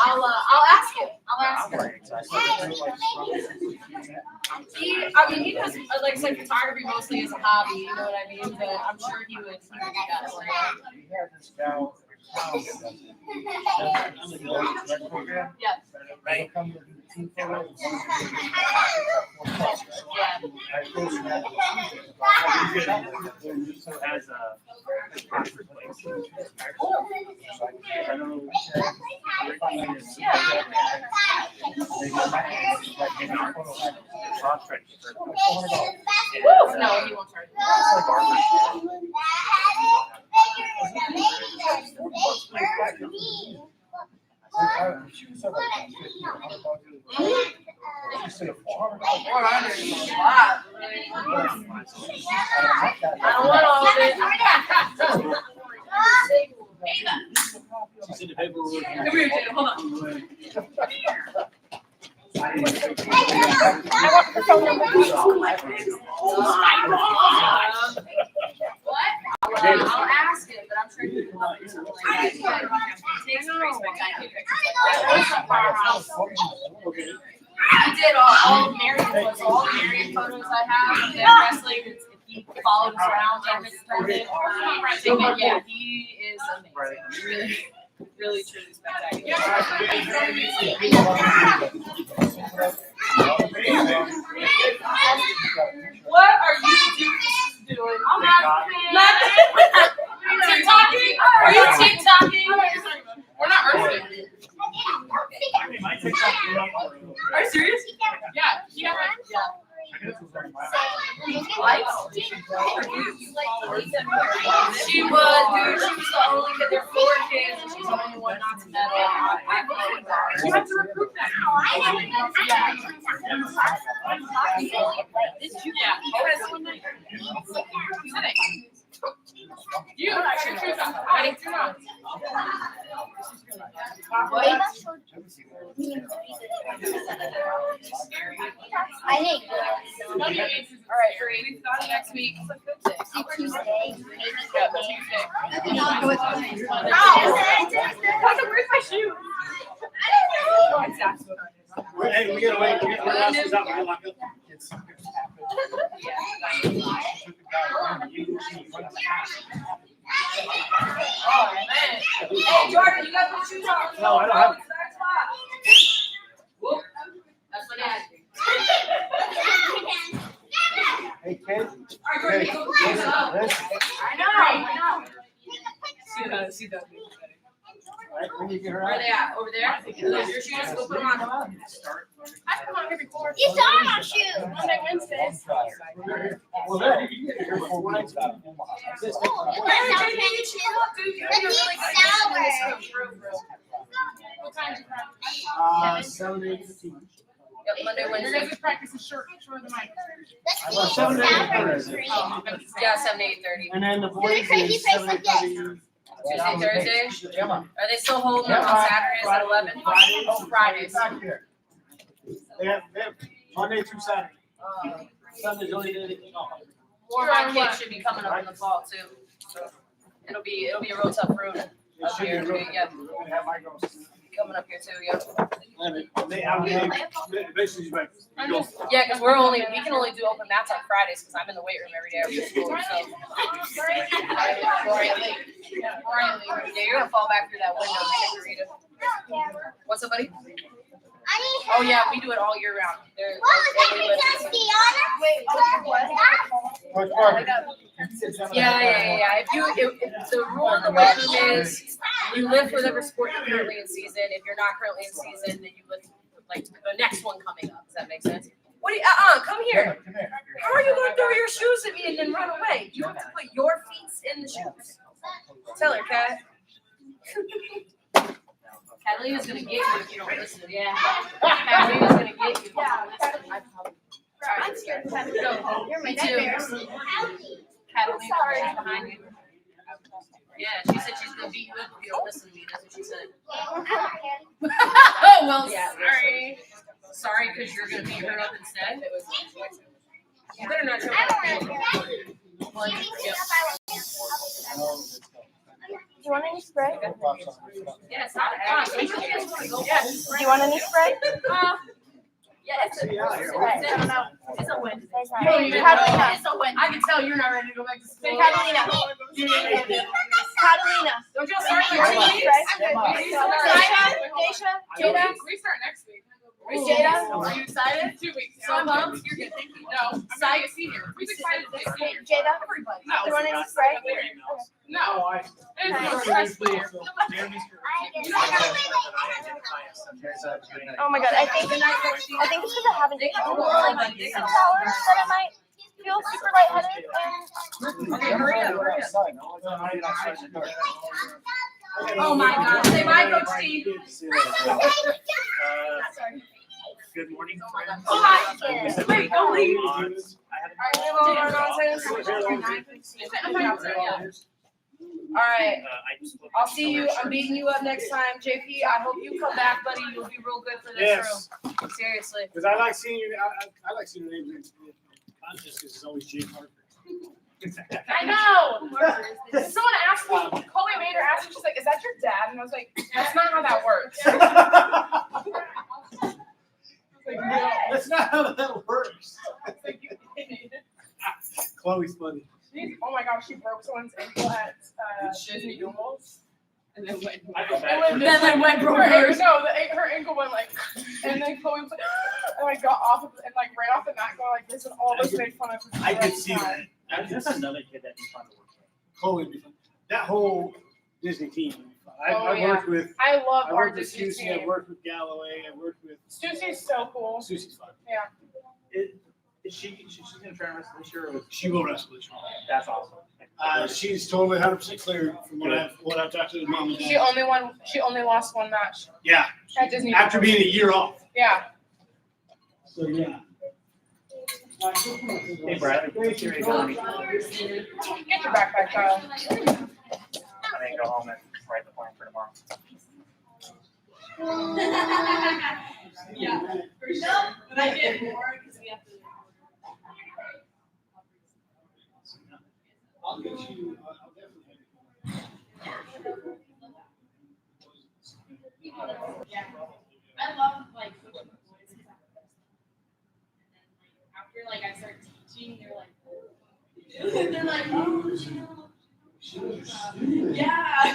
I'll ask him. I'll ask him. I mean, he does, like I said, photography mostly as a hobby, you know what I mean? But I'm sure he would do that for you.
We had this gal in town that does it. Program.
Yeah.
Right. Come to do team photos.
Yeah.
I told you that.
So as a conference place, I know
No, he won't charge you.
She said like $50, $100. She said $400.
$400 is a lot. I don't want all of it.
She's in the paperwork.
Come here, Jay. Hold on.
I want the phone number.
What? I'll ask him, but I'm sure he can help you something like that. He takes some pretty spectacular pictures like that. He did all of Marion photos, all the Marion photos I have of them wrestling. He followed us around during his tournament. Yeah, he is amazing. Really, truly spectacular. What are you doing? I'm not TikToking? Are you TikToking? We're not earthing. Are you serious? Yeah. Yeah. Lights? She was, dude. She was the only kid. There were 4 kids, and she's the only one not to medal. You have to recruit that. You actually choose them. Ready? Come on.
I think.
All right, great. We've got it next week.
Tuesday.
Where's my shoe?
Hey, we gotta wait. We gotta ask this out. We lock up.
Oh, man. Hey, Jordan, you got the shoes on.
No, I don't have it.
Whoop. That's what I had.
Okay.
All right, Courtney, go.
I know. She does.
Right, when you get her
Where are
out.
they at? Over there? Those your shoes? Go put them on.
I come on here before.
You saw my shoe.
Monday, Wednesdays.
Well, there, you get here 4 weeks out of Omaha. This thing-
What time do you practice?
7 to 8:15.
Yep, Monday,
Your
Wednesday.
guys' practice is shorter than mine.
Let's
Well,
be
7 to
sour.
8:30.
Yeah, 7 to 8:30.
And then the boys is 7 to 8:30.
Tuesday, Thursday?
Yeah, man.
Are they still holding them on Saturdays at 11? Oh, Fridays.
Back here. They have Monday through Saturday. Sunday's only day they kick off.
More of my kids should be coming up in the fall too. So it'll be a real tough road up here. Yeah,
We're gonna have my girls.
coming up here too. Yeah.
Basically, like,
Yeah, because we can only do open mats on Fridays because I'm in the weight room every day after school. So yeah, you're gonna fall back through that window, Rita. What's up, buddy? Oh yeah, we do it all year round. They're-
Coach Parker.
Yeah. If the rule in the weight room is you lift whatever sport you're currently in season. If you're not currently in season, then you lift like the next one coming up. Does that make sense? What do you? Come here.
Come here.
How are you going to throw your shoes at me and then run away? You have to put your feet in the shoes. Tell her, Kat. Catalina's gonna get you if you don't listen. Yeah. Catalina's gonna get you.
I'm scared of that.
Go.
You're my
Me too.
nightmare.
Catalina's right behind you. Yeah, she said she's gonna beat you up if you don't listen to me. That's what she said. Oh, well,
Yeah.
sorry. Sorry, because you're gonna beat her up instead. You better not tell
Do you want any spray?
Yeah, it's not fun.
Do you want any spray?
Yeah, it's a It's a win.
Hey, Catalina.
It's a win. I can tell you're not ready to go back to school.
Hey, Catalina. Catalina.
Don't y'all start
Do you want
like
any
2 weeks?
spray? Daisha? Jada?
We start next week.
Jada?
Are you excited?
2 weeks.
So pumped? You're good. Thank you.
No, I'm not a senior. Who's excited to be a
Hey,
senior?
Jada?
Everybody.
Do you want any spray?
No. It's no stress player.
Oh my god, I think it's because I haven't eaten in like 6 hours that I might feel super lightheaded and
Okay, hurry up. Oh my God. Say bye, Coach Steve.
Good morning.
Oh my. Wait, don't leave. All right. I'll see you. I'm beating you up next time, JP. I hope you come back, buddy. You'll be real good for this
Yes.
room. Seriously.
Because I like seeing you, I like seeing your names in contest because it's always Jay Parker.
I know. Someone asked me, Chloe Mater asked me, she's like, is that your dad? And I was like, that's not how that works.
That's not how that works.
Like, you idiot.
Chloe's funny.
Oh my gosh, she broke someone's ankle at Disney Duels.
And then went.
Then went broke hers. No, her ankle went like, and then Chloe was like, and like got off of and like ran off the mat, going like this, and all of us made fun of her.
I could see that.
That's another kid that'd be fun to work with.
Chloe would be fun. That whole Disney team.
Oh,
I worked with.
I love
I
our
worked with
Disney
Susie. I
team.
worked with Galloway. I worked with.
Susie's so cool.
Susie's fun.
Yeah.
She's gonna try and wrestle this year? Or
She will wrestle this year.
that's awesome.
She's totally 100% clear from what I've talked to the mom and
She
dad.
only lost one match
Yeah,
at Disney.
after being a year off.
Yeah.
So yeah.
Hey, Brad.
Get your backpack, child.
I'm gonna go home and write the plan for tomorrow.
Yeah, for sure. But I did more because we have to.
I'll get you. I'll definitely.
Yeah. I love like coaching the boys because I'm the best. And then like after I start teaching, they're like, they're like, oh, yeah.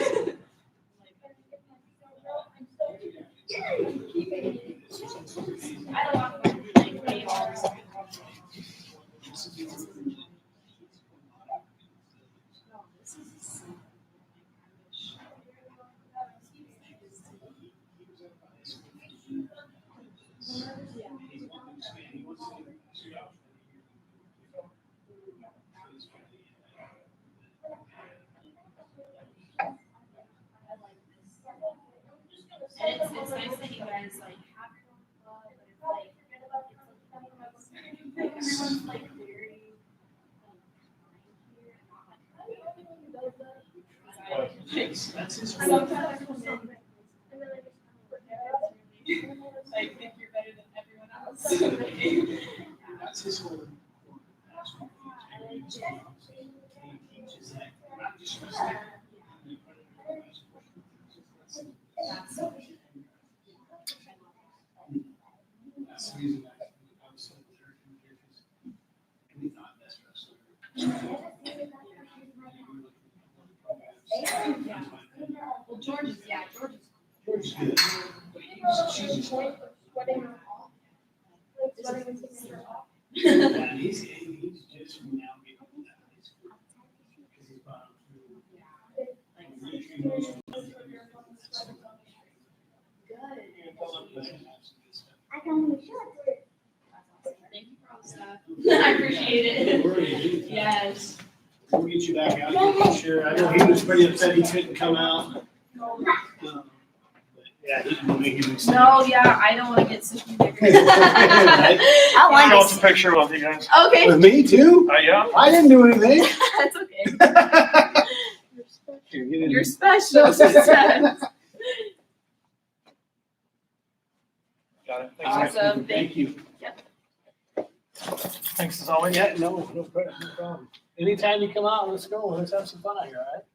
I don't want to like way more.
And it's nice that you guys like have your own club, but it's like everyone's like very
That's his
like think you're better than everyone else.
That's his whole. He teaches that not just wrestling. That's the reason I was so encouraging here because we thought best wrestler.
Well, George is
George's good. She's and he's just from now getting to that high school. Because he's brought
I can make sure.
Thank you for all the stuff. I appreciate it. Yes.
We'll get you back out here for sure. I know he was pretty upset he couldn't come out. But yeah, he didn't make him excited.
No, yeah, I don't want to get sick either.
I
Show
want
us a picture with you guys.
Okay.
With me too?
Yeah.
I didn't do anything.
That's okay.
Here, get in
You're
here.
special. She says.
Got it. Thanks, guys.
Awesome.
Thank you.
Thanks as always.
Yeah, no problem. Anytime you come out, let's go. Let's have some fun out here, all right?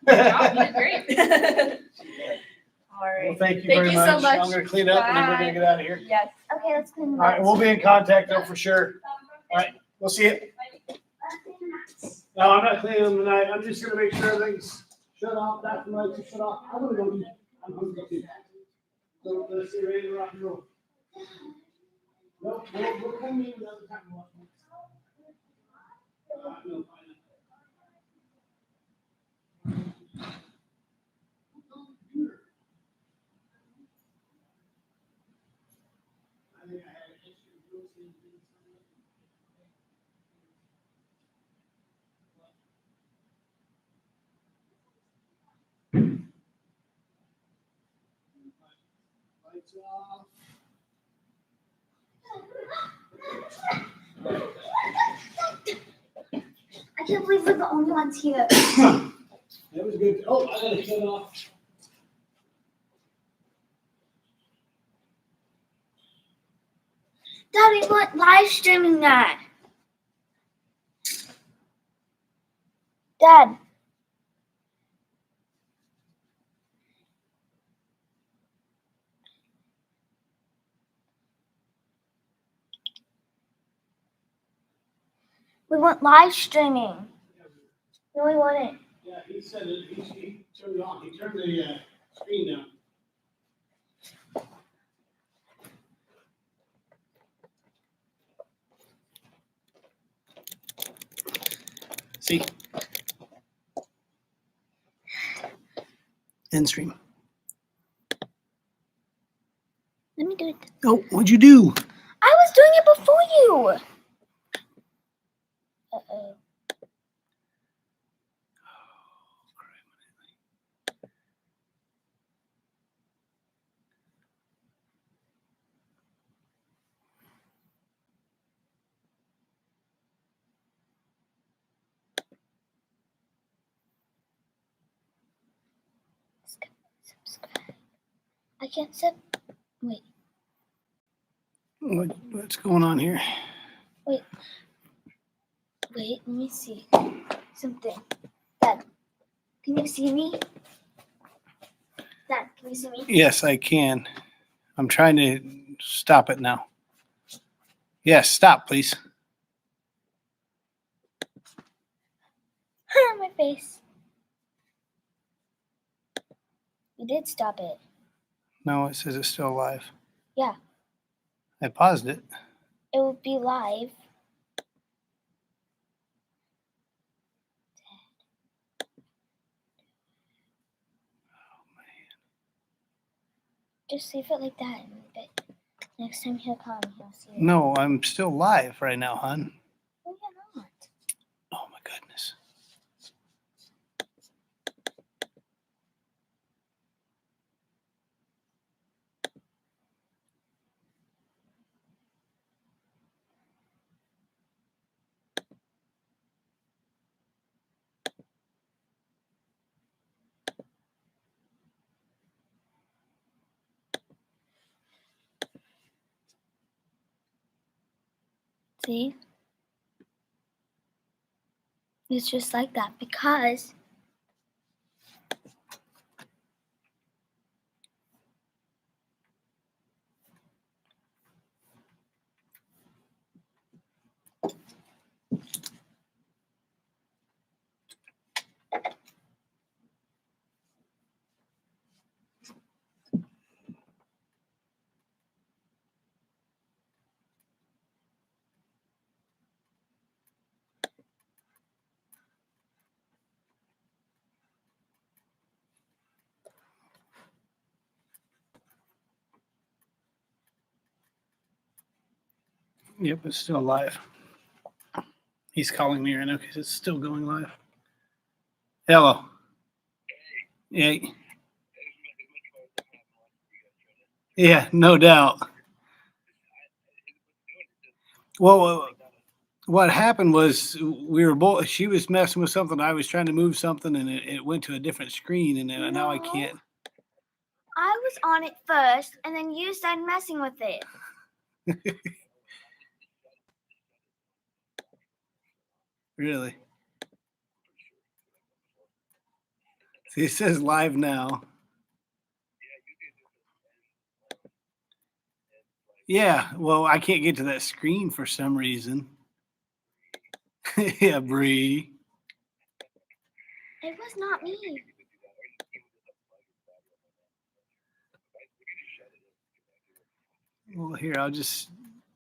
Wow, you did great. All
Well,
right.
thank you
Thank
very
you so
much.
much.
I'm gonna clean up and then we're gonna get out of here.
Yes.
Okay, let's clean
All right, we'll be in contact though for sure. All right, we'll see you. No, I'm not cleaning them tonight. I'm just gonna make sure everything's shut off, back to lights are shut off. I'm gonna go eat. I'm hungry too. So let's get ready to rock and roll. Nope, we'll come in another time. No. I think I had an issue with lights off.
I can't believe we're the only ones here.
That was good. Oh, I gotta shut off.
Dad, we weren't live streaming that. Dad. We weren't live streaming. No, we weren't.
Yeah, he said it. He turned it on. He turned the screen down. See? End stream.
Let me do it.
Oh, what'd you do?
I was doing it before you. Uh-oh. Subscribe. I can't wait.
What's going on here?
Wait, let me see something. Dad, can you see me? Dad, can you see me?
Yes, I can. I'm trying to stop it now. Yes, stop, please.
My face. You did stop it.
No, it says it's still alive.
Yeah.
I paused it.
It would be live. Just leave it like that, but next time he'll come, he'll see it.
No, I'm still live right now, hon.
No, you're not.
Oh my goodness.
See? It's just like that because
Yep, it's still live. He's calling me right now because it's still going live. Hello. Yeah. Yeah, no doubt. Well, what happened was we were both. She was messing with something. I was trying to move something, and it went to a different screen, and then now I can't.
I was on it first, and then you started messing with it.
Really? See, it says live now. Yeah, well, I can't get to that screen for some reason. Yeah, Bree.
It was not me.
Well, here, I'll just